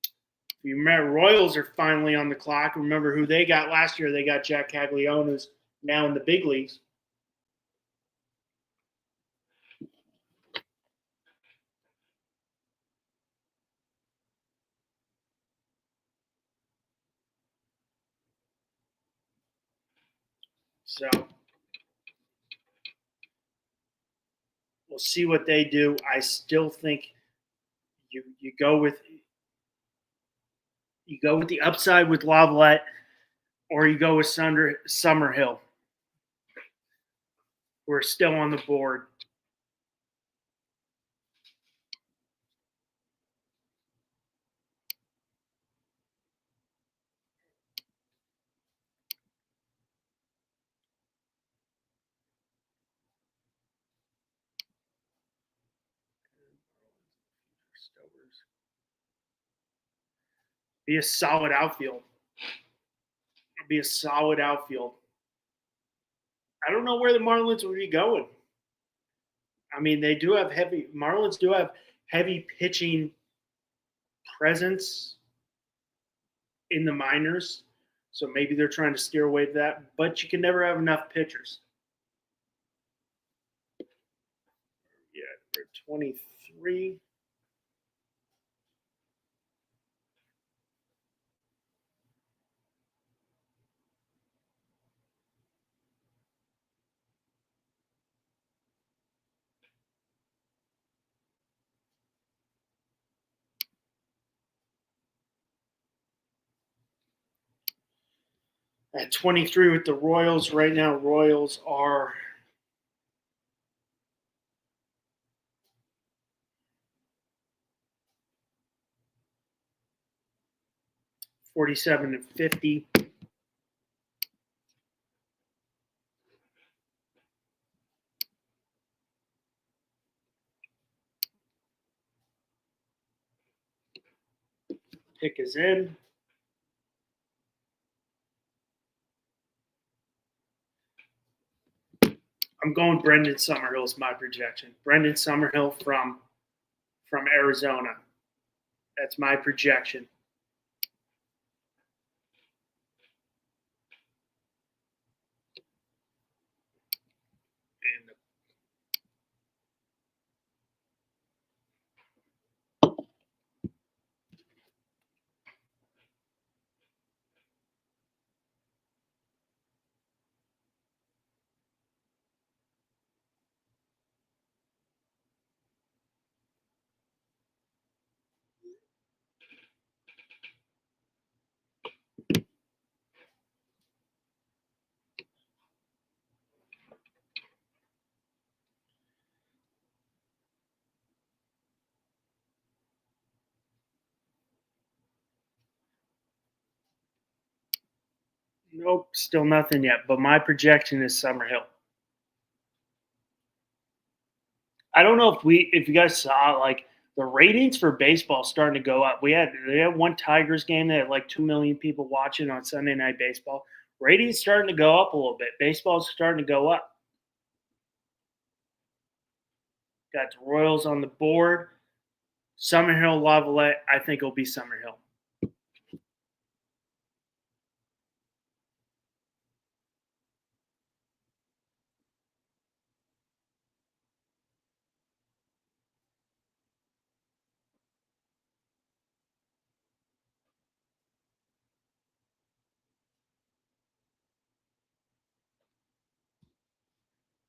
If you remember, Royals are finally on the clock. Remember who they got last year? They got Jack Caglione, who's now in the big leagues. So we'll see what they do. I still think you go with the upside with Lavalette, or you go with Summerhill. We're still on the board. Be a solid outfield. Be a solid outfield. I don't know where the Marlins would be going. I mean, Marlins do have heavy pitching presence in the minors, so maybe they're trying to steer away from that, but you can never have enough pitchers. Yeah, we're at 23. At 23 with the Royals right now, Royals are $47-50. Pick is in. I'm going Brendan Summerhill is my projection. Brendan Summerhill from Arizona. That's my projection. Nope, still nothing yet. But my projection is Summerhill. I don't know if you guys saw like the ratings for baseball starting to go up. They had one Tigers game that had like 2 million people watching on Sunday Night Baseball. Ratings starting to go up a little bit. Baseball's starting to go up. Got the Royals on the board. Summerhill, Lavalette. I think it'll be Summerhill.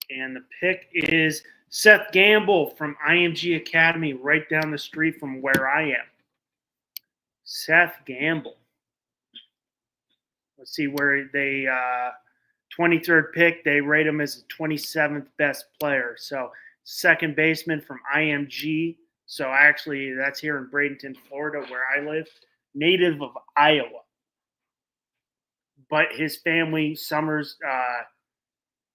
And the pick is Seth Gamble from IMG Academy, right down the street from where I am. Seth Gamble. Let's see where they 23rd pick. They rate him as the 27th best player. So second baseman from IMG. So actually, that's here in Bradenton, Florida, where I live. Native of Iowa. But his family, summers,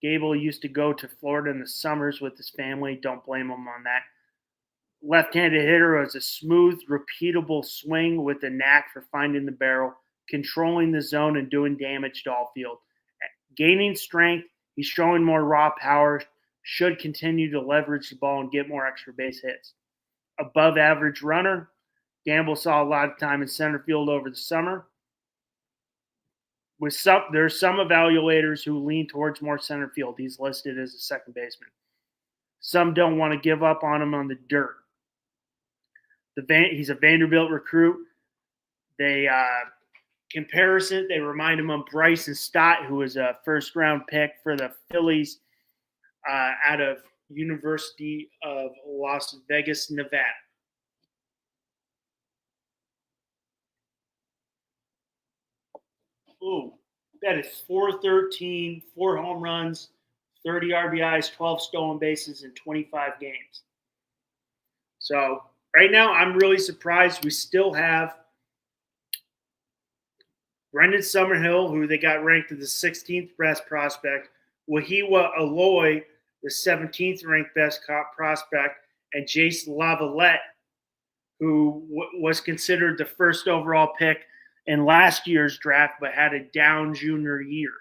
Gable used to go to Florida in the summers with his family. Don't blame him on that. Left-handed hitter has a smooth, repeatable swing with a knack for finding the barrel, controlling the zone, and doing damage to all field. Gaining strength, he's showing more raw power, should continue to leverage the ball and get more extra base hits. Above average runner, Gamble saw a lot of time in center field over the summer. There's some evaluators who lean towards more center field. He's listed as a second baseman. Some don't want to give up on him on the dirt. He's a Vanderbilt recruit. They comparison, they remind him of Bryson Stott, who was a first-round pick for the Phillies out of University of Las Vegas, Nevada. Ooh, that is 413, 4 home runs, 30 RBIs, 12 stolen bases in 25 games. So right now, I'm really surprised we still have Brendan Summerhill, who they got ranked as the 16th best prospect, Wahiwa Aloy, the 17th ranked best prospect, and Jace Lavalette, who was considered the first overall pick in last year's draft, but had a down junior year.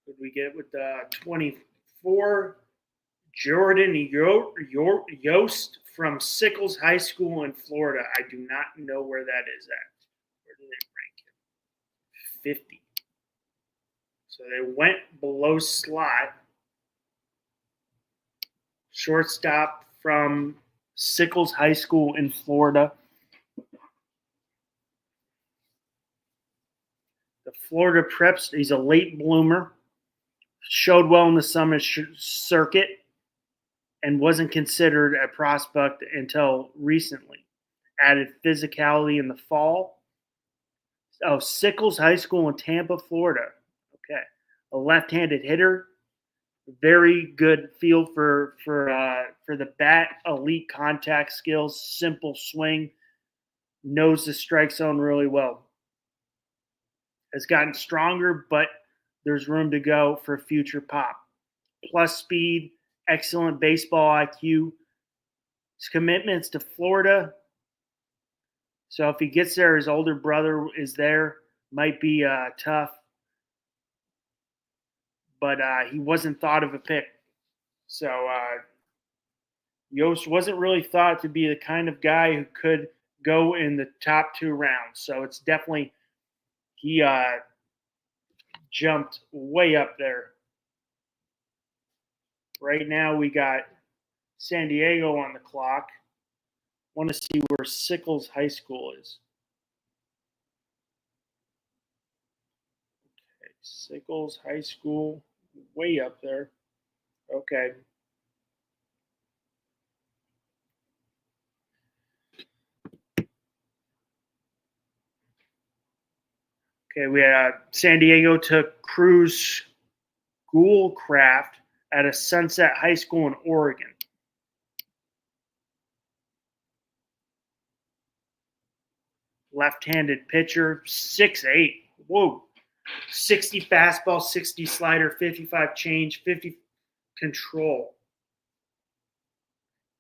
What we get with 24? Jordan Yost from Sickles High School in Florida. I do not know where that is at. Where did they rank him? 50. So they went below slot. Shortstop from Sickles High School in Florida. The Florida Preps, he's a late bloomer. Showed well in the summer circuit and wasn't considered a prospect until recently. Added physicality in the fall. Oh, Sickles High School in Tampa, Florida. Okay. A left-handed hitter. Very good feel for the bat. Elite contact skills. Simple swing. Knows the strike zone really well. Has gotten stronger, but there's room to go for future pop. Plus speed, excellent baseball IQ. His commitments to Florida. So if he gets there, his older brother is there. Might be tough. But he wasn't thought of a pick. So Yost wasn't really thought to be the kind of guy who could go in the top 2 rounds. So it's definitely he jumped way up there. Right now we got San Diego on the clock. Want to see where Sickles High School is. Okay, Sickles High School, way up there. Okay. Okay, we had San Diego took Cruz Schoolcraft at a Sunset High School in Oregon. Left-handed pitcher, 6'8". Whoa. 60 fastball, 60 slider, 55 change, 50 control.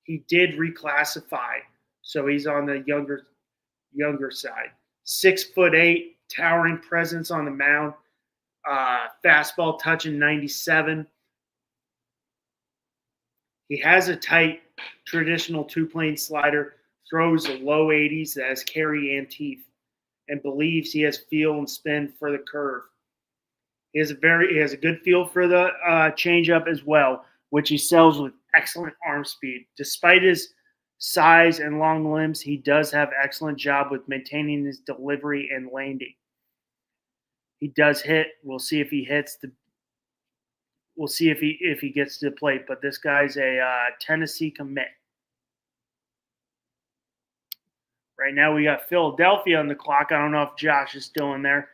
He did reclassify, so he's on the younger side. 6'8", towering presence on the mound. Fastball touching 97. He has a tight, traditional 2-plane slider, throws the low 80s that has carry and teeth, and believes he has feel and spin for the curve. He has a good feel for the changeup as well, which he sells with excellent arm speed. Despite his size and long limbs. He does have excellent job with maintaining his delivery and landing. He does hit. We'll see if he hits the. We'll see if he gets to the plate. But this guy's a Tennessee commit. Right now we got Philadelphia on the clock. I don't know if Josh is still in there.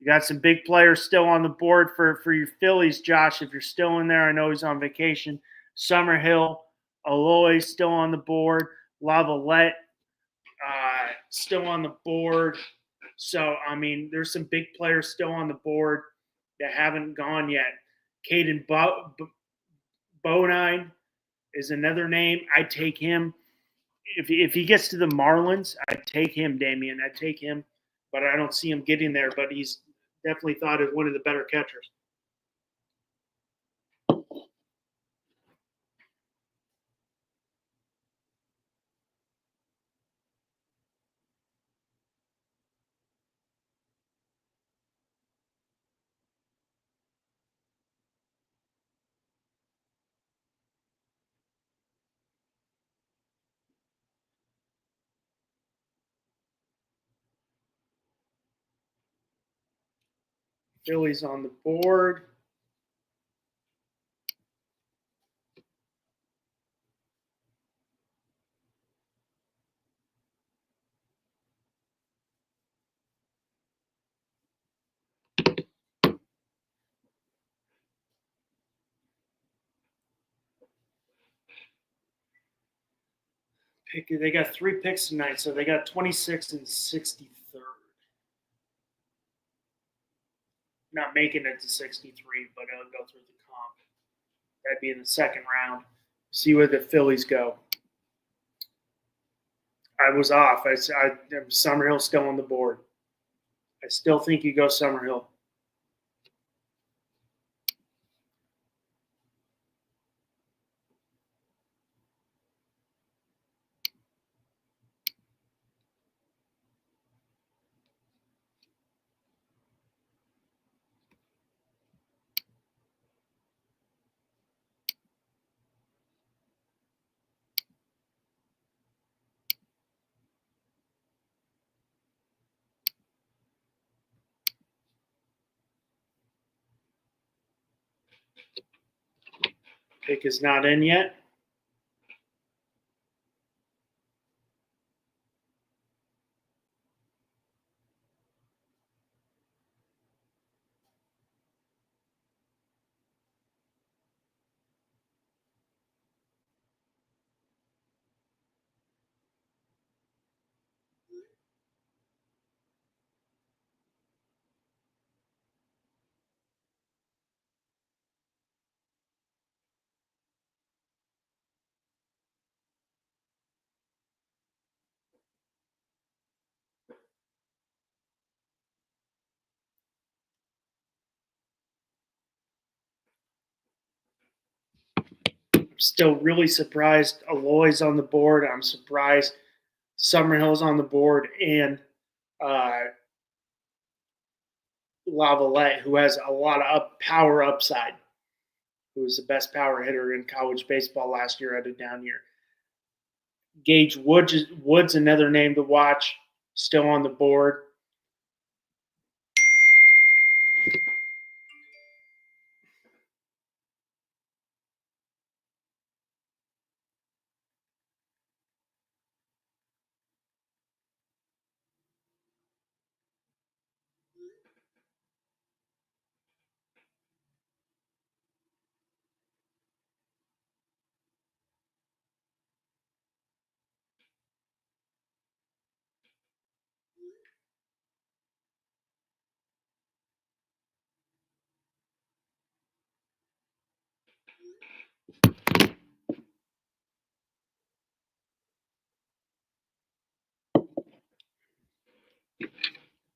You got some big players still on the board for your Phillies, Josh. If you're still in there, I know he's on vacation. Summerhill, Aloy still on the board. Lavalette still on the board. So, I mean, there's some big players still on the board that haven't gone yet. Caden Bonine is another name. I'd take him. If he gets to the Marlins, I'd take him, Damian. I'd take him, but I don't see him getting there. But he's definitely thought of one of the better catchers. Phillies on the board. They got 3 picks tonight, so they got 26th and 63rd. Not making it to 63, but it'll go through the comp. That'd be in the second round. See where the Phillies go. I was off. Summerhill still on the board. I still think you go Summerhill. Pick is not in yet. I'm still really surprised Aloy's on the board. I'm surprised Summerhill's on the board, and Lavalette, who has a lot of power upside, who was the best power hitter in college baseball last year, had a down year. Gage Wood's another name to watch, still on the board.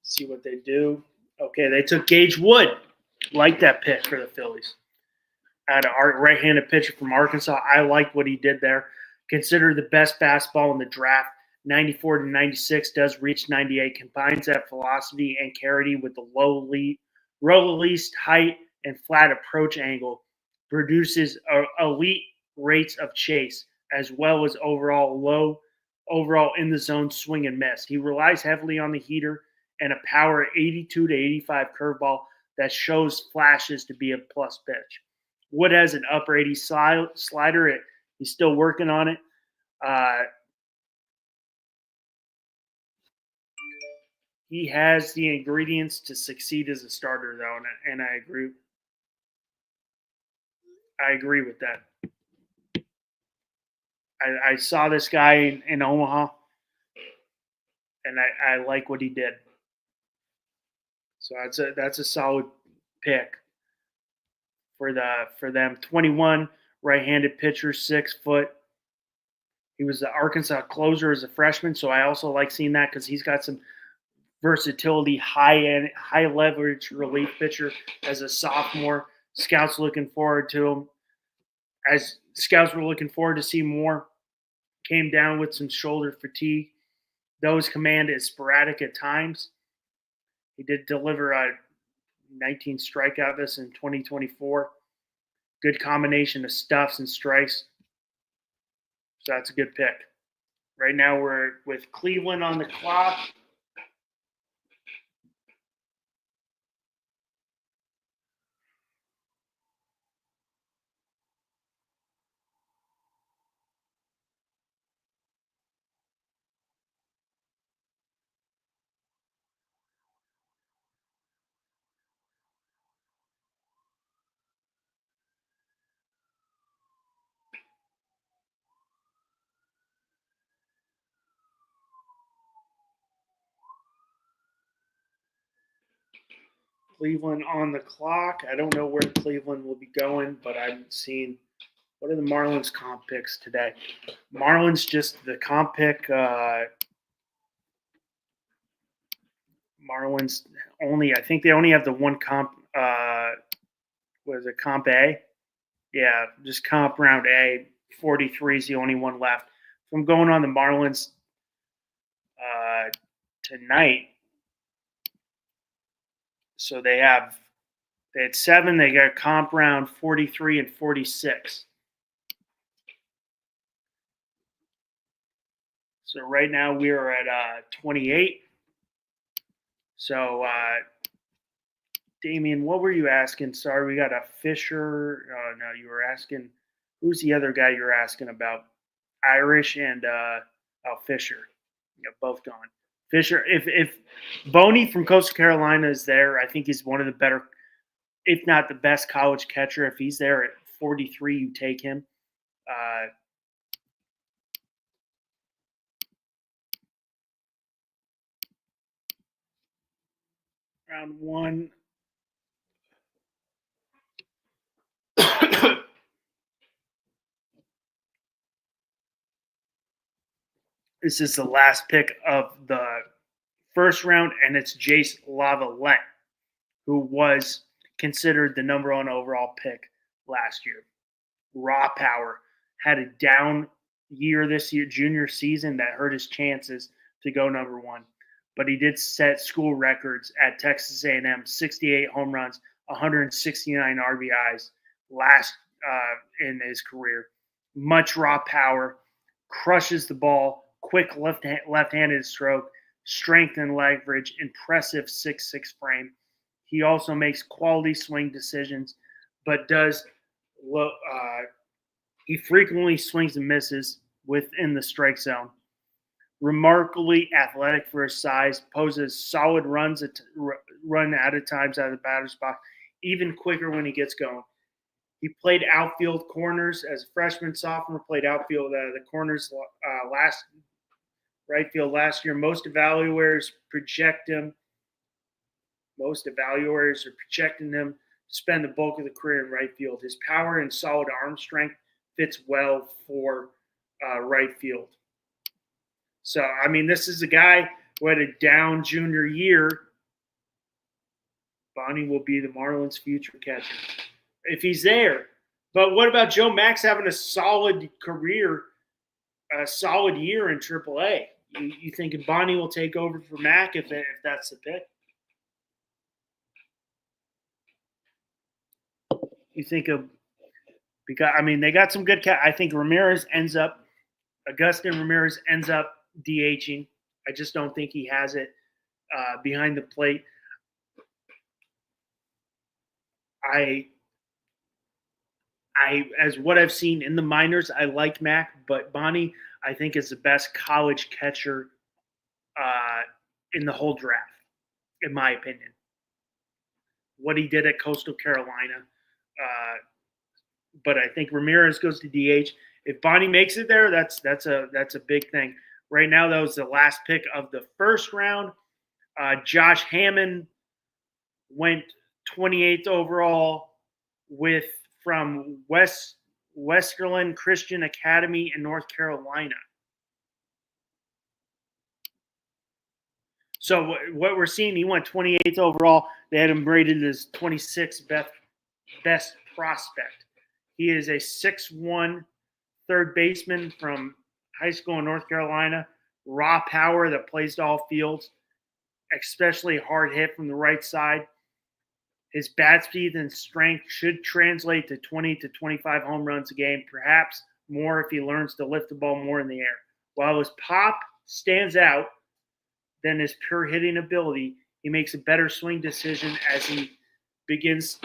See what they do. Okay, they took Gage Wood. Like that pick for the Phillies. Had a right-handed pitcher from Arkansas. I like what he did there. Considered the best fastball in the draft. 94 to 96, does reach 98. Combines that velocity and carry with the low released height and flat approach angle. Produces elite rates of chase. as well as overall in the zone swing and miss. He relies heavily on the heater and a power 82 to 85 curveball that shows flashes to be a plus pitch. Wood has an upper 80 slider. He's still working on it. He has the ingredients to succeed as a starter, though, and I agree. I agree with that. I saw this guy in Omaha, and I like what he did. So that's a solid pick for them. 21, right-handed pitcher, 6 foot. He was the Arkansas closer as a freshman, so I also like seeing that because he's got some versatility, high leverage relief pitcher as a sophomore. Scouts looking forward to him. As scouts were looking forward to see more, came down with some shoulder fatigue. Those command is sporadic at times. He did deliver a 19 strikeout this in 2024. Good combination of stuffs and strikes. So that's a good pick. Right now we're with Cleveland on the clock. Cleveland on the clock. I don't know where Cleveland will be going, but I'm seeing what are the Marlins comp picks today. Marlins just the comp pick. Marlins only. I think they only have the one comp. What is it? Comp A. Yeah, just comp round A. 43 is the only one left. So I'm going on the Marlins tonight. So they had 7. They got comp round 43 and 46. So right now we are at 28. So Damien, what were you asking? Sorry, we got a Fisher. No, you were asking. Who's the other guy you're asking about? Irish and Fisher. Yeah, both gone. Fisher, if Boney from Coastal Carolina is there, I think he's one of the better, if not the best college catcher. If he's there at 43, you take him. Round 1. This is the last pick of the first round, and it's Jace Lavalette, who was considered the number 1 overall pick last year. Raw power. Had a down year this year, junior season, that hurt his chances to go number 1. But he did set school records at Texas A&M, 68 home runs, 169 RBIs last in his career. Much raw power, crushes the ball, quick left-handed stroke, strength and leverage, impressive 6'6" frame. He also makes quality swing decisions, but he frequently swings and misses within the strike zone. Remarkably athletic for his size, poses solid run out of times out of the batter's box, even quicker when he gets going. He played outfield corners as a freshman, sophomore, played outfield out of the corners right field last year. Most evaluators are projecting him to spend the bulk of the career in right field. His power and solid arm strength fits well for right field. So, I mean, this is a guy who had a down junior year. Bonnie will be the Marlins' future catcher if he's there. But what about Joe Max having a solid career, a solid year in AAA? You think Bonnie will take over for Mac if that's the pick? You think because they got some good I think Augustin Ramirez ends up DHing. I just don't think he has it behind the plate. As what I've seen in the minors, I like Mac, but Bonnie, I think, is the best college catcher in the whole draft, in my opinion. What he did at Coastal Carolina. But I think Ramirez goes to DH. If Bonnie makes it there, that's a big thing. Right now, that was the last pick of the first round. Josh Hammond went 28th overall from Westerland Christian Academy in North Carolina. So what we're seeing, he went 28th overall. They had him rated as 26th best prospect. He is a 6'1" third baseman from high school in North Carolina. Raw power that plays to all fields, especially hard hit from the right side. His bat speed and strength should translate to 20 to 25 home runs a game, perhaps more if he learns to lift the ball more in the air. While his pop stands out than his pure hitting ability, he makes a better swing decision as he begins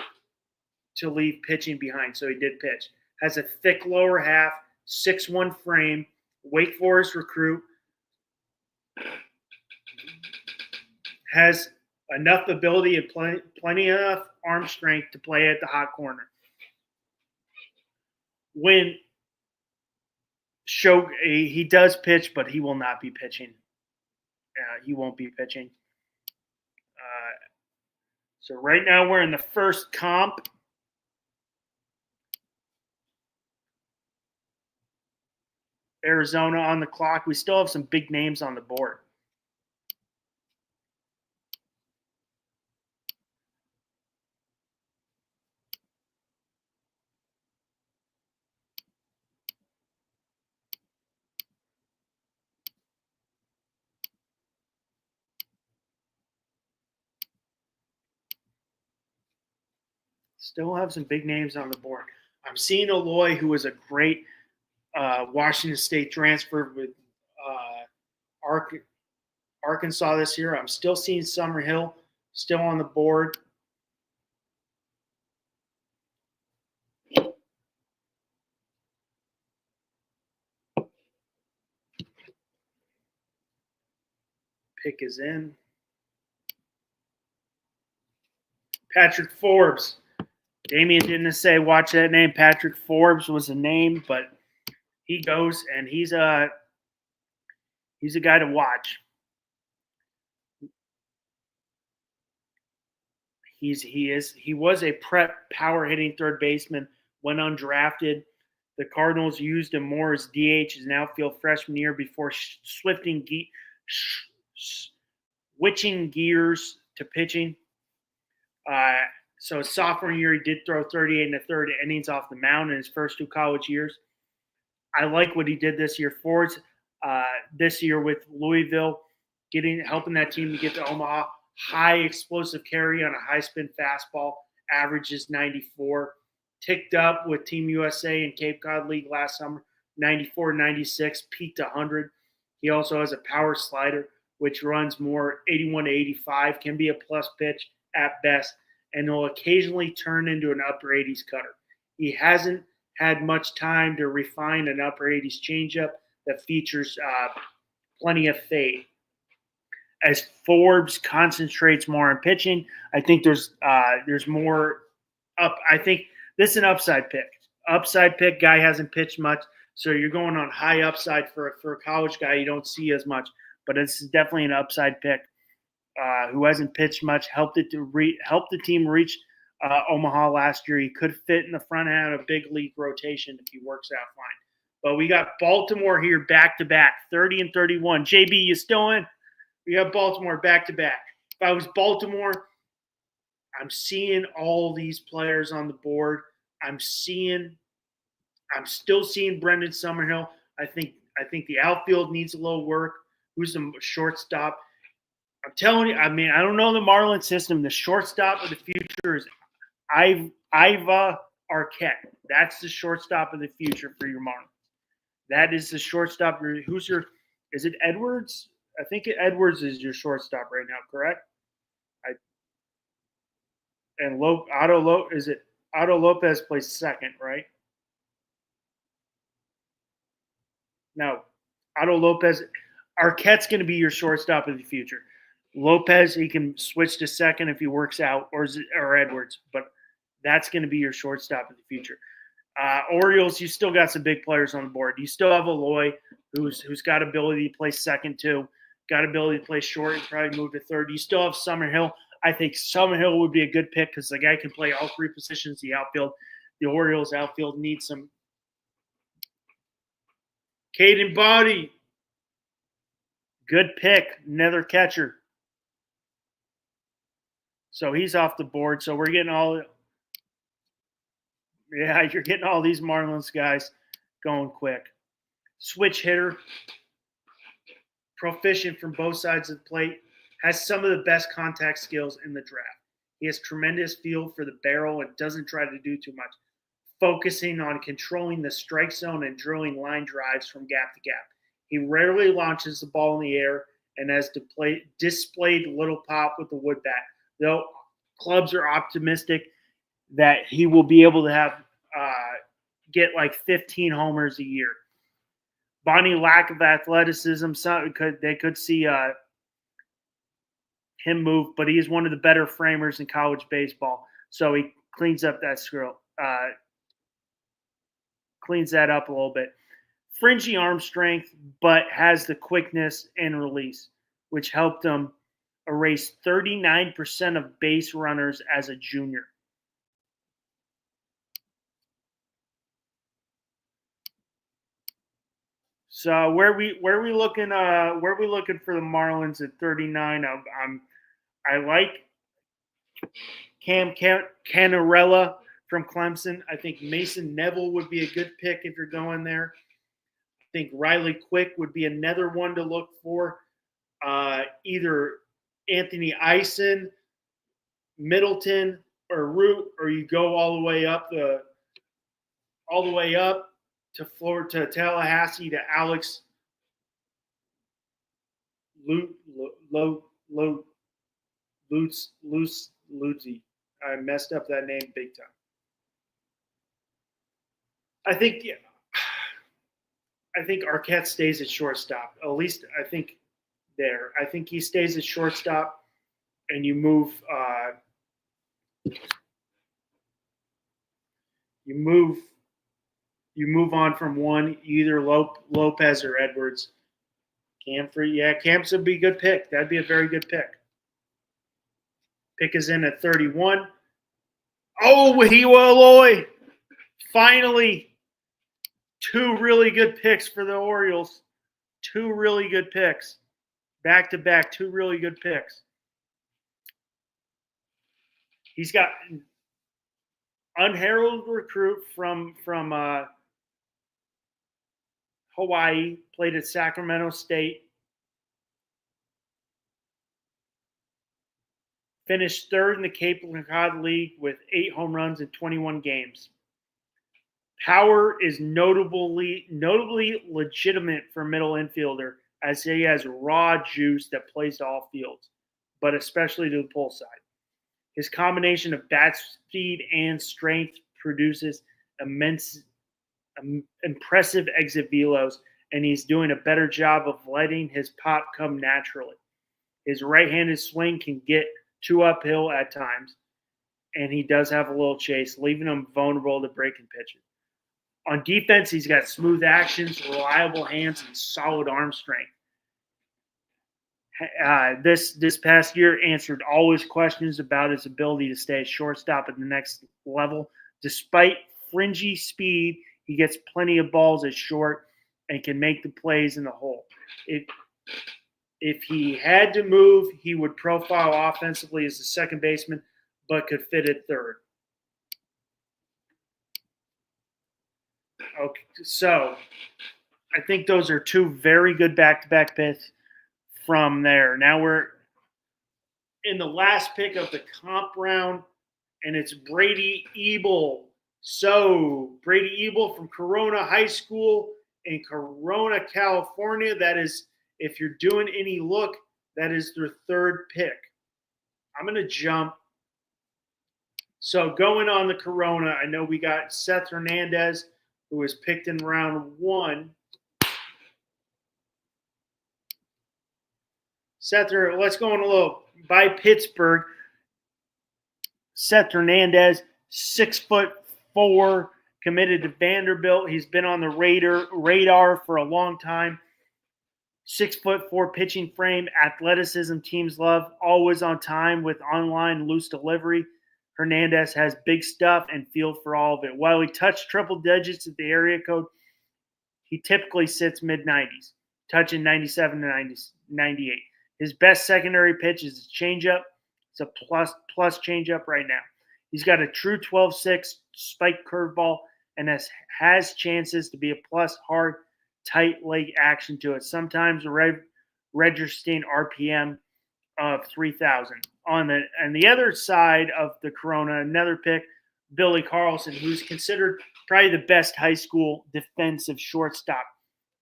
to leave pitching behind. So he did pitch. Has a thick lower half, 6'1" frame, Wake Forest recruit. Has enough ability and plenty enough arm strength to play at the hot corner. He does pitch, but he will not be pitching. He won't be pitching. So right now we're in the first comp. Arizona on the clock. We still have some big names on the board. Still have some big names on the board. I'm seeing Aloy, who was a great Washington State transfer with Arkansas this year. I'm still seeing Summerhill still on the board. Pick is in. Patrick Forbes. Damien didn't say watch that name. Patrick Forbes was a name, but he goes, and he's a guy to watch. He was a prep power hitting third baseman when undrafted. The Cardinals used him more as DH as an outfield freshman year before switching gears to pitching. So his sophomore year, he did throw 38 and a third innings off the mound in his first two college years. I like what he did this year. Ford's this year with Louisville, helping that team to get to Omaha. High explosive carry on a high spin fastball, averages 94. Ticked up with Team USA and Cape Cod League last summer, 94, 96, peaked 100. He also has a power slider, which runs more 81 to 85, can be a plus pitch at best, and will occasionally turn into an upper 80s cutter. He hasn't had much time to refine an upper 80s changeup that features plenty of fade. As Forbes concentrates more on pitching, I think there's more up. I think this is an upside pick. Upside pick, guy hasn't pitched much, so you're going on high upside for a college guy. You don't see as much, but this is definitely an upside pick. Who hasn't pitched much, helped the team reach Omaha last year. He could fit in the front end of a big league rotation if he works out fine. But we got Baltimore here back-to-back, 30 and 31. JB, you still in? We have Baltimore back-to-back. If I was Baltimore, I'm seeing all these players on the board. I'm still seeing Brendan Summerhill. I think the outfield needs a little work. Who's the shortstop? I'm telling you, I don't know the Marlins system. The shortstop of the future is Iva Arquette. That's the shortstop of the future for your Marlins. That is the shortstop. Is it Edwards? I think Edwards is your shortstop right now, correct? Otto Lopez plays second, right? No, Otto Lopez. Arquette's going to be your shortstop of the future. Lopez, he can switch to second if he works out, or Edwards, but that's going to be your shortstop of the future. Orioles, you still got some big players on the board. You still have Eloy, who's got ability to play second too, got ability to play short and probably move to third. You still have Summerhill. I think Summerhill would be a good pick because the guy can play all three positions. The outfield, the Orioles outfield needs some. Caden Body, good pick, another catcher. So he's off the board. So we're getting you're getting all these Marlins guys going quick. Switch hitter, proficient from both sides of the plate, has some of the best contact skills in the draft. He has tremendous feel for the barrel and doesn't try to do too much, focusing on controlling the strike zone and drilling line drives from gap to gap. He rarely launches the ball in the air and has displayed little pop with the wood bat, though clubs are optimistic that he will be able to get like 15 homers a year. Bonnie lack of athleticism, they could see him move, but he is one of the better framers in college baseball. So he cleans up that cleans that up a little bit. Fringy arm strength, but has the quickness and release, which helped him erase 39% of base runners as a junior. So where we looking for the Marlins at 39? I like Cam Canarella from Clemson. I think Mason Neville would be a good pick if you're going there. I think Riley Quick would be another one to look for. Either Anthony Eisen, Middleton, or Root, or you go all the way up to Florida, to Tallahassee, to Alex Luzzi. I messed up that name big time. I think Arquette stays at shortstop. At least I think there. I think he stays at shortstop, and you move on from one, either Lopez or Edwards. Camps would be a good pick. That'd be a very good pick. Pick is in at 31. Oh, Wahiwa Eloy. Finally, two really good picks for the Orioles. Two really good picks. Back-to-back, two really good picks. He's got unheralded recruit from Hawaii, played at Sacramento State. Finished third in the Cape Cod League with 8 home runs in 21 games. Power is notably legitimate for middle infielder, as he has raw juice that plays to all fields, but especially to the pull side. His combination of bat speed and strength produces impressive exit velos, and he's doing a better job of letting his pop come naturally. His right-handed swing can get too uphill at times, and he does have a little chase, leaving him vulnerable to breaking pitches. On defense, he's got smooth actions, reliable hands, and solid arm strength. This past year answered all his questions about his ability to stay at shortstop at the next level. Despite fringy speed, he gets plenty of balls at short and can make the plays in the hole. If he had to move, he would profile offensively as a second baseman, but could fit at third. Okay, so I think those are two very good back-to-back picks from there. Now we're in the last pick of the comp round, and it's Brady Ebel, So, Brady Ebel from Corona High School in Corona, California. That is, if you're doing any look, that is their third pick. I'm going to jump. So, going on the Corona, I know we got Seth Hernandez, who was picked in round 1. Seth, let's go on a little by Pittsburgh. Seth Hernandez, 6'4", committed to Vanderbilt. He's been on the radar for a long time. 6'4" pitching frame, athleticism teams love, always on time with online loose delivery. Hernandez has big stuff and feel for all of it. While he touched triple digits at the area code, he typically sits mid-90s, touching 97 to 98. His best secondary pitch is a changeup. It's a plus changeup right now. He's got a true 12-6 spike curveball and has chances to be a plus hard, tight leg action to it. Sometimes registering RPM of 3,000. On the other side of the Corona, another pick, Billy Carlson, who's considered probably the best high school defensive shortstop.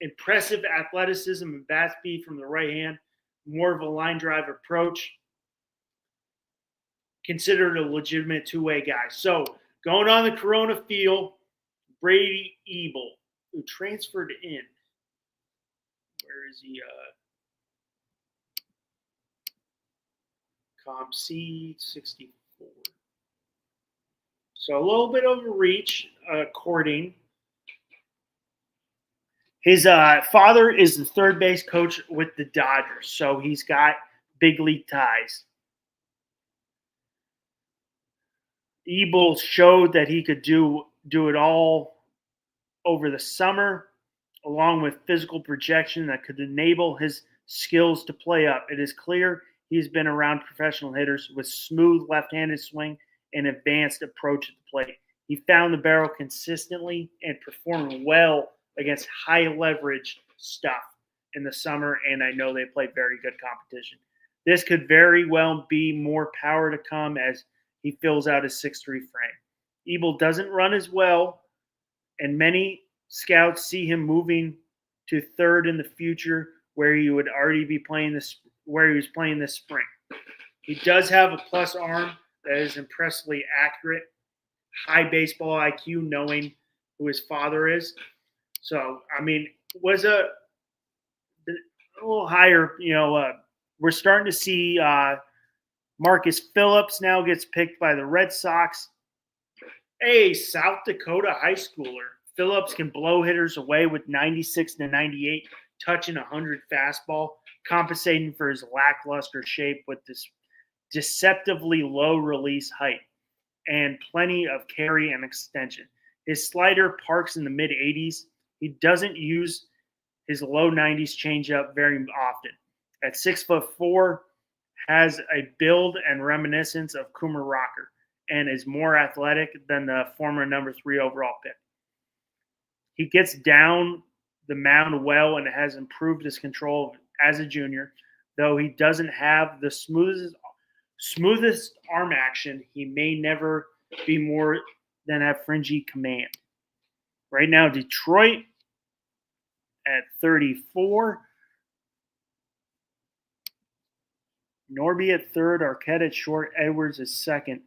Impressive athleticism and bat speed from the right hand, more of a line drive approach. Considered a legitimate two-way guy. So going on the Corona field, Brady Ebel, who transferred in. Where is he? Comp C 64. So a little bit of a reach, according. His father is the third base coach with the Dodgers, so he's got big league ties. Ebel showed that he could do it all over the summer, along with physical projection that could enable his skills to play up. It is clear he's been around professional hitters with smooth left-handed swing and advanced approach at the plate. He found the barrel consistently and performed well against high leverage stuff in the summer, and I know they played very good competition. This could very well be more power to come as he fills out his 6'3" frame. Ebel doesn't run as well, and many scouts see him moving to third in the future, where he would already be playing where he was playing this spring. He does have a plus arm that is impressively accurate, high baseball IQ, knowing who his father is. So, I mean, was a little higher. We're starting to see Marcus Phillips now gets picked by the Red Sox. Hey, South Dakota high schooler. Phillips can blow hitters away with 96 to 98, touching 100 fastball, compensating for his lackluster shape with this deceptively low release height and plenty of carry and extension. His slider parks in the mid-80s. He doesn't use his low 90s changeup very often. At 6'4", has a build and reminiscence of Coomer Rocker and is more athletic than the former number 3 overall pick. He gets down the mound well and has improved his control as a junior, though he doesn't have the smoothest arm action. He may never be more than have fringy command. Right now, Detroit at 34. Norby at third, Arquette at short, Edwards at second.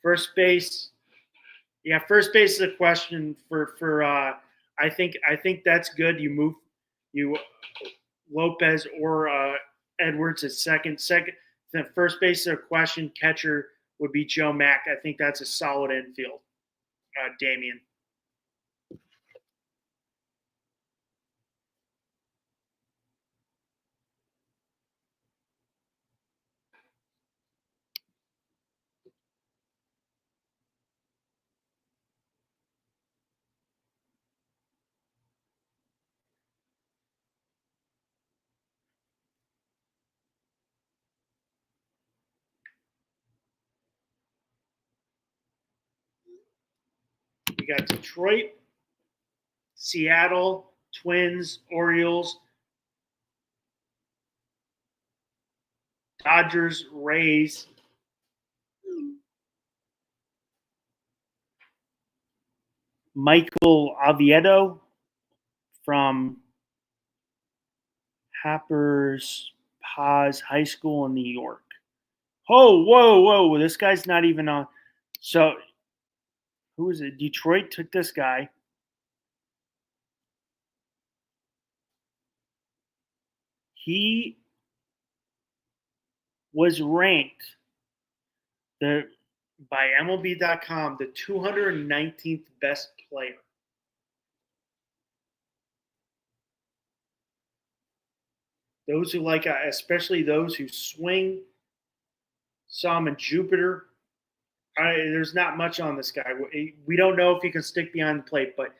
First base. Yeah, first base is a question for I think that's good. You Lopez or Edwards at second. The first base is a question. Catcher would be Joe Mack. I think that's a solid infield. Damian. We got Detroit, Seattle, Twins, Orioles, Dodgers, Rays. Michael Oviedo from Happers Paz High School in New York. Oh, whoa. This guy's not even on. So, who is it? Detroit took this guy. He was ranked by MLB.com the 219th best player. Those who like, especially those who swing, saw him in Jupiter. There's not much on this guy. We don't know if he can stick behind the plate, but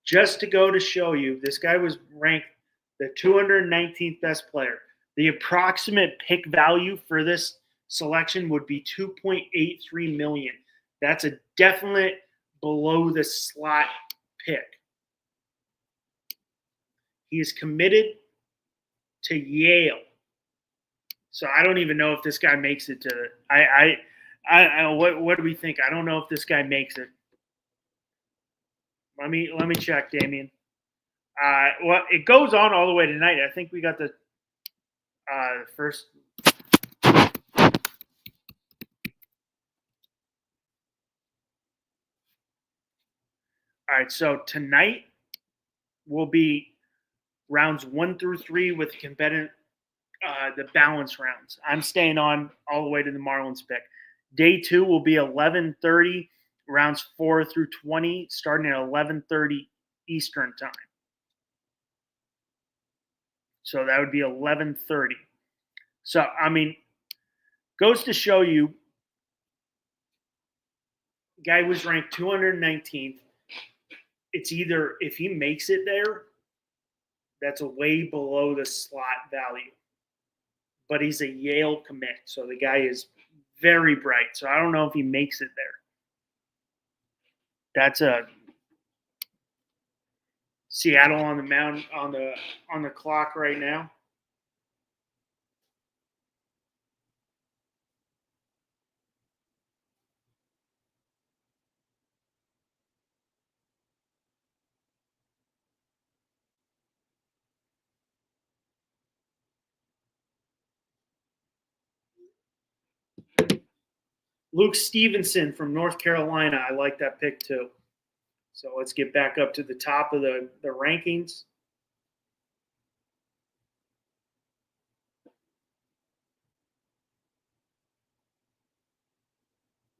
just to go to show you, this guy was ranked the 219th best player. The approximate pick value for this selection would be $2.83 million. That's a definite below the slot pick. He is committed to Yale. So I don't even know if this guy makes it to what do we think? I don't know if this guy makes it. Let me check, Damien. Well, it goes on all the way tonight. I think we got the first. All right, so tonight will be rounds 1 through 3 with competitive the balance rounds. I'm staying on all the way to the Marlins pick. Day 2 will be 11:30, rounds 4 through 20, starting at 11:30 Eastern time. So that would be 11:30. So, I mean, goes to show you, guy was ranked 219th. It's either, if he makes it there, that's a way below the slot value. But he's a Yale commit, so the guy is very bright. So I don't know if he makes it there. That's a Seattle on the mound on the clock right now. Luke Stevenson from North Carolina. I like that pick too. So let's get back up to the top of the rankings.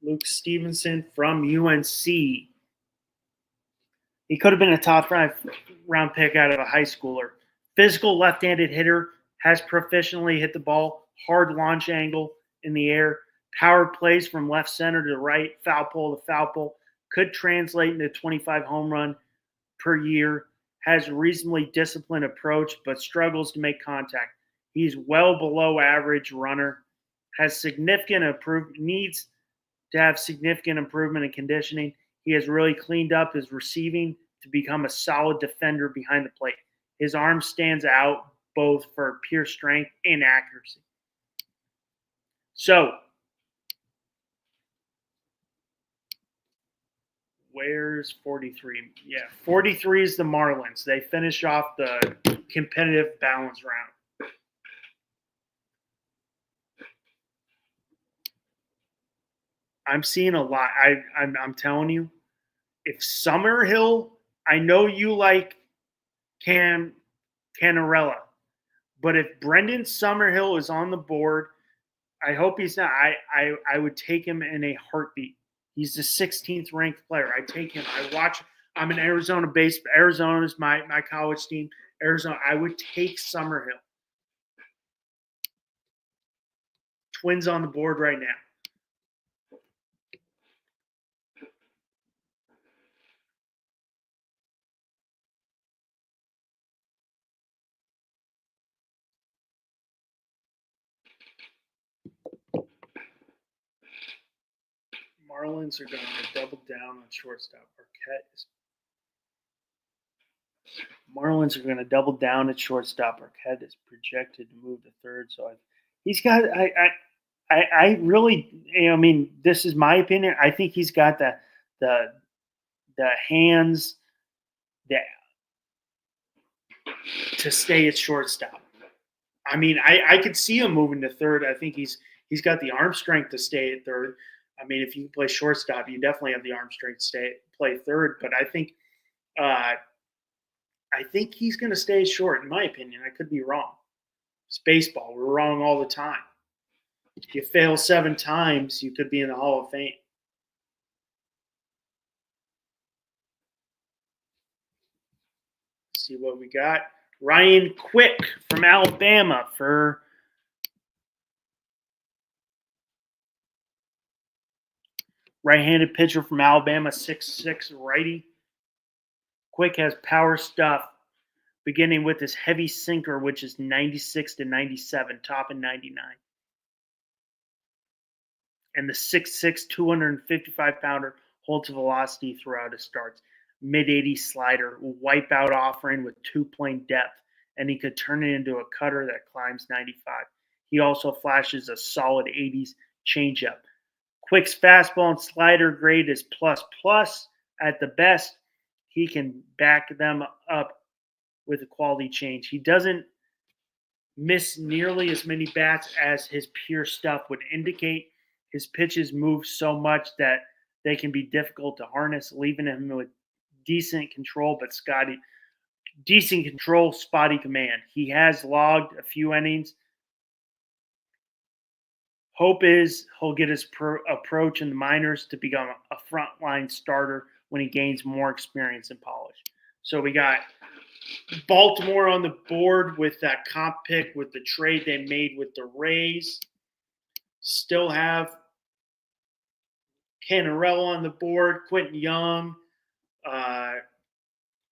Luke Stevenson from UNC. He could have been a top 5 round pick out of a high schooler. Physical left-handed hitter, has proficiently hit the ball, hard launch angle in the air, power plays from left center to right, foul pole to foul pole, could translate into 25 home run per year, has a reasonably disciplined approach, but struggles to make contact. He's well below average runner, has significant improvement, needs to have significant improvement in conditioning. He has really cleaned up his receiving to become a solid defender behind the plate. His arm stands out both for pure strength and accuracy. So, where's 43? Yeah, 43 is the Marlins. They finish off the competitive balance round. I'm seeing a lot. I'm telling you, if Summerhill, I know you like Canarella, but if Brendan Summerhill is on the board, I hope he's not. I would take him in a heartbeat. He's the 16th ranked player. I take him. I watch. I'm an Arizona based. Arizona is my college team. Arizona. I would take Summerhill. Twins on the board right now. Marlins are going to double down on shortstop. Marlins are going to double down at shortstop. Arquette is projected to move to third. So he's got. I really. I mean, this is my opinion. I think he's got the the hands, to stay at shortstop. I mean, I could see him moving to third. I think he's got the arm strength to stay at third. I mean, if you play shortstop, you definitely have the arm strength to play third. But I think he's going to stay short, in my opinion. I could be wrong. It's baseball. We're wrong all the time. If you fail 7 times, you could be in the Hall of Fame. Let's see what we got. Ryan Quick from Alabama for right-handed pitcher from Alabama, 6'6" righty. Quick has power stuff, beginning with his heavy sinker, which is 96 to 97, top in 99. And the 6'6", 255-pounder holds velocity throughout his starts. Mid-80s slider, wipeout offering with 2-plane depth, and he could turn it into a cutter that climbs 95. He also flashes a solid 80s changeup. Quick's fastball and slider grade is plus. At the best, he can back them up with a quality change. He doesn't miss nearly as many bats as his pure stuff would indicate. His pitches move so much that they can be difficult to harness, leaving him with decent control, spotty command. He has logged a few innings. Hope is he'll get his approach in the minors to become a frontline starter when he gains more experience and polish. So we got Baltimore on the board with that comp pick with the trade they made with the Rays. Still have Canarella on the board, Quentin Young,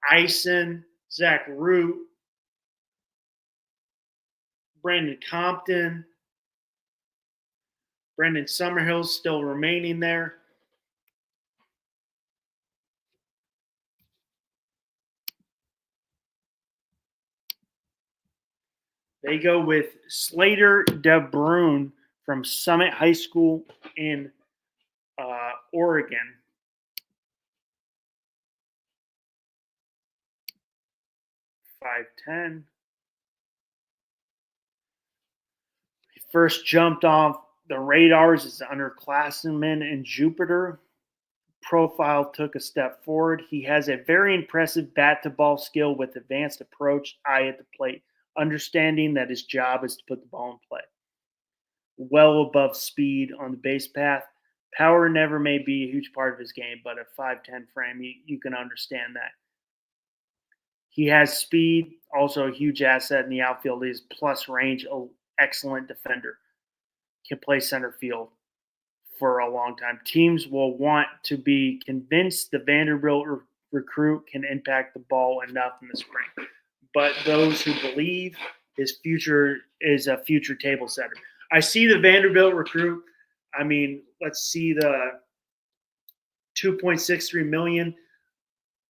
Eisen, Zach Root, Brandon Compton, Brendan Summerhill's still remaining there. They go with Slater DeBrune from Summit High School in Oregon. .5'10". He first jumped off the radars as an underclassman in Jupiter. Profile took a step forward. He has a very impressive bat-to-ball skill with advanced approach, eye at the plate, understanding that his job is to put the ball in play. Well above speed on the base path. Power never may be a huge part of his game, but a 5'10" frame, you can understand that. He has speed, also a huge asset in the outfield. He has plus range, an excellent defender. Can play center field for a long time. Teams will want to be convinced the Vanderbilt recruit can impact the ball enough in the spring. But those who believe his future is a future table setter. I see the Vanderbilt recruit. I mean, let's see the $2.63 million.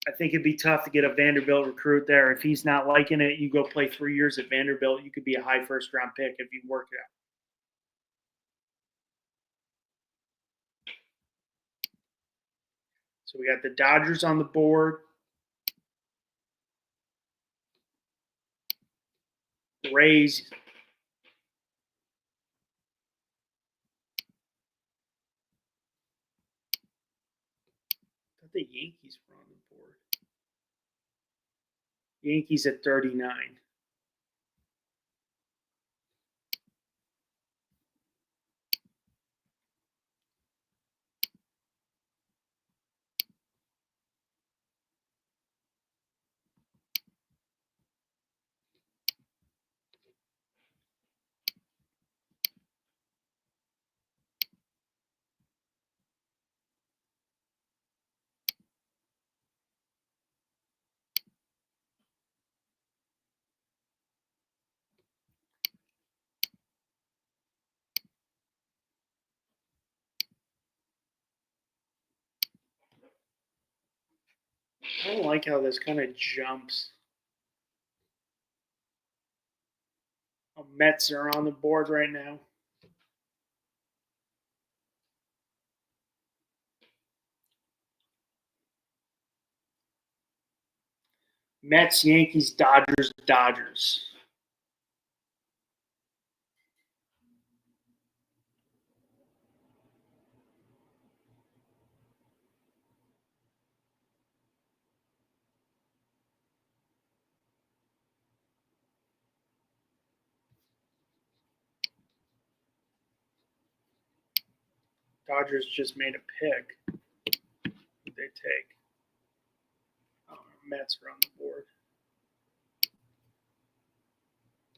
I think it'd be tough to get a Vanderbilt recruit there. If he's not liking it, you go play 3 years at Vanderbilt. You could be a high first-round pick if you work it out. So we got the Dodgers on the board. The Rays. I thought the Yankees were on the board. Yankees at 39. I don't like how this kind of jumps. Mets are on the board right now. Mets, Yankees, Dodgers, Dodgers. Dodgers just made a pick. Who'd they take? Oh, Mets are on the board.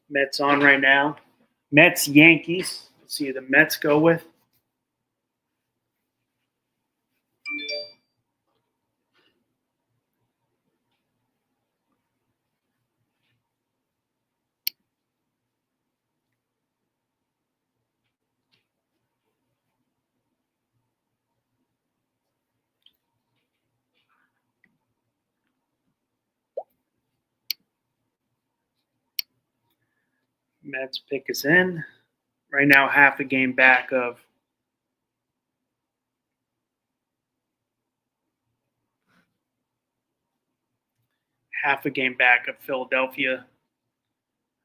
Mets on right now. Mets, Yankees. Let's see who the Mets go with. Mets pick is in. Right now, half a game back of Philadelphia.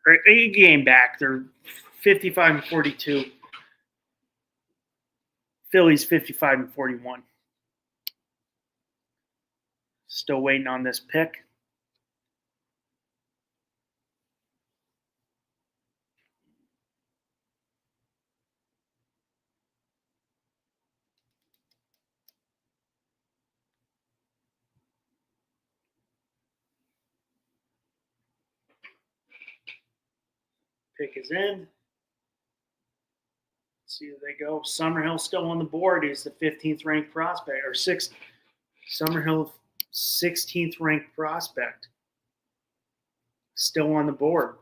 Or a game back. They're 55-42. Phillies 55-41. Still waiting on this pick. Pick is in. Let's see where they go. Summerhill still on the board. He's the 15th ranked prospect, or 6th. Summerhill, 16th ranked prospect. Still on the board.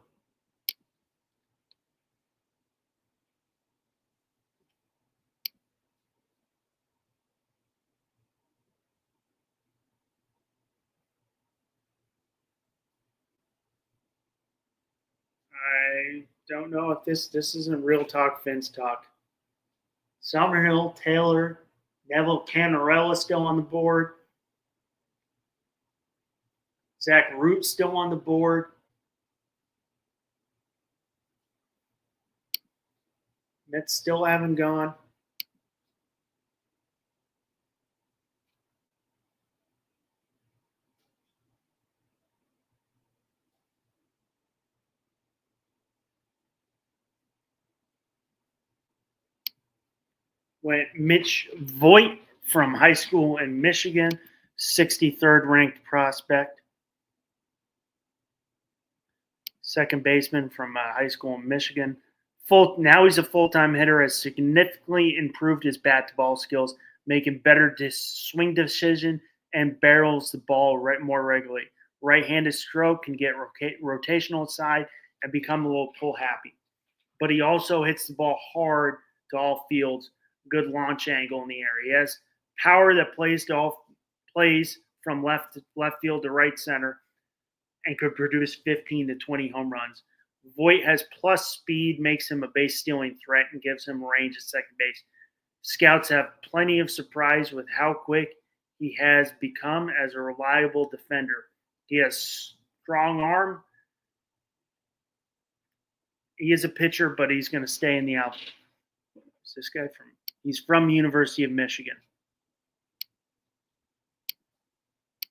I don't know if this isn't real talk, Finn's talk. Summerhill, Taylor, Neville Canarella still on the board. Zach Root still on the board. Mets still haven't gone. Went Mitch Voigt from high school in Michigan, 63rd ranked prospect. Second baseman from high school in Michigan. Now he's a full-time hitter, has significantly improved his bat-to-ball skills, making better swing decision and barrels the ball more regularly. Right-handed stroke can get rotational side and become a little pull-happy. But he also hits the ball hard to all fields. Good launch angle in the air. He has power that plays from left field to right center and could produce 15 to 20 home runs. Voigt has plus speed, makes him a base stealing threat, and gives him range at second base. Scouts have plenty of surprise with how quick he has become as a reliable defender. He has strong arm. He is a pitcher, but he's going to stay in the outfield. What's this guy from? He's from the University of Michigan.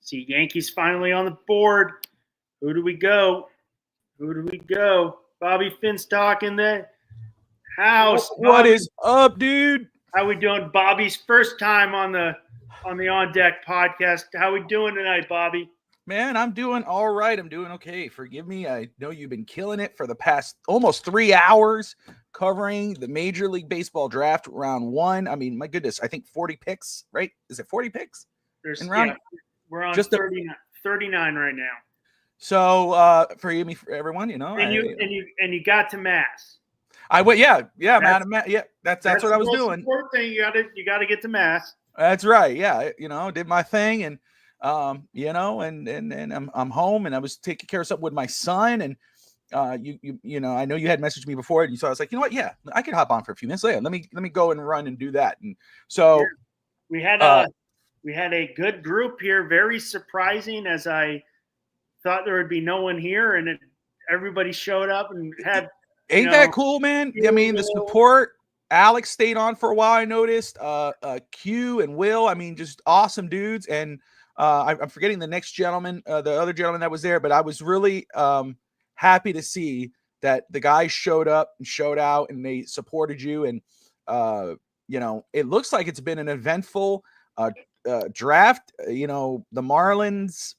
See, Yankees finally on the board. Who do we go? Bobby Finstock in the house. What is up, dude? How we doing? Bobby's first time on the On Deck podcast. How we doing tonight, Bobby? Man, I'm doing all right. I'm doing okay. Forgive me. I know you've been killing it for the past almost 3 hours covering the Major League Baseball draft round 1. I mean, my goodness, I think 40 picks, right? Is it 40 picks? We're on just 39 right now. So forgive me for everyone, And you got to Mass. I went, yeah, man, yeah. That's what I was doing. Important thing, you got to get to Mass. That's right. Yeah, did my thing, and and I'm home, and I was taking care of something with my son, and I know you had messaged me before, and so I was like, you know what? Yeah, I could hop on for a few minutes later. Let me go and run and do that. And so we had a good group here. Very surprising as I thought there would be no one here, and everybody showed up and had. Ain't that cool, man? I mean, the support. Alex stayed on for a while, I noticed. Q and Will, I mean, just awesome dudes. And I'm forgetting the next gentleman, the other gentleman that was there, but I was really happy to see that the guys showed up and showed out and they supported you. And, it looks like it's been an eventful draft. The Marlins,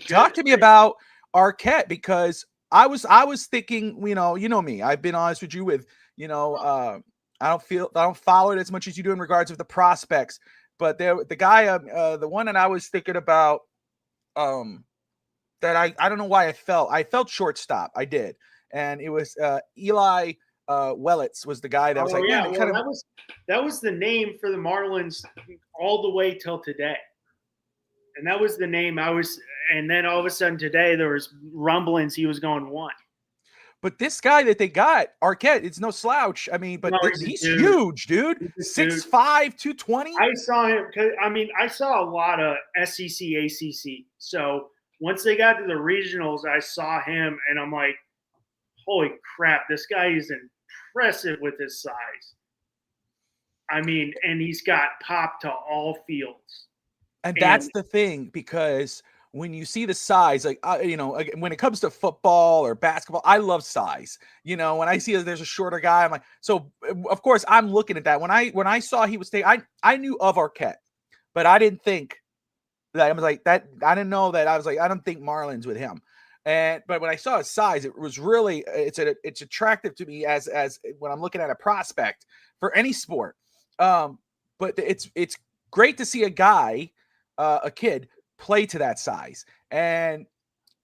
talk to me about Arquette, because I was thinking, you know me, I've been honest with you with, I don't follow it as much as you do in regards of the prospects, but the guy, the one that I was thinking about, that I don't know why I felt shortstop. I did. And it was Eli Wellitz was the guy that was that was the name for the Marlins all the way till today. And that was the name and then all of a sudden today there was rumblings he was going 1. But this guy that they got, Arquette, it's no slouch. I mean, but he's huge, dude. 6'5", 220. I saw him. I saw a lot of SEC, ACC. So once they got to the regionals, I saw him, and I'm like, holy crap, this guy is impressive with his size. I mean, and he's got pop to all fields. And that's the thing, because when you see the size, like, when it comes to football or basketball, I love size. When I see there's a shorter guy, I'm like, so of course I'm looking at that. When I saw he was I knew of Arquette, but I didn't think that I was like that. I didn't know that. I was like, I don't think Marlins with him. But when I saw his size, it was really, it's attractive to me as when I'm looking at a prospect for any sport. But it's great to see a guy, a kid, play to that size. And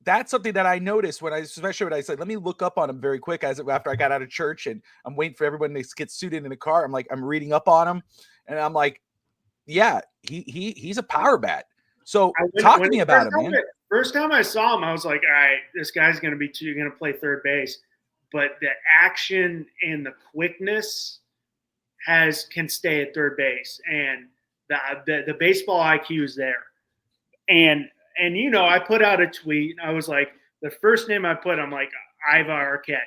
that's something that I noticed especially when I said, let me look up on him very quick after I got out of church, and I'm waiting for everyone to get suited in the car. I'm reading up on him, and I'm like, yeah, he's a power bat. So talk to me about him, man. First time I saw him, I was like, all right, this guy's going to play third base. But the action and the quickness can stay at third base. And the baseball IQ is there. And I put out a tweet. I was like, the first name I put, I'm like, Iva Arquette.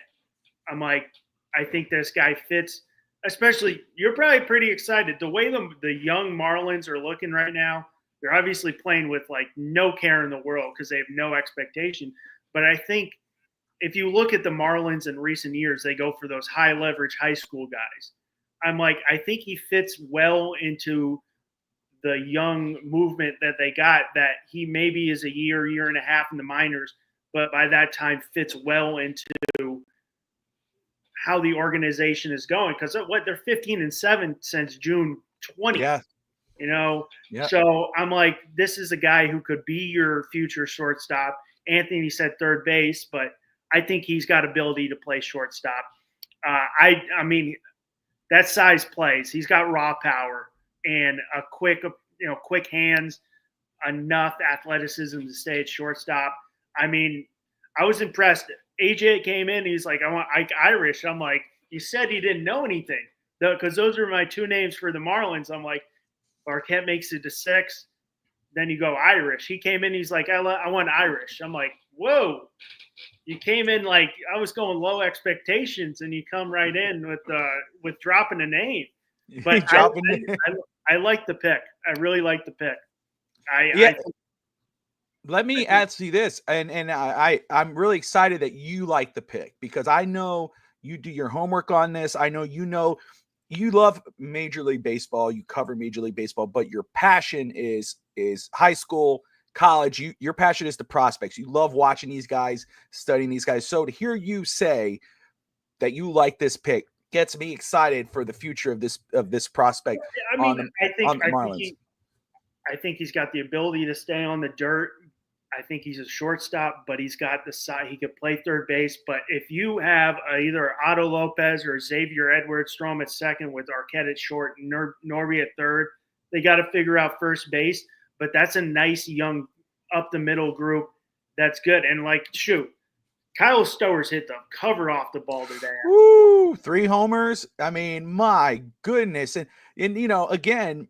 I'm like, I think this guy fits. Especially, you're probably pretty excited. The way the young Marlins are looking right now, they're obviously playing with like no care in the world because they have no expectation. But I think if you look at the Marlins in recent years, they go for those high leverage high school guys. I'm like, I think he fits well into the young movement that they got, that he maybe is a year and a half in the minors, but by that time fits well into how the organization is going. Because they're 15-7 since June 20th. Yeah. Yeah. So I'm like, this is a guy who could be your future shortstop. Anthony said third base, but I think he's got ability to play shortstop. I mean, that size plays. He's got raw power and a quick hands, enough athleticism to stay at shortstop. I mean, I was impressed. AJ came in. He's like, I want Ike Irish. I'm like, you said he didn't know anything, because those are my two names for the Marlins. I'm like, Arquette makes it to 6. Then you go Irish. He came in. He's like, I want Irish. I'm like, whoa. You came in like I was going low expectations, and you come right in with dropping a name. But I like the pick. I really like the pick. Let me ask you this, and I'm really excited that you like the pick, because I know you do your homework on this. I know you love Major League Baseball. You cover Major League Baseball, but your passion is high school, college. Your passion is the prospects. You love watching these guys, studying these guys. So to hear you say that you like this pick gets me excited for the future of this prospect. I mean, I think he's got the ability to stay on the dirt. I think he's a shortstop, but he's got the side. He could play third base. But if you have either Otto Lopez or Xavier Edwards Strom at second with Arquette at short and Norby at third, they got to figure out first base. But that's a nice young up the middle group. That's good. And Kyle Stowers hit the cover off the ball today. Woo! 3 homers. I mean, my goodness. And again,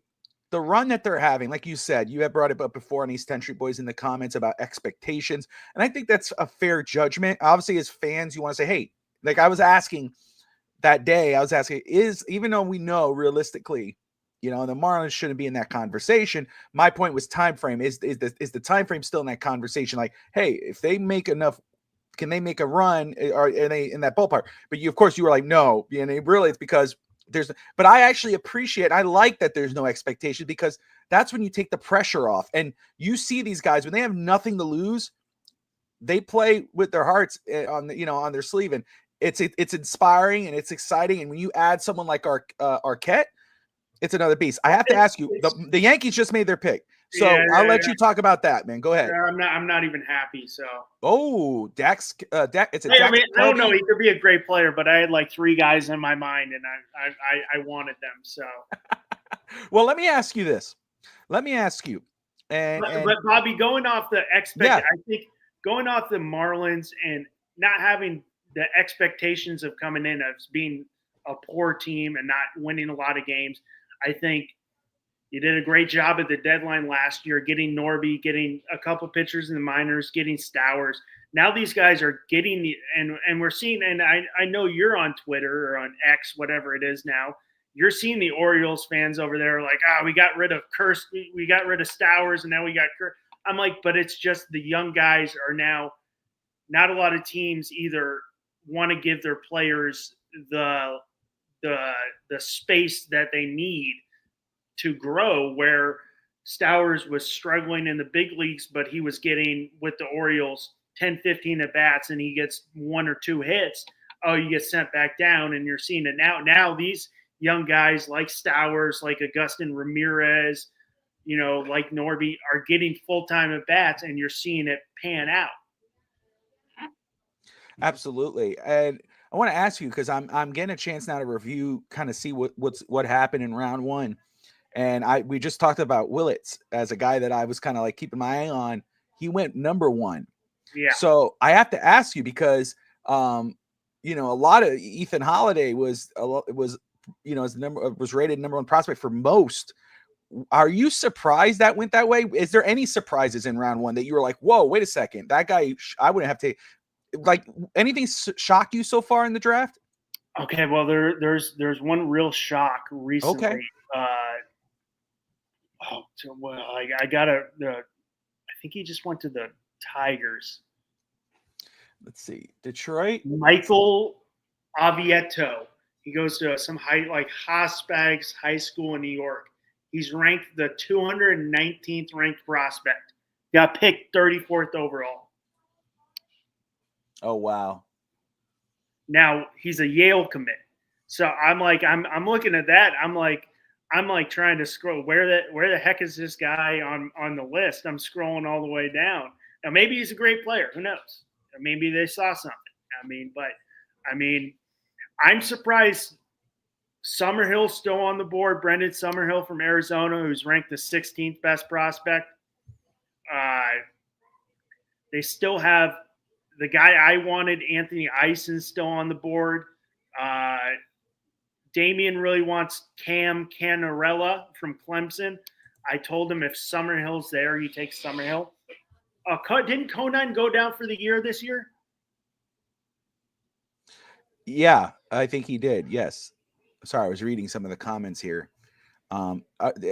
the run that they're having, like you said, you have brought it up before on East Country Boys in the comments about expectations. And I think that's a fair judgment. Obviously, as fans, you want to say, hey, like I was asking that day, is, even though we know realistically, the Marlins shouldn't be in that conversation. My point was time frame. Is the time frame still in that conversation? Like, hey, if they make enough, can they make a run? Or are they in that ballpark? But of course, you were like, no. And it's because but I actually appreciate, I like that there's no expectation, because that's when you take the pressure off. And you see these guys when they have nothing to lose, they play with their hearts on their sleeve, and it's inspiring and it's exciting. And when you add someone like Arquette, it's another beast. I have to ask you, the Yankees just made their pick, so I'll let you talk about that, man. Go ahead. I'm not even happy. So Dak. It's a I Dak. mean, I don't know. He could be a great player, but I had like 3 guys in my mind, and I wanted them. So well, let me ask you this. But Bobby, going off the I think going off the Marlins and not having the expectations of coming in as being a poor team and not winning a lot of games, I think you did a great job at the deadline last year, getting Norby, getting a couple pitchers in the minors, getting Stowers. Now these guys are getting and we're seeing, and I know you're on Twitter or on X, whatever it is now. You're seeing the Orioles fans over there like, we got rid of we got rid of Stowers, and now we got Kerr. I'm like, but it's just the young guys are now. Not a lot of teams either want to give their players the space that they need to grow, where Stowers was struggling in the big leagues, but he was getting, with the Orioles, 10, 15 at bats, and he gets 1 or 2 hits. Oh, you get sent back down, and you're seeing it now. Now these young guys like Stowers, like Agustin Ramirez, like Norby, are getting full-time at bats, and you're seeing it pan out. Absolutely. And I want to ask you, because I'm getting a chance now to review, kind of see what happened in round 1. And we just talked about Willits as a guy that I was kind of like keeping my eye on. He went number 1. Yeah. So I have to ask you, because a lot of Ethan Holiday was rated number 1 prospect for most. Are you surprised that went that way? Is there any surprises in round 1 that you were like, whoa, wait a second, that guy, I wouldn't have to, like, anything shock you so far in the draft? Okay, well, there's one real shock recently. Okay. I think he just went to the Tigers. Let's see, Detroit. Michael Avieto. He goes to some Hospags High School in New York. He's ranked the 219th ranked prospect. Got picked 34th overall. Oh wow! Now he's a Yale commit. So I'm looking at that. I'm like trying to scroll. Where the heck is this guy on the list? I'm scrolling all the way down. Now maybe he's a great player. Who knows? Maybe they saw something. I'm surprised Summerhill's still on the board. Brendan Summerhill from Arizona, who's ranked the 16th best prospect. They still have the guy I wanted, Anthony Eisen, still on the board. Damian really wants Cam Canarella from Clemson. I told him if Summerhill's there, you take Summerhill. Didn't Conan go down for the year this year? Yeah, I think he did. Yes. Sorry, I was reading some of the comments here.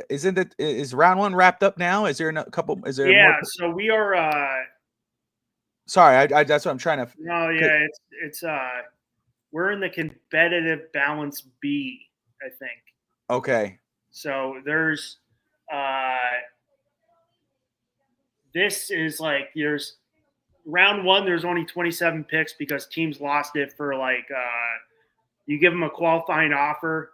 Is round 1 wrapped up now? Is there a couple? Is there? Yeah. More? So we are. Sorry, that's what I'm trying to. No, yeah, it's we're in the competitive balance B, I think. Okay. So there's this is like there's round 1. There's only 27 picks because teams lost it for you give them a qualifying offer,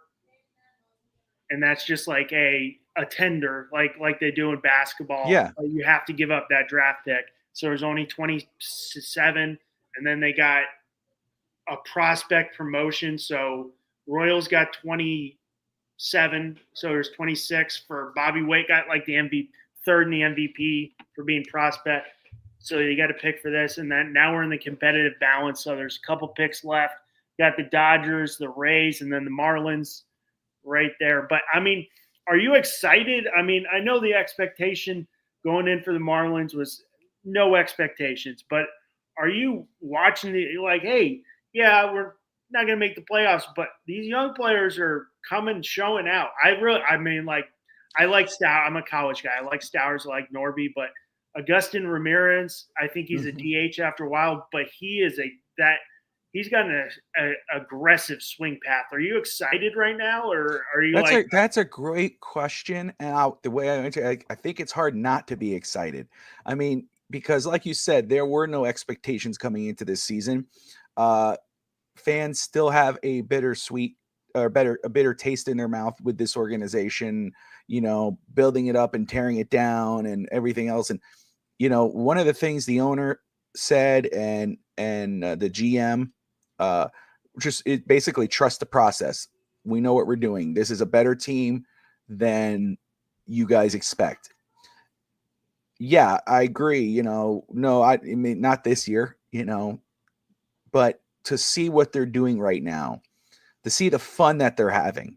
and that's just like a tender, like they do in basketball. Yeah, you have to give up that draft pick. So there's only 27, and then they got a prospect promotion. So Royals got 27, so there's 26 for Bobby Witt, got like the MVP, third in the MVP for being prospect. So you got to pick for this, and then now we're in the competitive balance. So there's a couple picks left. Got the Dodgers, the Rays, and then the Marlins right there. But are you excited? I mean, I know the expectation going in for the Marlins was no expectations, but are you watching the like, hey, yeah, we're not going to make the playoffs, but these young players are coming, showing out. I mean, like, I like Stow. I'm a college guy. I like Stowers, I like Norby, but Augustin Ramirez, I think he's a DH after a while, but he's got an aggressive swing path. Are you excited right now, or are you That's a great question, and the way I answer, I think it's hard not to be excited. I mean, because like you said, there were no expectations coming into this season. Fans still have a bitter taste in their mouth with this organization, building it up and tearing it down and everything else. And one of the things the owner said and the GM, it basically trust the process. We know what we're doing. This is a better team than you guys expect. Yeah, I agree. No, I mean, not this year, but to see what they're doing right now, to see the fun that they're having,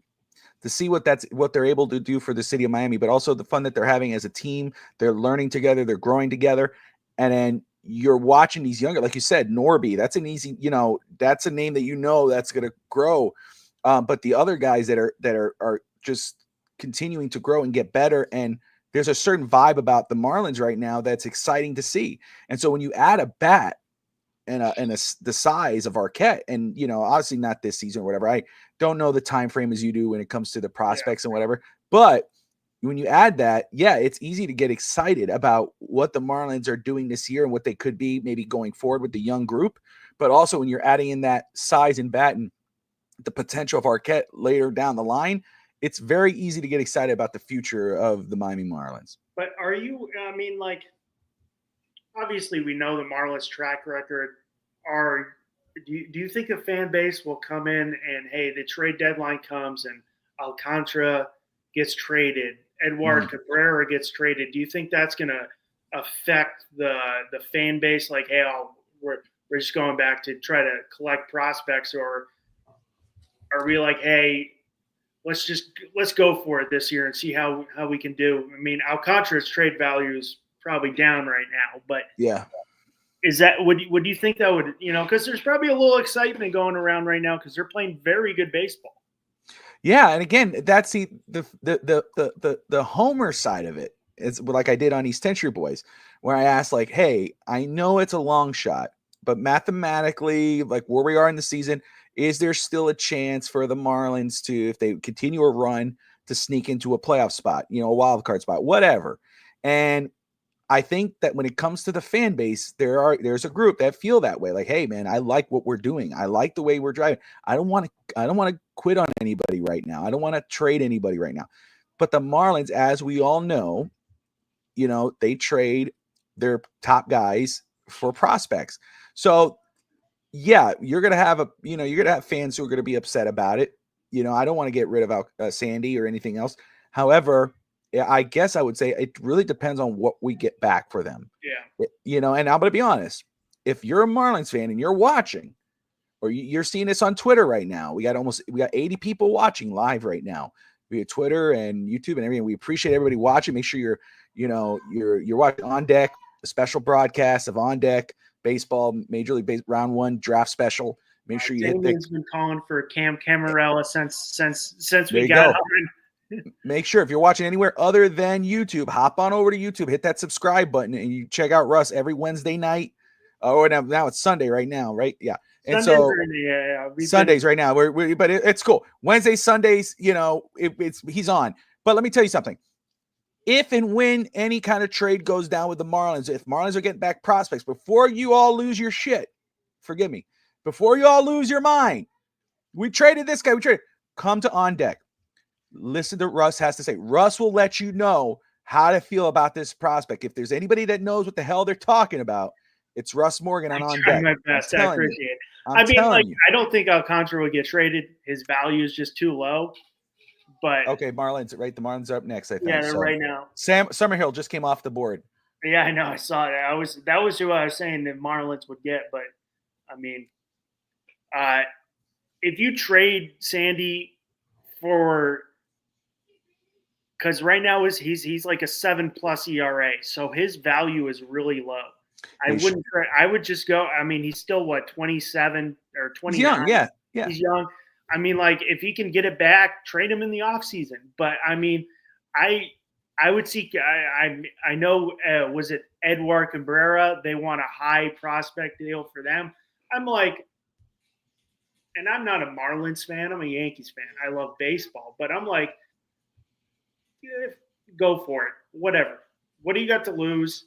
to see what they're able to do for the city of Miami, but also the fun that they're having as a team. They're learning together, they're growing together. And then you're watching these younger, like you said, Norby, that's an easy, that's a name that that's going to grow. But the other guys that are just continuing to grow and get better. And there's a certain vibe about the Marlins right now that's exciting to see. And so when you add a bat and the size of Arquette, and obviously not this season or whatever, I don't know the time frame as you do when it comes to the prospects and whatever, but when you add that, it's easy to get excited about what the Marlins are doing this year and what they could be maybe going forward with the young group. But also when you're adding in that size and bat and the potential of Arquette later down the line, it's very easy to get excited about the future of the Miami Marlins. But are you, I mean, like, obviously we know the Marlins track record. Do you think the fan base will come in and, hey, the trade deadline comes and Alcantara gets traded, Edward Cabrera gets traded? Do you think that's going to affect the fan base? Like, hey, we're just going back to try to collect prospects, or are we like, hey, let's go for it this year and see how we can do? I mean, Alcantara's trade value is probably down right now, but yeah, is that would you think that would, because there's probably a little excitement going around right now because they're playing very good baseball. Yeah, and again, that's the homer side of it. It's like I did on East Century Boys, where I asked, like, hey, I know it's a long shot, but mathematically, like where we are in the season, is there still a chance for the Marlins to, if they continue a run, to sneak into a playoff spot, a wild card spot, whatever? And I think that when it comes to the fan base, there's a group that feel that way. Like, hey, man, I like what we're doing. I like the way we're driving. I don't want to quit on anybody right now. I don't want to trade anybody right now. But the Marlins, as we all know, they trade their top guys for prospects. So yeah, you're gonna have fans who are gonna be upset about it. I don't want to get rid of Sandy or anything else. However, I guess I would say it really depends on what we get back for them. Yeah. And I'm going to be honest. If you're a Marlins fan and you're watching, or you're seeing this on Twitter right now, we got 80 people watching live right now via Twitter and YouTube and everything. We appreciate everybody watching. Make sure you're watching On Deck, a special broadcast of On Deck Baseball, Major League Baseball Round 1 draft special. Make sure you hit Damien's been calling for Cam Camarella since we got on. Make sure if you're watching anywhere other than YouTube, hop on over to YouTube, hit that subscribe button, and you check out Russ every Wednesday night. Or now it's Sunday right now, right? Yeah. And Sundays right now. But it's cool. Wednesdays, Sundays, he's on. But let me tell you something. If and when any kind of trade goes down with the Marlins, if Marlins are getting back prospects, before you all lose your shit, forgive me, before you all lose your mind, we traded this guy, come to On Deck. Listen to what Russ has to say. Russ will let you know how to feel about this prospect. If there's anybody that knows what the hell they're talking about, it's Russ Morgan on Deck. My best. I appreciate it. I don't think Alcantara would get traded. His value is just too low. But okay, Marlins, right? The Marlins are up next, I think. Yeah, they're right now. Sam Summerhill just came off the board. Yeah, I know. I saw that. That was who I was saying the Marlins would get. But I mean, if you trade Sandy for because right now he's like a 7+ ERA, so his value is really low. I would just go. I mean, he's still 27 or 29. He's young, yeah. He's young. I mean, like if he can get it back, trade him in the offseason. But I mean, I would see. I know. Was it Edward Cabrera? They want a high prospect deal for them. I'm like, and I'm not a Marlins fan. I'm a Yankees fan. I love baseball, but I'm like, go for it. Whatever. What do you got to lose?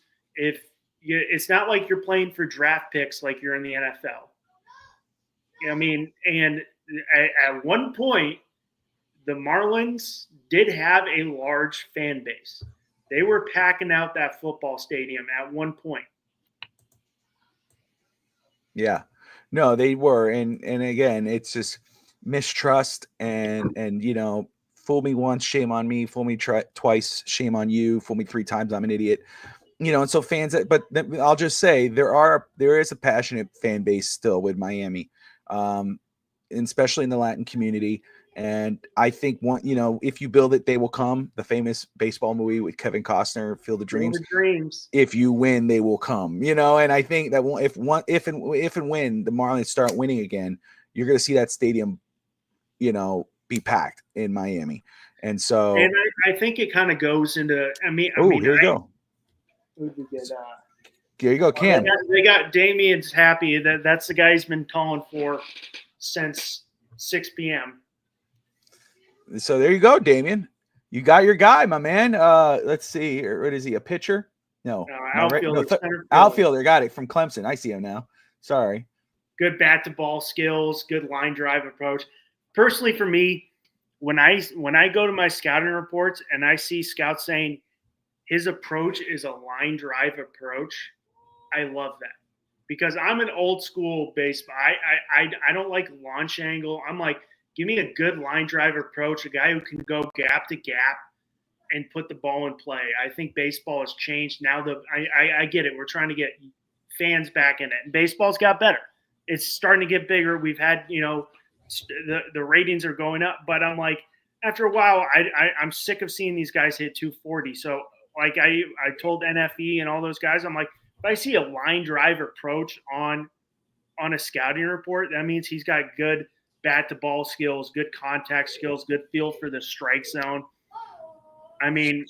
It's not like you're playing for draft picks like you're in the NFL. I mean, and at one point, the Marlins did have a large fan base. They were packing out that football stadium at one point. Yeah. No, they were. And again, it's just mistrust and fool me once, shame on me, fool me twice, shame on you, fool me 3 times, I'm an idiot. And so fans but I'll just say there is a passionate fan base still with Miami, and especially in the Latin community. And I think if you build it, they will come. The famous baseball movie with Kevin Costner, Field of Dreams. If you win, they will come. And I think that if and when the Marlins start winning again, you're going to see that stadium, be packed in Miami. And so, and I think it kind of goes into. Here you go. Here you go, Cam. They got Damien's happy. That's the guy he's been calling for since 6 p.m. So there you go, Damien. You got your guy, my man. Let's see. What is he? A pitcher? No. Outfielder. Got it from Clemson. I see him now. Sorry. Good bat to ball skills. Good line drive approach. Personally, for me, when I go to my scouting reports and I see scouts saying his approach is a line drive approach, I love that because I'm an old school baseball. I don't like launch angle. I'm like, give me a good line drive approach, a guy who can go gap to gap and put the ball in play. I think baseball has changed now. I get it. We're trying to get fans back in it, and baseball's got better. It's starting to get bigger. We've had, the ratings are going up, but I'm like, after a while, I'm sick of seeing these guys hit 240. So like I told NFE and all those guys, I'm like, if I see a line drive approach on a scouting report, that means he's got good bat to ball skills, good contact skills, good feel for the strike zone. I mean,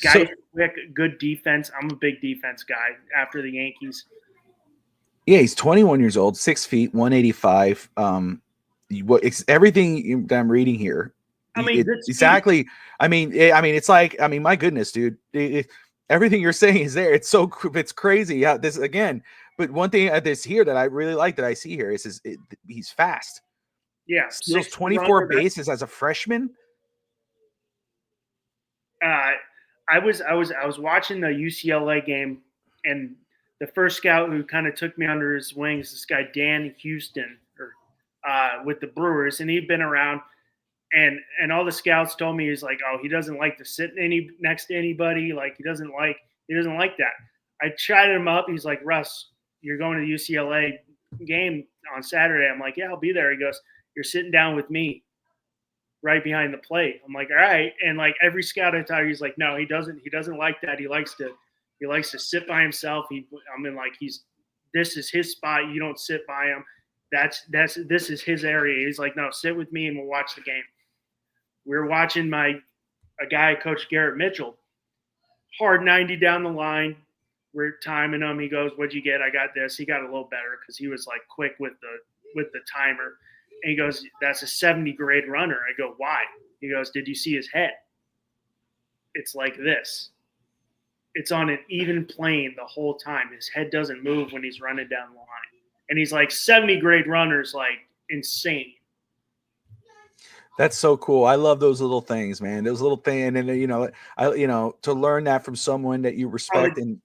guys quick, good defense. I'm a big defense guy after the Yankees. Yeah, he's 21 years old, 6 feet, 185. It's everything that I'm reading here. I mean, exactly. I mean, it's like, my goodness, dude. Everything you're saying is there. It's crazy. This again. But one thing this here that I really like that I see here is he's fast. Yeah, steals 24 bases as a freshman. I was watching the UCLA game, and the first scout who kind of took me under his wings, this guy Dan Houston, with the Brewers, and he'd been around. And all the scouts told me, he's like, oh, he doesn't like to sit next to anybody. Like he doesn't like that. I chatted him up. He's like, Russ, you're going to the UCLA game on Saturday. I'm like, yeah, I'll be there. He goes, you're sitting down with me right behind the plate. I'm like, all right. And like every scout I talk to, he's like, no, he doesn't like that. He likes to sit by himself. This is his spot. You don't sit by him. This is his area. He's like, no, sit with me and we'll watch the game. We were watching a guy, Coach Garrett Mitchell, hard 90 down the line. We're timing him. He goes, what'd you get? I got this. He got a little better because he was like quick with the timer. And he goes, that's a 70 grade runner. I go, why? He goes, did you see his head? It's like this. It's on an even plane the whole time. His head doesn't move when he's running down the line. And he's like 70 grade runners, like insane. That's so cool. I love those little things, man. Those little things, and to learn that from someone that you respect, and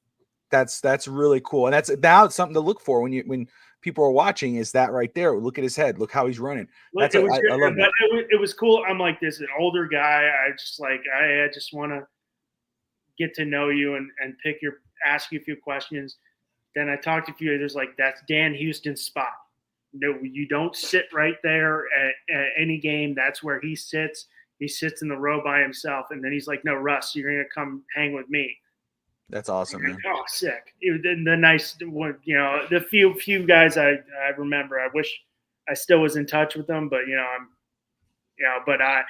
that's really cool. And that's now something to look for when people are watching. Is that right there? Look at his head. Look how he's running. I love that. It was cool. I'm like, this is an older guy. I just want to get to know you and ask you a few questions. Then I talked to a few others, like, that's Dan Houston's spot. No, you don't sit right there at any game. That's where he sits. He sits in the row by himself, and then he's like, "No, Russ, you're gonna come hang with me." That's awesome, man. Oh, sick! The nice one, the few guys I remember. I wish I still was in touch with them, but but I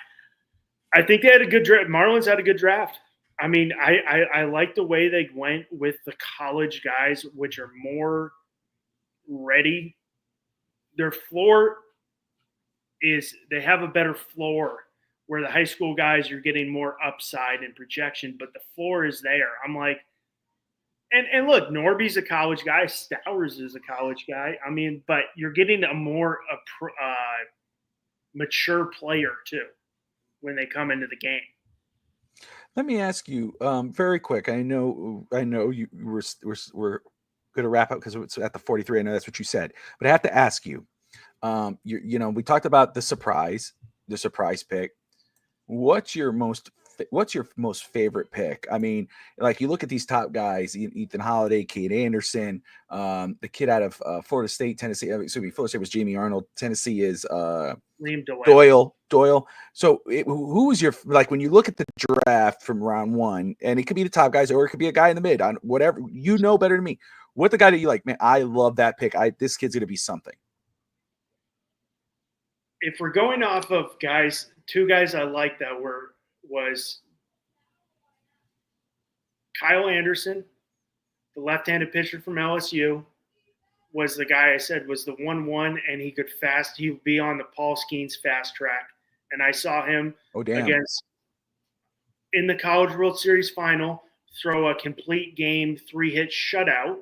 think they had a good draft. Marlins had a good draft. I mean, I like the way they went with the college guys, which are more ready. Their floor is they have a better floor, where the high school guys you're getting more upside and projection, but the floor is there. I'm like, and look, Norby's a college guy, Stowers is a college guy. I mean, but you're getting a more mature player too when they come into the game. Let me ask you, very quick. I know you we're going to wrap up because it's at the 43. I know that's what you said, but I have to ask you. We talked about the surprise pick. What's your most favorite pick? I mean, like you look at these top guys: Ethan Holiday, Cade Anderson, the kid out of Florida State, Tennessee. Florida State was Jamie Arnold. Tennessee is Liam Doyle. So who is your, like, when you look at the draft from round 1, and it could be the top guys or it could be a guy in the mid, on whatever, better than me. What the guy that you like, man? I love that pick. This kid's gonna be something. If we're going off of guys, 2 guys I like that was Kyle Anderson, the left-handed pitcher from LSU, was the guy I said was the 1-1, and he would be on the Paul Skeens fast track. And I saw him against in the College World Series final throw a complete game 3-hit shutout.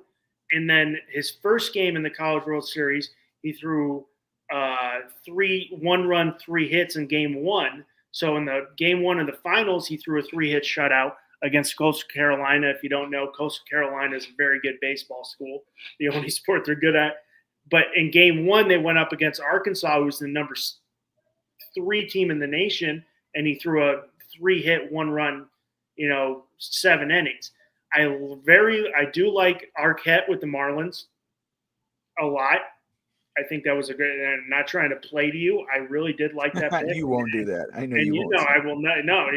And then his first game in the College World Series, he threw 1-run 3 hits in game 1. So in the game 1 of the finals, he threw a 3-hit shutout against Coastal Carolina. If you don't know, Coastal Carolina is a very good baseball school, the only sport they're good at. But in game 1, they went up against Arkansas, who's the number 3 team in the nation, and he threw a 3-hit 1-run, 7 innings. I do like Arquette with the Marlins a lot. I think that was a great, and I'm not trying to play to you. I really did like that pick. You won't do that. I know and you won't. I will not. No.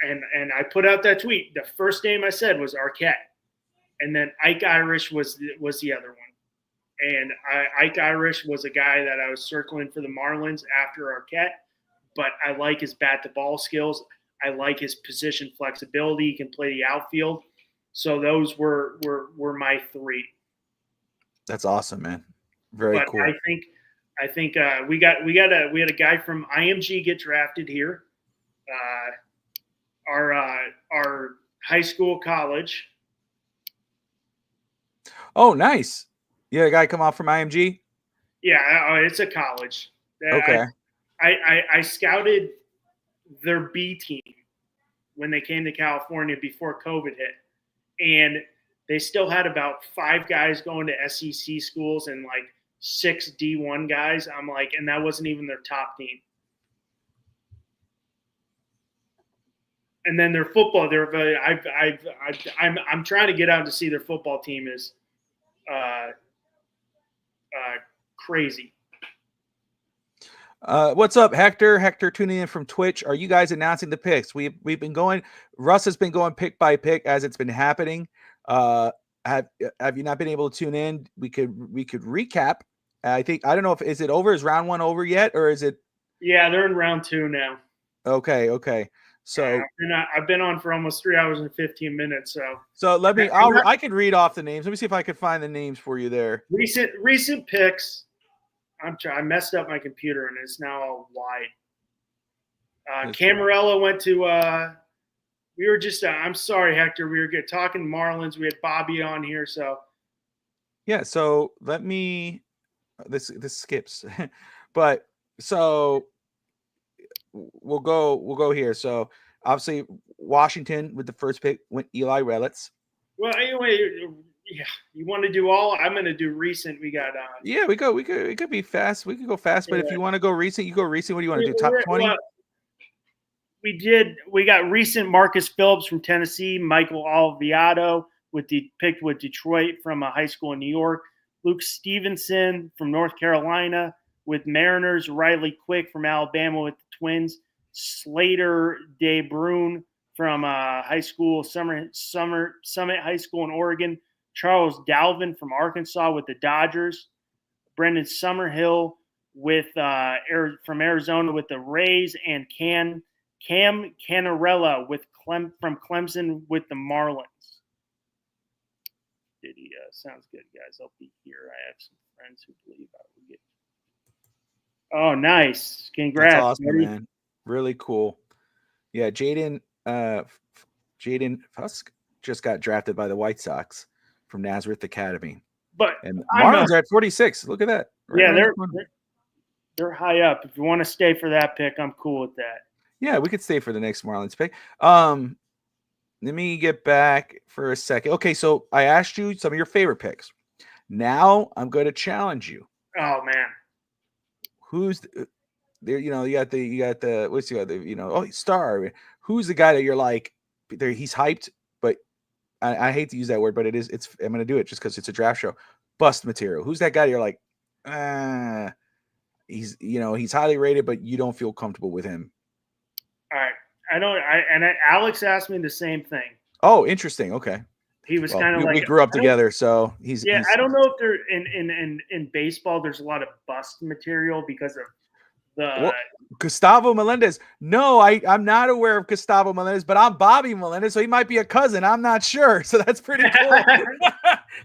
And I put out that tweet. The first name I said was Arquette, and then Ike Irish was the other one. And Ike Irish was a guy that I was circling for the Marlins after Arquette, but I like his bat-to-ball skills. I like his position flexibility. He can play the outfield. So those were my 3. That's awesome, man. Very cool. I think we had a guy from IMG get drafted here. Our high school college. Oh, nice. You had a guy come off from IMG? Yeah, it's a college. Okay. I scouted their B team when they came to California before COVID hit. And they still had about 5 guys going to SEC schools and like 6 D1 guys. I'm like, and that wasn't even their top team. And then their football, I'm trying to get out to see their football team is crazy. What's up, Hector? Hector tuning in from Twitch. Are you guys announcing the picks? We've been going. Russ has been going pick by pick as it's been happening. Have you not been able to tune in? We could recap. I don't know if is it over? Is round 1 over yet, or is it? Yeah, they're in round 2 now. Okay. So I've been on for almost 3 hours and 15 minutes. So let me. I can read off the names. Let me see if I can find the names for you there. Recent picks. I messed up my computer and it's now all wide. Camarella went to. We were just. I'm sorry, Hector. We were talking Marlins. We had Bobby on here, so. Yeah. So let me. This skips, but so we'll go here. So obviously Washington with the first pick went Eli Relitz. Well, anyway, yeah, you want to do all? I'm going to do recent. We got. Yeah, we could be fast. We could go fast, but if you want to go recent, you go recent. What do you want to do? Top 20? Well, we got recent Marcus Phillips from Tennessee, Michael Alviado picked with Detroit from a high school in New York, Luke Stevenson from North Carolina, with Mariners, Riley Quick from Alabama with the Twins, Slater DeBrune from high school, Summit High School in Oregon, Charles Dalvin from Arkansas with the Dodgers, Brendan Summerhill from Arizona with the Rays, and Cam Canarella from Clemson with the Marlins. Sounds good, guys. I'll be here. I have some friends who believe I will get. Oh, nice! Congrats, That's awesome, buddy. man. Really cool. Yeah, Jaden Fusk just got drafted by the White Sox from Nazareth Academy, But and Marlins are at 46. Look at that. Yeah, they're high up. If you want to stay for that pick, I'm cool with that. Yeah, we could stay for the next Marlins pick. Let me get back for a second. Okay, so I asked you some of your favorite picks. Now I'm going to challenge you. Oh man, Who's there? You got the what's the other? Star. Who's the guy that you're like? He's hyped, but I hate to use that word, but I'm going to do it just because it's a draft show. Bust material. Who's that guy you're like? He's highly rated, but you don't feel comfortable with him. All right. Alex asked me the same thing. Oh, interesting. Okay. He was kind of like, we grew up together, so he's. I don't know if there in baseball there's a lot of bust material because of the Gustavo Melendez. No, I'm not aware of Gustavo Melendez, but I'm Bobby Melendez, so he might be a cousin. I'm not sure. So that's pretty cool.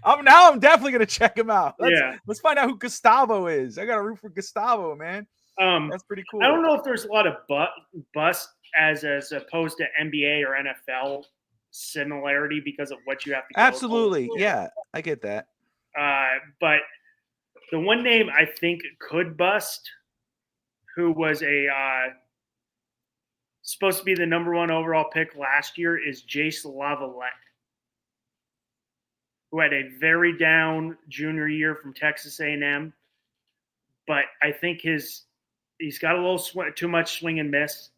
I'm definitely gonna check him out. Let's find out who Gustavo is. I gotta root for Gustavo, man. That's pretty cool. I don't know if there's a lot of bust as opposed to NBA or NFL similarity because of what you have to go absolutely through. Yeah, I get that. But the one name I think could bust, who was supposed to be the number 1 overall pick last year, is Jace Lavalette, who had a very down junior year from Texas A&M. But I think he's got a little too much swing and miss.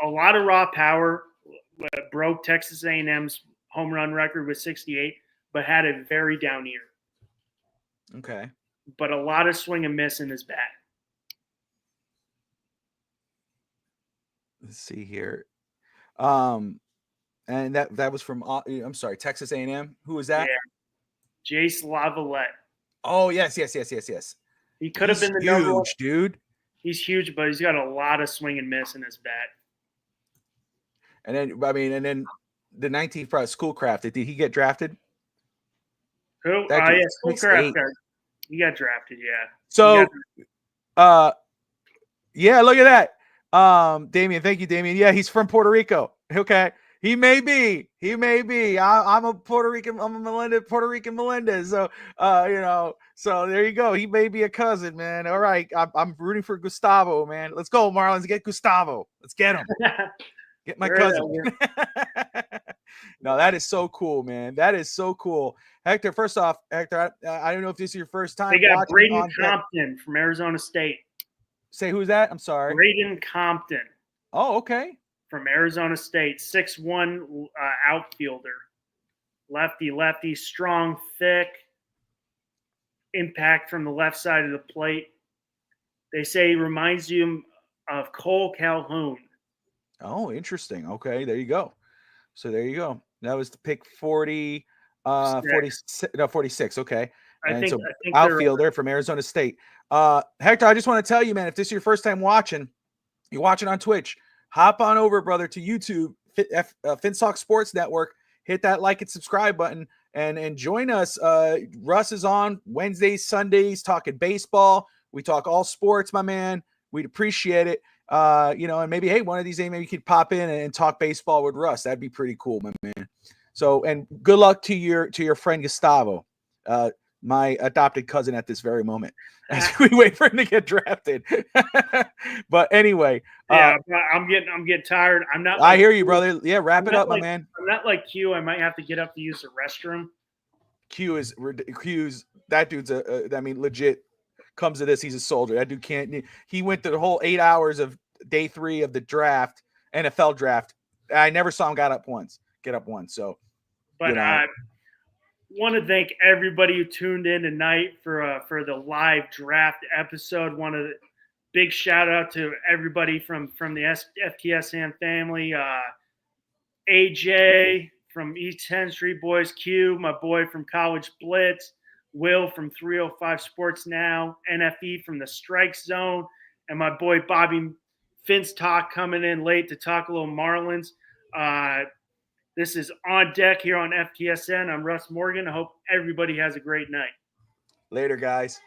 A lot of raw power, broke Texas A&M's home run record with 68, but had a very down year. Okay. But a lot of swing and miss in his bat. Let's see here. And that was from Texas A&M. Who was that? Yeah. Jace Lavalette. Oh, yes. He could have been the huge number 1. Dude. He's huge, but he's got a lot of swing and miss in his bat. And then the 19th Schoolcraft. Did he get drafted? Who? Schoolcraft. He got drafted. Yeah. So, yeah, look at that. Damian, thank you, Damian. Yeah, he's from Puerto Rico. Okay. He may be. I'm a Puerto Rican Melendez. So, so there you go. He may be a cousin, man. All right. I'm rooting for Gustavo, man. Let's go, Marlins. Get Gustavo. Let's get him. Get my cousin. No, that is so cool, man. That is so cool. Hector, first off, I don't know if this is your first time. They got Braden Compton from Arizona State. Say who's that? I'm sorry. Braden Compton. Oh, okay. From Arizona State, 6'1" outfielder. Lefty, strong, thick, impact from the left side of the plate. They say he reminds you of Cole Calhoun. Oh, interesting. Okay, there you go. So there you go. That was the pick 46. Okay. I think outfielder from Arizona State. Hector, I just want to tell you, man, if this is your first time watching, you're watching on Twitch, hop on over, brother, to YouTube, FinSock Sports Network. Hit that like and subscribe button and join us. Russ is on Wednesdays, Sundays, talking baseball. We talk all sports, my man. We'd appreciate it. And maybe, hey, one of these days, maybe you could pop in and talk baseball with Russ. That'd be pretty cool, my man. So, and good luck to your friend Gustavo, my adopted cousin at this very moment, as we wait for him to get drafted. But anyway, I'm getting tired. I'm not. I hear you, brother. Yeah, wrap it up, my man. I'm not like Q. I might have to get up to use the restroom. Q's that dude's legit. Comes to this, he's a soldier. That dude can't. He went through the whole 8 hours of day 3 of the draft, NFL draft. I never saw him get up once. So, but Want to thank everybody who tuned in tonight for the live draft episode. Want to big shout out to everybody from the FTSN family. AJ from East 10th Street Boys, Q, my boy from College Blitz, Will from 305 Sports Now, NFE from the Strike Zone, and my boy Bobby Finstock coming in late to talk a little Marlins. This is On Deck here on FTSN. I'm Russ Morgan. I hope everybody has a great night. Later, guys.